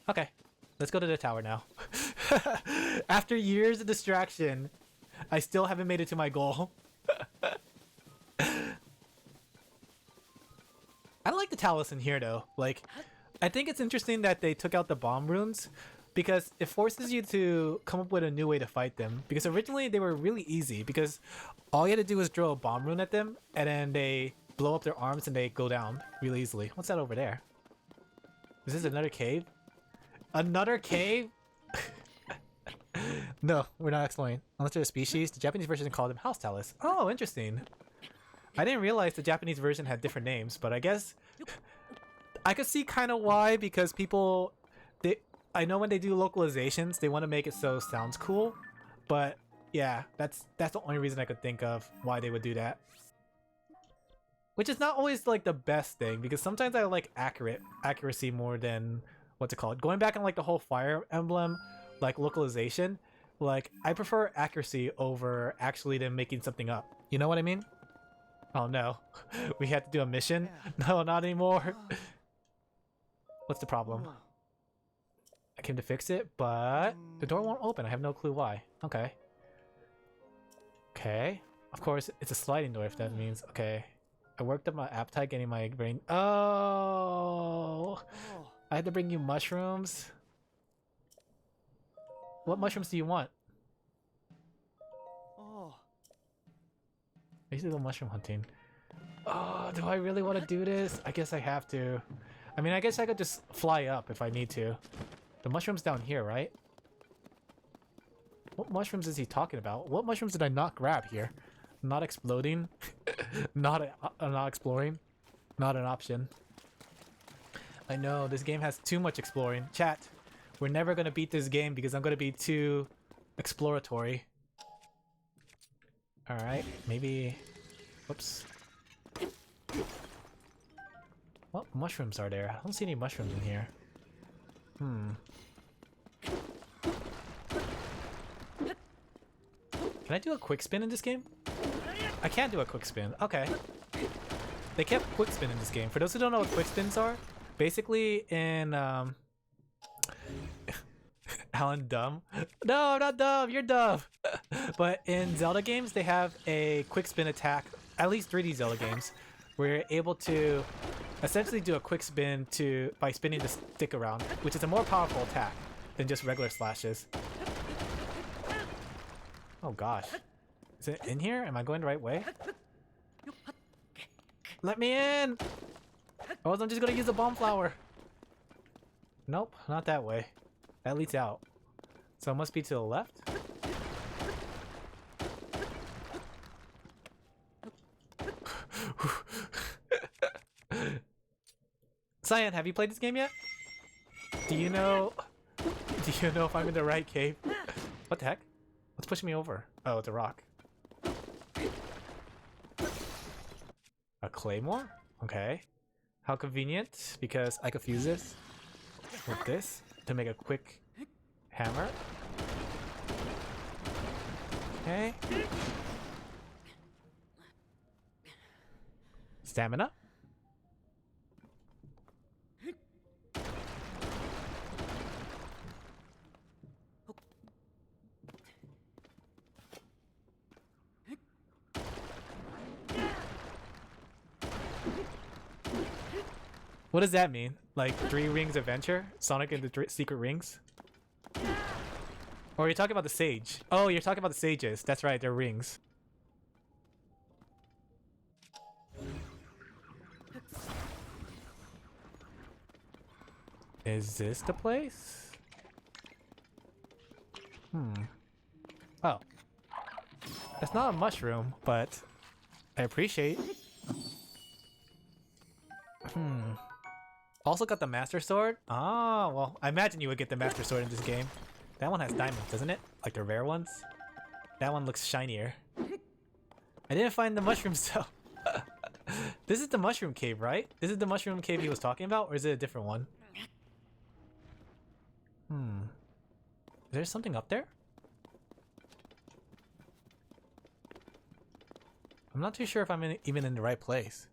Okay, let's go to the tower now. After years of distraction, I still haven't made it to my goal. I like the Talus in here though. Like, I think it's interesting that they took out the bomb runes because it forces you to come up with a new way to fight them. Because originally they were really easy because all you had to do was throw a bomb rune at them and then they blow up their arms and they go down really easily. What's that over there? Is this another cave? Another cave? No, we're not exploring. Unless they're a species, the Japanese version called them House Talus. Oh, interesting. I didn't realize the Japanese version had different names, but I guess I could see kind of why, because people, I know when they do localizations, they want to make it so it sounds cool, but yeah, that's the only reason I could think of why they would do that. Which is not always like the best thing, because sometimes I like accuracy more than what's it called. Going back on like the whole Fire Emblem like localization, like I prefer accuracy over actually them making something up. You know what I mean? Oh no, we have to do a mission? No, not anymore. What's the problem? I came to fix it, but the door won't open. I have no clue why. Okay. Okay. Of course, it's a sliding door if that means. Okay. I worked up my appetite getting my brain. Oh! I had to bring you mushrooms. What mushrooms do you want? I used to go mushroom hunting. Oh, do I really want to do this? I guess I have to. I mean, I guess I could just fly up if I need to. The mushroom's down here, right? What mushrooms is he talking about? What mushrooms did I not grab here? Not exploding? not exploring? Not an option. I know, this game has too much exploring. Chat, we're never going to beat this game because I'm going to be too exploratory. Alright, maybe... Whoops. What mushrooms are there? I don't see any mushrooms in here. Can I do a quick spin in this game? I can't do a quick spin. Okay. They kept quick spin in this game. For those who don't know what quick spins are, basically in Alan dumb? No, I'm not dumb. You're dumb. But in Zelda games, they have a quick spin attack. At least 3D Zelda games, where you're able to essentially do a quick spin by spinning the stick around, which is a more powerful attack than just regular slashes. Oh gosh, is it in here? Am I going the right way? Let me in! Or else I'm just gonna use a bomb flower. Nope, not that way. That leads out. So it must be to the left? Cyan, have you played this game yet? Do you know if I'm in the right cave? What the heck? What's pushing me over? Oh, it's a rock. A claymore? Okay. How convenient, because I could fuse this with this to make a quick hammer. Okay. Stamina? What does that mean? Like 3 rings adventure? Sonic and the secret rings? Or are you talking about the sage? Oh, you're talking about the sages. That's right, they're rings. Is this the place? Oh. It's not a mushroom, but I appreciate. Also got the Master Sword? Ah, well, I imagine you would get the Master Sword in this game. That one has diamonds, doesn't it? Like the rare ones? That one looks shinier. I didn't find the mushrooms though. This is the mushroom cave, right? This is the mushroom cave he was talking about, or is it a different one? Is there something up there? I'm not too sure if I'm even in the right place.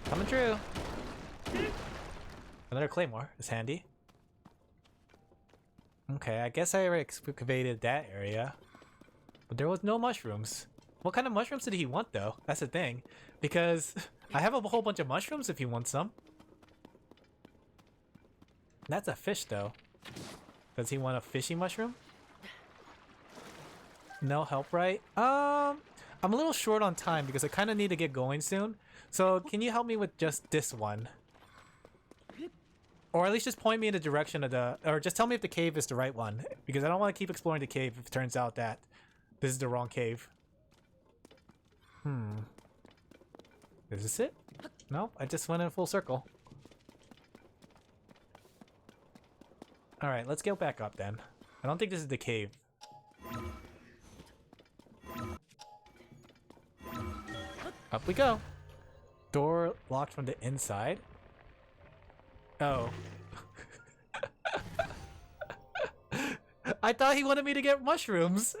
Coming through. Another claymore is handy. Okay, I guess I already excavated that area. But there was no mushrooms. What kind of mushrooms did he want though? That's the thing. Because I have a whole bunch of mushrooms if he wants some. That's a fish though. Does he want a fishy mushroom? No help, right? I'm a little short on time because I kind of need to get going soon. So can you help me with just this one? Or at least just point me in the direction of the... Or just tell me if the cave is the right one. Because I don't want to keep exploring the cave if it turns out that this is the wrong cave. Is this it? No, I just went in a full circle. Alright, let's go back up then. I don't think this is the cave. Up we go. Door locked from the inside. Oh. I thought he wanted me to get mushrooms.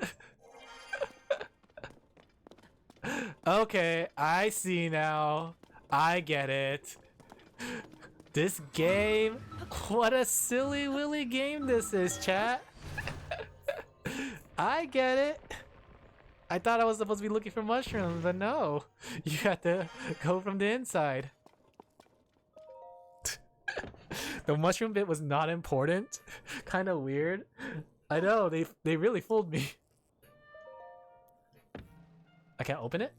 Okay, I see now. I get it. This game. What a silly willy game this is, chat. I get it. I thought I was supposed to be looking for mushrooms, but no. You have to go from the inside. The mushroom bit was not important. Kind of weird. I know, they really fooled me. I can't open it?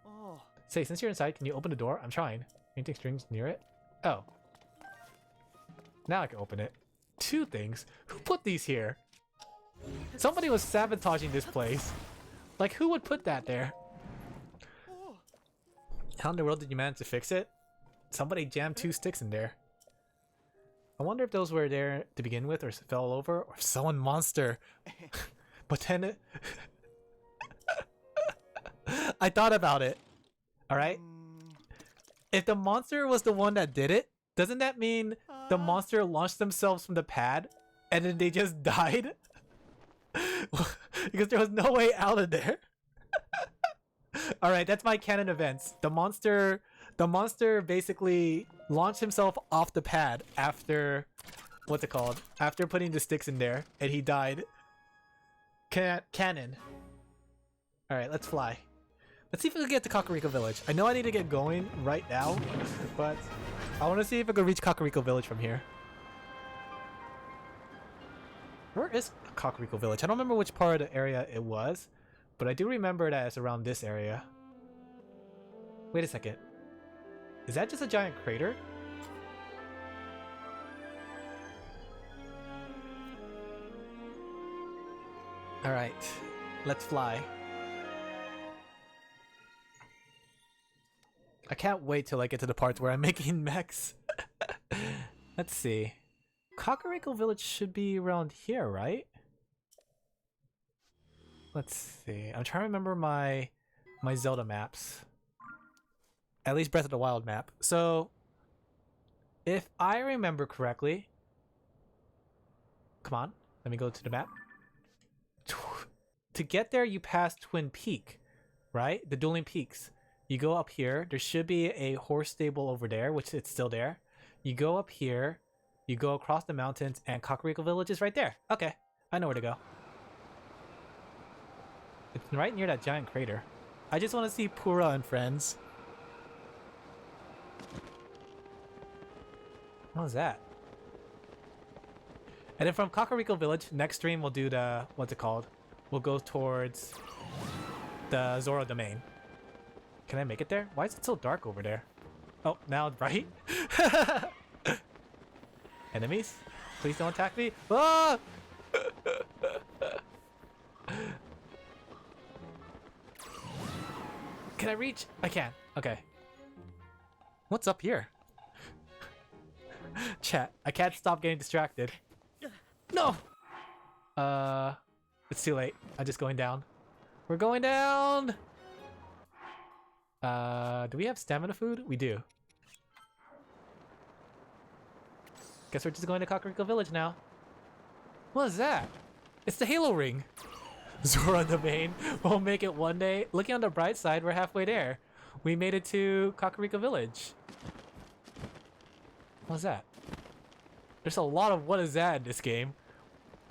Oh. Say, since you're inside, can you open the door? I'm trying. Anything strings near it? Oh. Now I can open it. 2 things? Who put these here? Somebody was sabotaging this place. Like, who would put that there? How in the world did you manage to fix it? Somebody jammed 2 sticks in there. I wonder if those were there to begin with or fell over, or if someone monster. But then it... I thought about it. Alright? If the monster was the one that did it, doesn't that mean the monster launched themselves from the pad and then they just died? Because there was no way out of there. Alright, that's my canon events. The monster basically launched himself off the pad after, what's it called? After putting the sticks in there, and he died. Canon. Alright, let's fly. Let's see if we can get to Kakariko Village. I know I need to get going right now, but I want to see if I can reach Kakariko Village from here. Where is Kakariko Village? I don't remember which part of the area it was, but I do remember that it's around this area. Wait a second. Is that just a giant crater? Alright, let's fly. I can't wait till I get to the parts where I'm making mechs. Let's see. Kakariko Village should be around here, right? Let's see. I'm trying to remember my Zelda maps. At least Breath of the Wild map. So, if I remember correctly... Come on, let me go to the map. To get there, you pass Twin Peak, right? The Dueling Peaks. You go up here. There should be a horse stable over there, which it's still there. You go up here. You go across the mountains, and Kakariko Village is right there. Okay, I know where to go. It's right near that giant crater. I just want to see Pura and friends. What was that? And then from Kakariko Village, next stream we'll do the... What's it called? We'll go towards the Zora Domain. Can I make it there? Why is it so dark over there? Oh, now right? Enemies? Please don't attack me. Ah! Can I reach? I can. Okay. What's up here? Chat, I can't stop getting distracted. No! It's too late. I'm just going down. We're going down! Do we have stamina food? We do. Guess we're just going to Kakariko Village now. What is that? It's the Halo ring! Zora Domain. We'll make it one day. Looking on the bright side, we're halfway there. We made it to Kakariko Village. What's that? There's a lot of what is that in this game.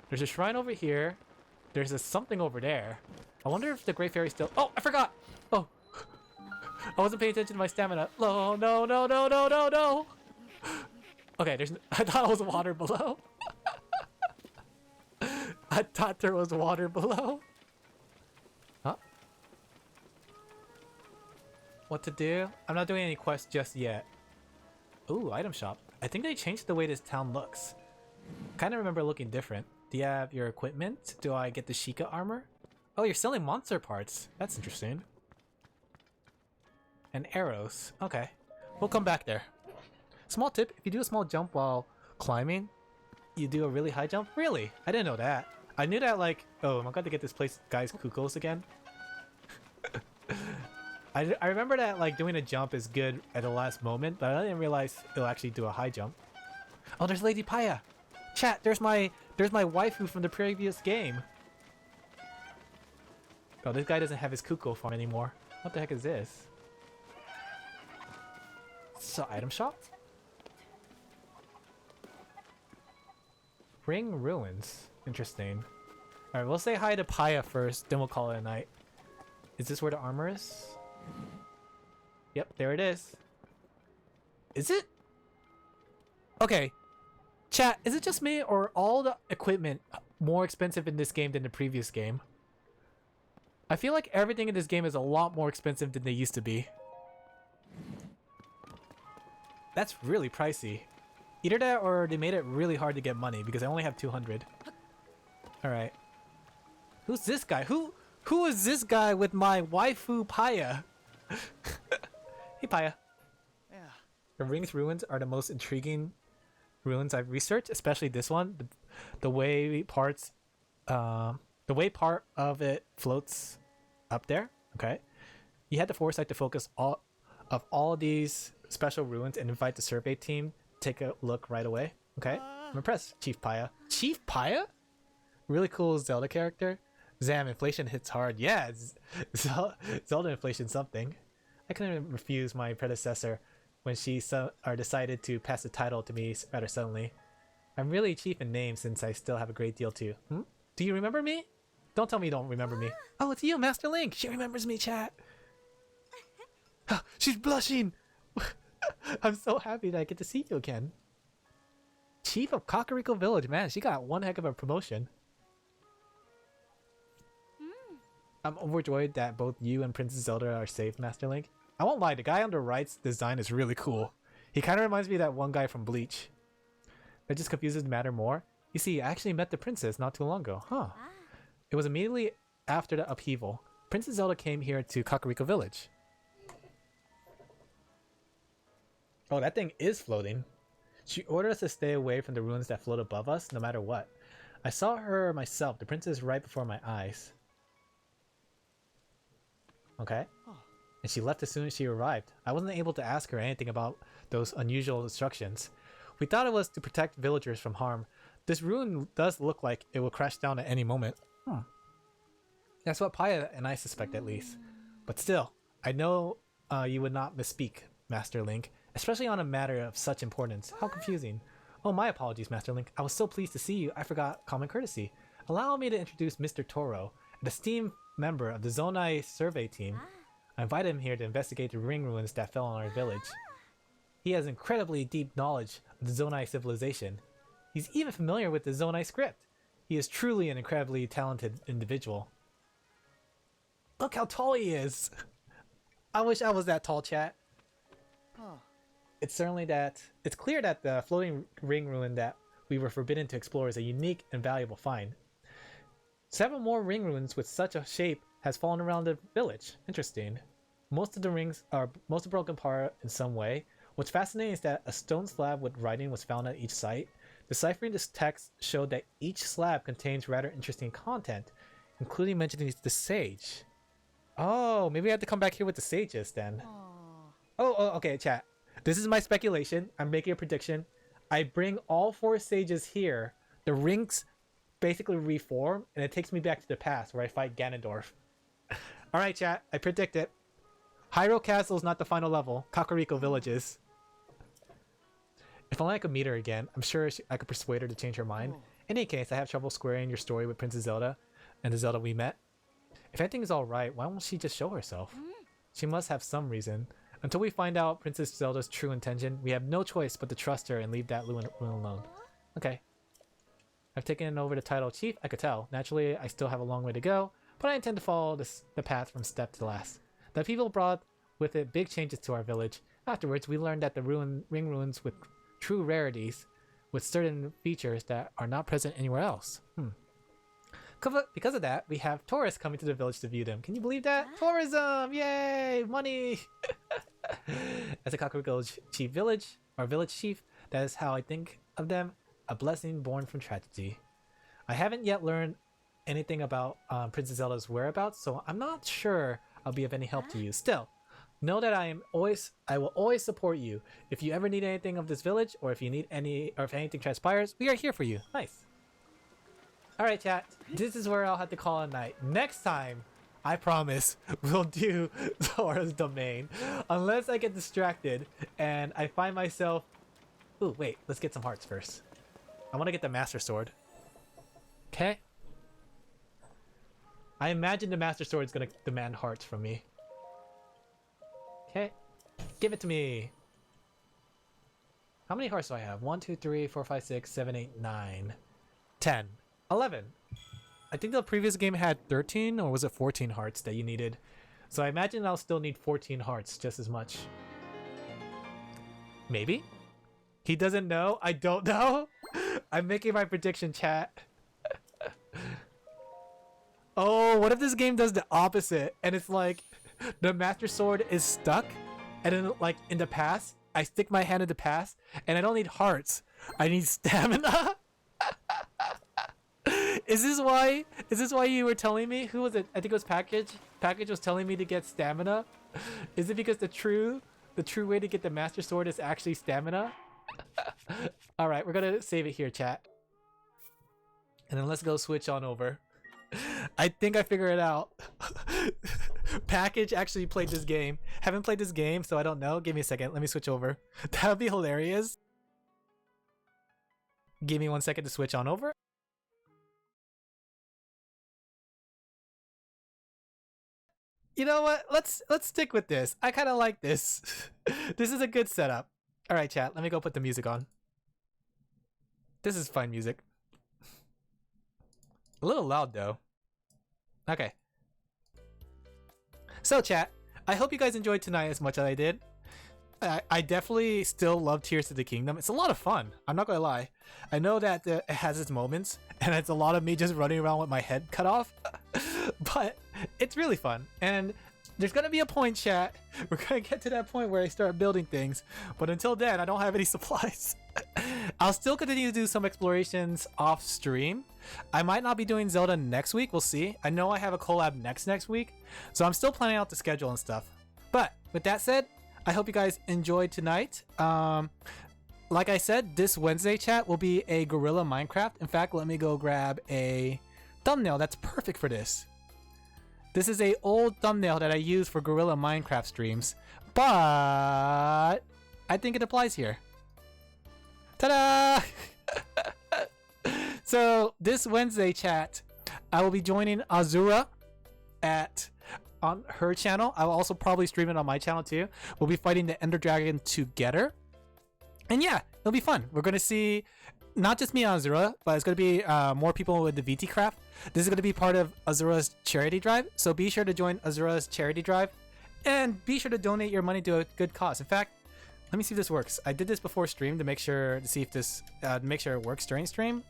There's a shrine over here. There's a something over there. I wonder if the Great Fairy still... Oh, I forgot! Oh. I wasn't paying attention to my stamina. No, no, no, no, no, no, no! Okay, there's... I thought it was water below. I thought there was water below. Huh? What to do? I'm not doing any quests just yet. Ooh, item shop. I think they changed the way this town looks. Kind of remember looking different. Do you have your equipment? Do I get the Sheikah armor? Oh, you're selling monster parts. That's interesting. And arrows. Okay. We'll come back there. Small tip, if you do a small jump while climbing, you do a really high jump? Really? I didn't know that. I knew that like, oh, I'm going to get this place guy's Kukos again. I remember that like doing a jump is good at the last moment, but I didn't realize it'll actually do a high jump. Oh, there's Lady Paya. Chat, there's my waifu from the previous game. Oh, this guy doesn't have his Kuko farm anymore. What the heck is this? So, item shop? Ring Ruins. Interesting. Alright, we'll say hi to Paya first, then we'll call it a night. Is this where the armor is? Yep, there it is. Is it? Okay. Chat, is it just me or all the equipment more expensive in this game than the previous game? I feel like everything in this game is a lot more expensive than they used to be. That's really pricey. Either that or they made it really hard to get money because I only have 200. Alright. Who's this guy? Who is this guy with my waifu Paya? Hey Paya. Yeah. The Ring's ruins are the most intriguing ruins I've researched, especially this one. The way part of it floats up there. Okay. You had the foresight to focus all these special ruins and invite the survey team to take a look right away. Okay. I'm impressed, Chief Paya. Chief Paya? Really cool Zelda character. Zam, inflation hits hard. Yeah, Zelda inflation something. I couldn't refuse my predecessor when she decided to pass the title to me rather suddenly. I'm really chief in name since I still have a great deal too. Do you remember me? Don't tell me you don't remember me. Oh, it's you, Master Link. She remembers me, chat. She's blushing. I'm so happy that I get to see you again. Chief of Kakariko Village, man. She got one heck of a promotion. I'm overjoyed that both you and Princess Zelda are safe, Master Link. I won't lie, the guy on the right's design is really cool. He kind of reminds me of that one guy from Bleach. That just confuses the matter more. You see, I actually met the princess not too long ago. Huh. It was immediately after the upheaval. Princess Zelda came here to Kakariko Village. Oh, that thing is floating. She ordered us to stay away from the ruins that float above us, no matter what. I saw her myself, the princess right before my eyes. Okay. And she left as soon as she arrived. I wasn't able to ask her anything about those unusual instructions. We thought it was to protect villagers from harm. This ruin does look like it will crash down at any moment. That's what Paya and I suspect, at least. But still, I know you would not misspeak, Master Link, especially on a matter of such importance. How confusing. Oh, my apologies, Master Link. I was so pleased to see you, I forgot common courtesy. Allow me to introduce Mr. Toro, an esteemed member of the Zonai survey team. I invited him here to investigate the ring ruins that fell on our village. He has incredibly deep knowledge of the Zonai civilization. He's even familiar with the Zonai script. He is truly an incredibly talented individual. Look how tall he is! I wish I was that tall, chat. It's clear that the floating ring ruin that we were forbidden to explore is a unique and valuable find. 7 more ring ruins with such a shape has fallen around the village. Interesting. Most of the rings are broken apart in some way. What's fascinating is that a stone slab with writing was found at each site. Deciphering this text showed that each slab contains rather interesting content, including mentioning the sage. Oh, maybe I have to come back here with the sages then. Oh, okay, chat. This is my speculation. I'm making a prediction. I bring all 4 sages here. The rings basically reform, and it takes me back to the past where I fight Ganondorf. Alright, chat. I predict it. Hyrule Castle is not the final level. Kakariko Villages. If only I could meet her again. I'm sure I could persuade her to change her mind. In any case, I have trouble squaring your story with Princess Zelda and the Zelda we met. If everything is alright, why won't she just show herself? She must have some reason. Until we find out Princess Zelda's true intention, we have no choice but to trust her and leave that ruin alone. Okay. I've taken over the title of Chief, I could tell. Naturally, I still have a long way to go, but I intend to follow the path from step to last. The people brought with it big changes to our village. Afterwards, we learned that the ring ruins with true rarities, with certain features that are not present anywhere else. Because of that, we have tourists coming to the village to view them. Can you believe that? Tourism! Yay! Money! As a Kakariko chief village, or village chief, that is how I think of them. A blessing born from tragedy. I haven't yet learned anything about Princess Zelda's whereabouts, so I'm not sure I'll be of any help to you. Still, know that I will always support you. If you ever need anything of this village, or if you need if anything transpires, we are here for you. Nice. Alright, chat. This is where I'll have to call it a night. Next time, I promise, we'll do Zora's Domain. Unless I get distracted and I find myself... Ooh, wait. Let's get some hearts first. I want to get the Master Sword. Okay. I imagine the Master Sword is going to demand hearts from me. Okay. Give it to me. How many hearts do I have? 1, 2, 3, 4, 5, 6, 7, 8, 9, 10. 11. I think the previous game had 13 or was it 14 hearts that you needed. So I imagine I'll still need 14 hearts just as much. Maybe? He doesn't know? I don't know? I'm making my prediction, chat. Oh, what if this game does the opposite and it's like the Master Sword is stuck and then like in the past, I stick my hand in the past and I don't need hearts. I need stamina? Is this why you were telling me? Who was it? I think it was Package. Package was telling me to get stamina. Is it because the true way to get the Master Sword is actually stamina? All right, we're gonna save it here, chat. And then let's go switch on over. I think I figured it out. Package actually played this game. Haven't played this game, so I don't know. Give me a second. Let me switch over. That would be hilarious. Give me 1 second to switch on over. You know what? Let's stick with this. I kind of like this. This is a good setup. All right, chat. Let me go put the music on. This is fine music. A little loud though. Okay. So chat, I hope you guys enjoyed tonight as much as I did. I definitely still love Tears of the Kingdom. It's a lot of fun. I'm not gonna lie. I know that it has its moments, and it's a lot of me just running around with my head cut off. But it's really fun. And There's gonna be a point, chat. We're gonna get to that point where I start building things. But until then, I don't have any supplies. I'll still continue to do some explorations off stream. I might not be doing Zelda next week. We'll see. I know I have a collab next week. So I'm still planning out the schedule and stuff. But with that said, I hope you guys enjoyed tonight. Like I said, this Wednesday chat will be a Gorilla Minecraft. In fact, let me go grab a thumbnail that's perfect for this. This is a old thumbnail that I use for Gorilla Minecraft streams, but I think it applies here. Ta-da! So this Wednesday chat, I will be joining Azura on her channel. I will also probably stream it on my channel too. We'll be fighting the Ender Dragon together. And yeah, it'll be fun. We're going to see not just me on Azura, but it's going to be more people with the VT craft. This is going to be part of Azura's charity drive. So be sure to join Azura's charity drive and be sure to donate your money to a good cause. In fact, let me see if this works. I did this before stream to make sure to see if this make sure it works during stream.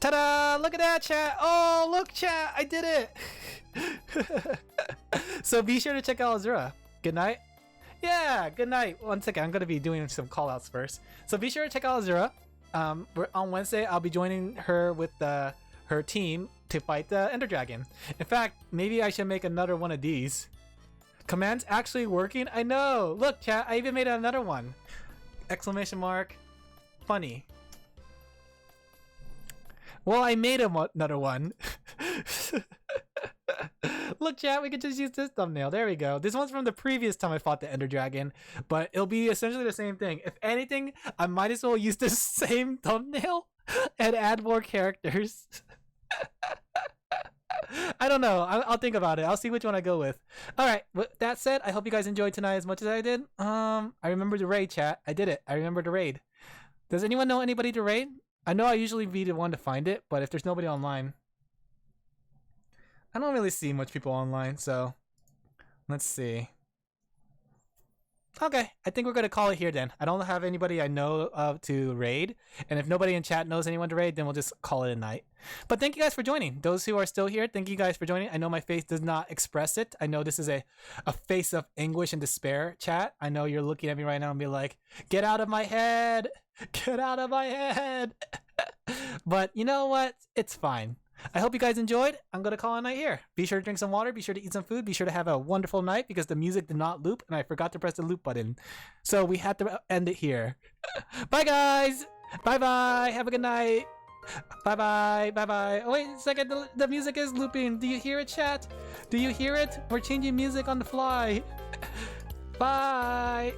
Ta-da! Look at that, chat. Oh, look, chat. I did it. So be sure to check out Azura. Good night. Yeah, good night. One second, I'm going to be doing some callouts first. So be sure to check out Azura. On Wednesday, I'll be joining her with her team to fight the Ender Dragon. In fact, maybe I should make another one of these. Command's actually working? I know! Look, chat, I even made another one. Exclamation mark. Funny. Well, I made another one. Look, chat, we could just use this thumbnail. There we go. This one's from the previous time I fought the Ender Dragon, but it'll be essentially the same thing. If anything, I might as well use the same thumbnail and add more characters. I don't know. I'll think about it. I'll see which one I go with. All right. With that said, I hope you guys enjoyed tonight as much as I did. I remember the raid, chat. I did it. I remember the raid. Does anyone know anybody to raid? I know I usually be the one to find it, but if there's nobody online, I don't really see much people online, so let's see. Okay, I think we're going to call it here then. I don't have anybody I know of to raid, and if nobody in chat knows anyone to raid, then we'll just call it a night. But thank you guys for joining. Those who are still here, thank you guys for joining. I know my face does not express it. I know this is a face of anguish and despair, chat. I know you're looking at me right now and be like, get out of my head! Get out of my head! But you know what? It's fine. I hope you guys enjoyed. I'm going to call it a night here. Be sure to drink some water. Be sure to eat some food. Be sure to have a wonderful night because the music did not loop and I forgot to press the loop button. So we had to end it here. Bye, guys. Bye-bye. Have a good night. Bye-bye. Bye-bye. Oh, wait a second. The music is looping. Do you hear it, chat? Do you hear it? We're changing music on the fly. Bye.